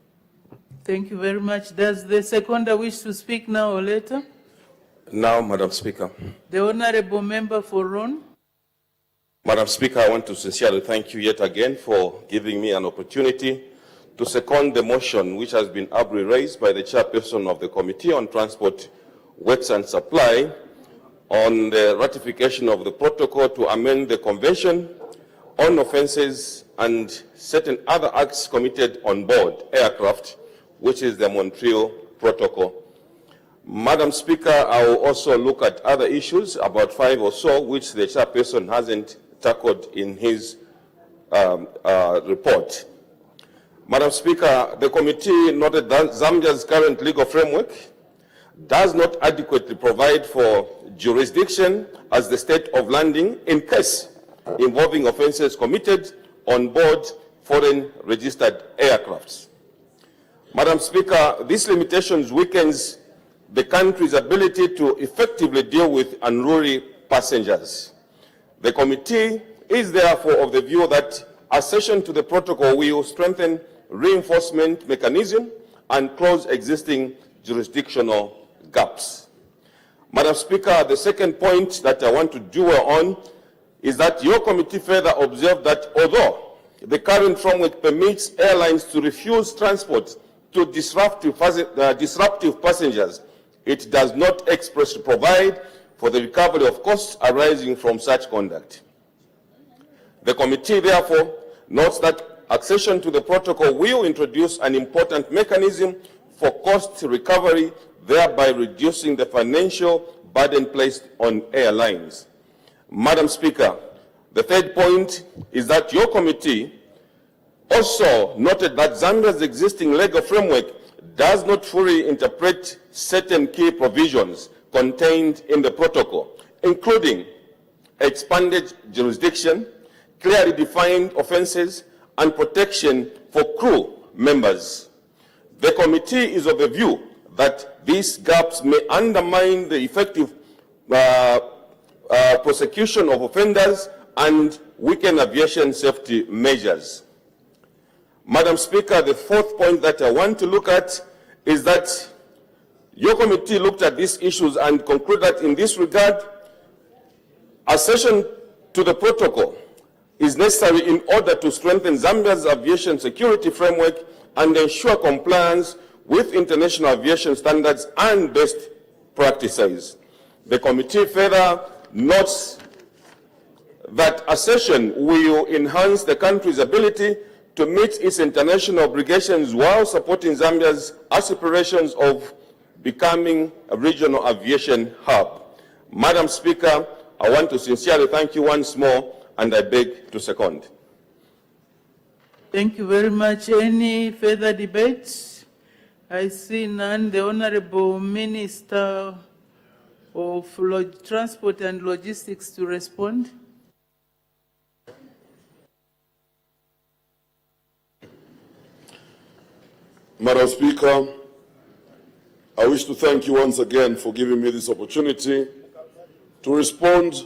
Thank you very much. Does the seconder wish to speak now or later? Now, Madam Speaker. The Honorable Member for Ron. Madam Speaker, I want to sincerely thank you yet again for giving me an opportunity to second the motion which has been ably raised by the chairperson of the Committee on Transport, Works and Supply on the ratification of the protocol to amend the Convention on Offences and certain other acts committed on board aircraft, which is the Montreal Protocol. Madam Speaker, I will also look at other issues, about 5 or so, which the chairperson hasn't tackled in his report. Madam Speaker, the committee noted that Zambia's current legal framework does not adequately provide for jurisdiction as the state of landing in case involving offences committed on board foreign registered aircrafts. Madam Speaker, these limitations weakens the country's ability to effectively deal with unruly passengers. The committee is therefore of the view that accession to the protocol will strengthen reinforcement mechanism and close existing jurisdictional gaps. Madam Speaker, the second point that I want to dwell on is that your committee further observed that although the current framework permits airlines to refuse transport to disruptive passengers, it does not expressly provide for the recovery of costs arising from such conduct. The committee therefore notes that accession to the protocol will introduce an important mechanism for cost recovery, thereby reducing the financial burden placed on airlines. Madam Speaker, the third point is that your committee also noted that Zambia's existing legal framework does not fully interpret certain key provisions contained in the protocol, including expanded jurisdiction, clearly defined offences, and protection for crew members. The committee is of the view that these gaps may undermine the effective prosecution of offenders and weaken aviation safety measures. Madam Speaker, the fourth point that I want to look at is that your committee looked at these issues and concluded that in this regard, accession to the protocol is necessary in order to strengthen Zambia's aviation security framework and ensure compliance with international aviation standards and best practices. The committee further notes that accession will enhance the country's ability to meet its international obligations while supporting Zambia's aspirations of becoming a regional aviation hub. Madam Speaker, I want to sincerely thank you once more, and I beg to second. Thank you very much. Any further debates? I see none. The Honorable Minister of Transport and Logistics to respond. Madam Speaker, I wish to thank you once again for giving me this opportunity to respond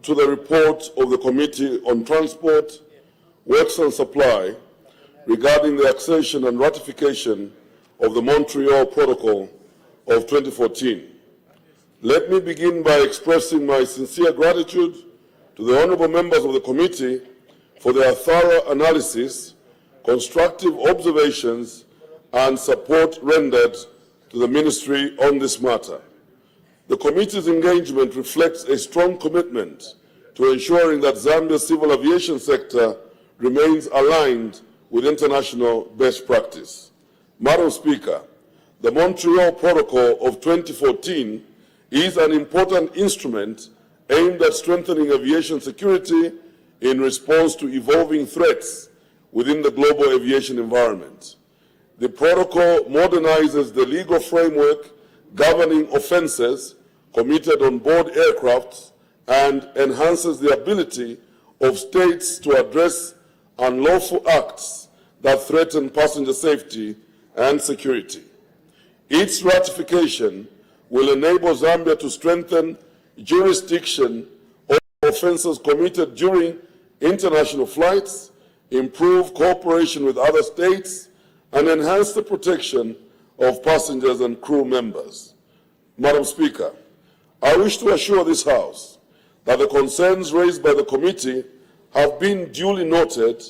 to the report of the Committee on Transport, Works and Supply regarding the accession and ratification of the Montreal Protocol of 2014. Let me begin by expressing my sincere gratitude to the honourable members of the committee for their thorough analysis, constructive observations, and support rendered to the Ministry on this matter. The committee's engagement reflects a strong commitment to ensuring that Zambia's civil aviation sector remains aligned with international best practice. Madam Speaker, the Montreal Protocol of 2014 is an important instrument aimed at strengthening aviation security in response to evolving threats within the global aviation environment. The protocol modernizes the legal framework governing offenses committed on board aircraft and enhances the ability of states to address unlawful acts that threaten passenger safety and security. Its ratification will enable Zambia to strengthen jurisdiction of offenses committed during international flights, improve cooperation with other states, and enhance the protection of passengers and crew members. Madam Speaker, I wish to assure this House that the concerns raised by the committee have been duly noted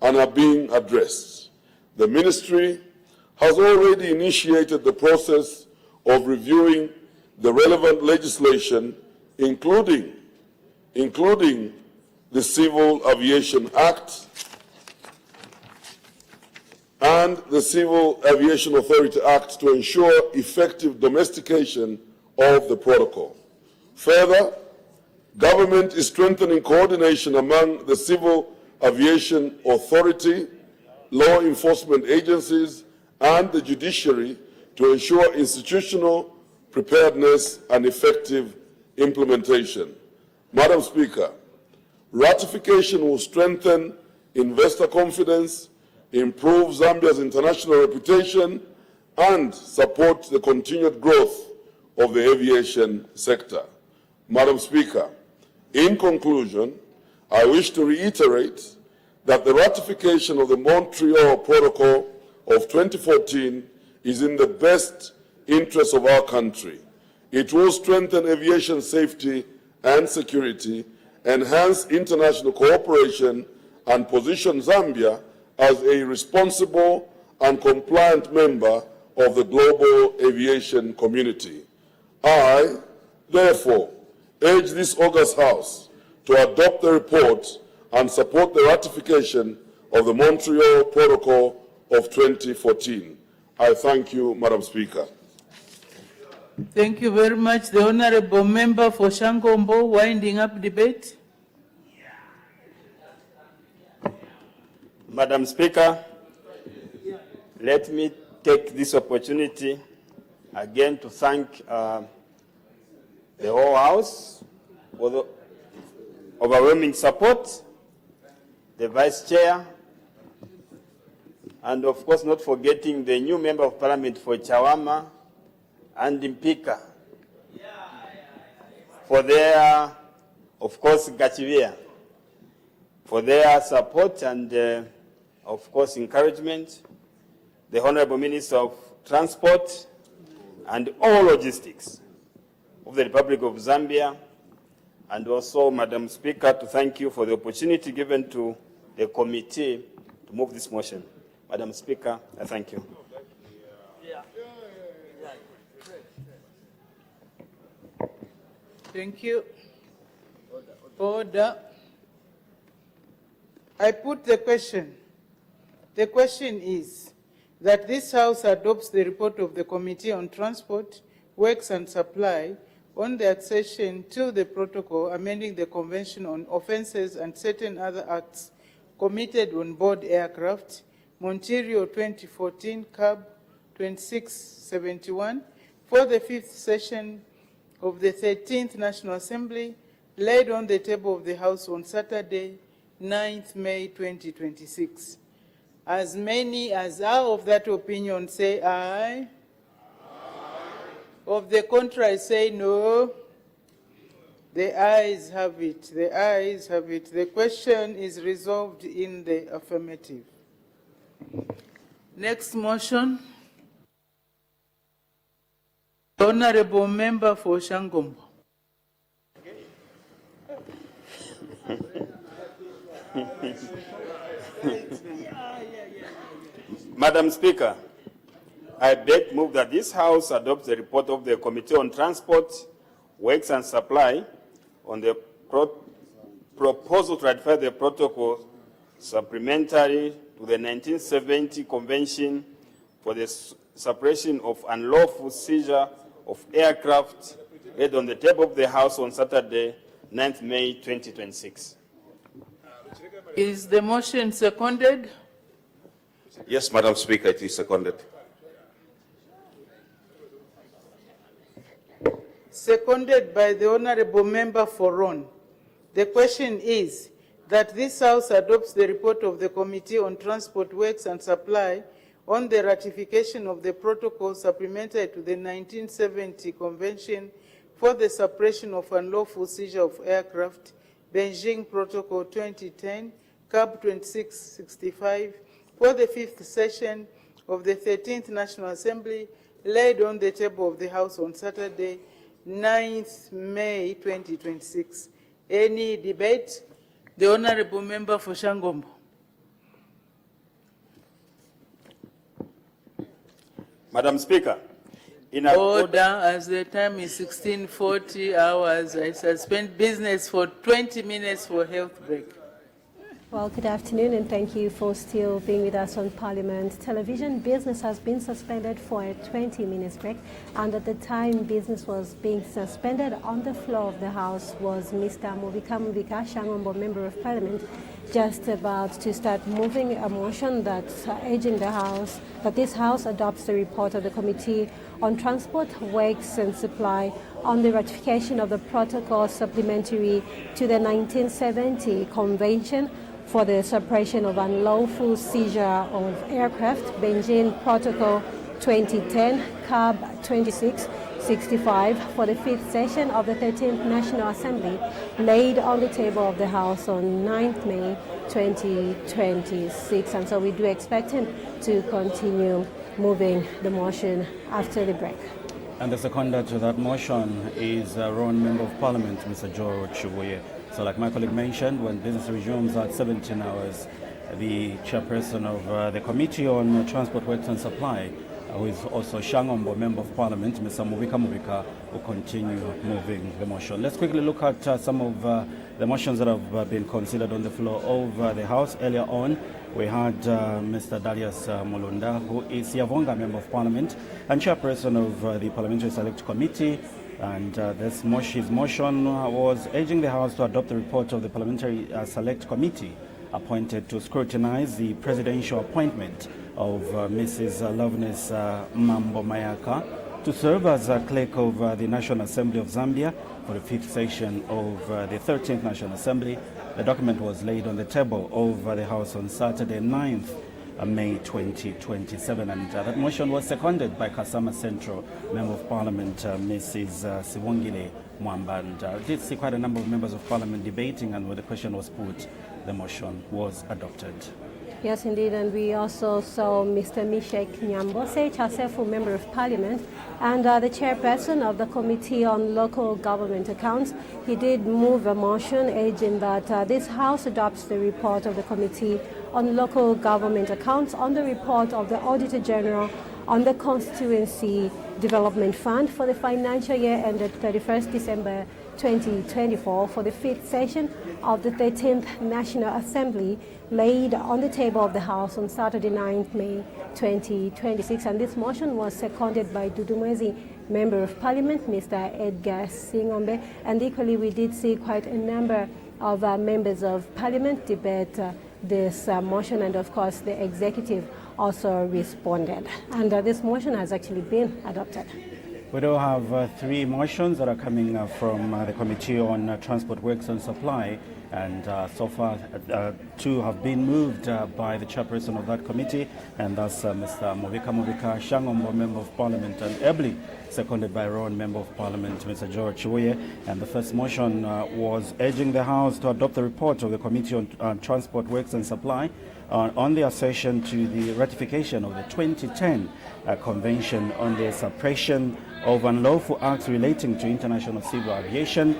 and are being addressed. The Ministry has already initiated the process of reviewing the relevant legislation, including the Civil Aviation Act and the Civil Aviation Authority Act to ensure effective domestication of the protocol. Further, government is strengthening coordination among the Civil Aviation Authority, law enforcement agencies, and the judiciary to ensure institutional preparedness and effective implementation. Madam Speaker, ratification will strengthen investor confidence, improve Zambia's international reputation, and support the continued growth of the aviation sector. Madam Speaker, in conclusion, I wish to reiterate that the ratification of the Montreal Protocol of 2014 is in the best interest of our country. It will strengthen aviation safety and security, enhance international cooperation, and position Zambia as a responsible and compliant member of the global aviation community. I, therefore, urge this august House to adopt the report and support the ratification of the Montreal Protocol of 2014. I thank you, Madam Speaker. Thank you very much. The Honorable Member for Shangombo, winding up debate. Madam Speaker, let me take this opportunity again to thank the whole House for the overwhelming support, the Vice Chair, and of course not forgetting the new Member of Parliament for Chawama and Mpika for their, of course, Gachivia, for their support and, of course, encouragement, the Honorable Minister of Transport and all logistics of the Republic of Zambia, and also, Madam Speaker, to thank you for the opportunity given to the committee to move this motion. Madam Speaker, I thank you. Thank you. Order. I put the question. The question is that this House adopts the report of the Committee on Transport, Works and Supply on the accession to the protocol amending the Convention on Offences and certain other acts committed on board aircraft, Montreal 2014, CAB 2671, for the 5th session of the 13th National Assembly, laid on the table of the House on Saturday, 9th May 2026. As many as are of that opinion say aye. Aye. Of the contrary say no. The ayes have it. The ayes have it. The question is resolved in the affirmative. Next motion. Honorable Member for Shangombo. Madam Speaker, I beg to move that this House adopts the report of the Committee on Transport, Works and Supply on the proposal to ratify the protocol supplementary to the 1970 Convention for the Suppression of Unlawful Seizure of Aircraft, laid on the table of the House on Saturday, 9th May 2026. Is the motion seconded? Yes, Madam Speaker, it is seconded. Seconded by the Honorable Member for Ron. The question is that this House adopts the report of the Committee on Transport, Works and Supply on the ratification of the protocol supplementary to the 1970 Convention for the Suppression of Unlawful Seizure of Aircraft, Beijing Protocol 2010, CAB 2665, for the 5th session of the 13th National Assembly, laid on the table of the House on Saturday, 9th May 2026. Any debate? The Honorable Member for Shangombo. Madam Speaker, in Order, as the time is 16:40 hours, I suspend business for 20 minutes for health break. Well, good afternoon, and thank you for still being with us on Parliament Television. Business has been suspended for a 20-minute break, and at the time business was being suspended on the floor of the House was Mr. Mubika Shangombo, Member of Parliament, just about to start moving a motion that's urging the House that this House adopts the report of the Committee on Transport, Works and Supply on the ratification of the protocol supplementary to the 1970 Convention for the Suppression of Unlawful Seizure of Aircraft, Beijing Protocol 2010, CAB 2665, for the 5th session of the 13th National Assembly, laid on the table of the House on 9th May 2026. And so we do expect him to continue moving the motion after the break. And the seconder to that motion is Ron Member of Parliament, Mr. Joe Chibuye. So like my colleague mentioned, when business resumes at 17 hours, the chairperson of the Committee on Transport, Works and Supply, who is also Shangombo Member of Parliament, Mr. Mubika, will continue moving the motion. Let's quickly look at some of the motions that have been considered on the floor of the House. Earlier on, we had Mr. Darius Mulunda, who is Yavonga Member of Parliament and chairperson of the Parliamentary Select Committee. And his motion was urging the House to adopt the report of the Parliamentary Select Committee appointed to scrutinize the presidential appointment of Mrs. Loveness Mambo Mayaka to serve as clerk of the National Assembly of Zambia for the 5th session of the 13th National Assembly. The document was laid on the table of the House on Saturday, 9th May 2027, and that motion was seconded by Kasama Central Member of Parliament, Mrs. Siwongile Mwamba. And I did see quite a number of members of Parliament debating, and when the question was put, the motion was adopted. Yes, indeed, and we also saw Mr. Mishek Nyambose, Chasefu Member of Parliament, and the chairperson of the Committee on Local Government Accounts. He did move a motion urging that this House adopts the report of the Committee on Local Government Accounts on the report of the Auditor General on the Constituency Development Fund for the financial year ended 31st December 2024 for the 5th session of the 13th National Assembly, laid on the table of the House on Saturday, 9th May 2026. And this motion was seconded by Dudumwezi Member of Parliament, Mr. Edgar Singombe. And equally, we did see quite a number of members of Parliament debate this motion, and of course the executive also responded. And this motion has actually been adopted. We do have 3 motions that are coming from the Committee on Transport, Works and Supply, and so far 2 have been moved by the chairperson of that committee, and that's Mr. Mubika Shangombo, Member of Parliament, and ably seconded by Ron Member of Parliament, Mr. George Chibuye. And the first motion was urging the House to adopt the report of the Committee on Transport, Works and Supply on the accession to the ratification of the 2010 Convention on the Suppression of Unlawful Acts Relating to International Civil Aviation,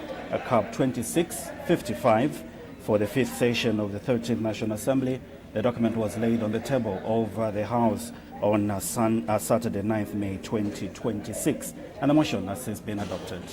CAB 2655, for the 5th session of the 13th National Assembly. The document was laid on the table of the House on Saturday, 9th May 2026, and the motion has since been adopted.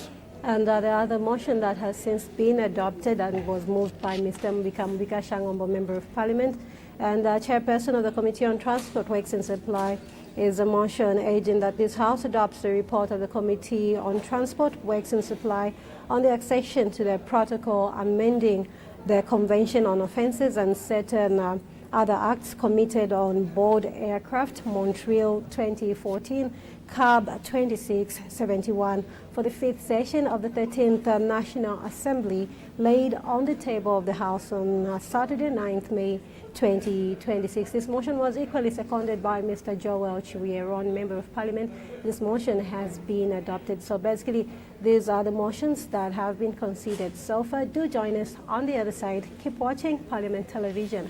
And the other motion that has since been adopted and was moved by Mr. Mbika Shangombo, Member of Parliament, and Chairperson of the Committee on Transport, Works and Supply, is a motion urging that this House adopts the report of the Committee on Transport, Works and Supply on the accession to the protocol amending the Convention on Offences and certain other acts committed on board aircraft, Montreal 2014, CAB 2671, for the 5th session of the 13th National Assembly, laid on the table of the House on Saturday, 9th May 2026. This motion was equally seconded by Mr. Joel Chiwieron, Member of Parliament. This motion has been adopted. So basically, these are the motions that have been conceded so far. Do join us on the other side. Keep watching Parliament Television.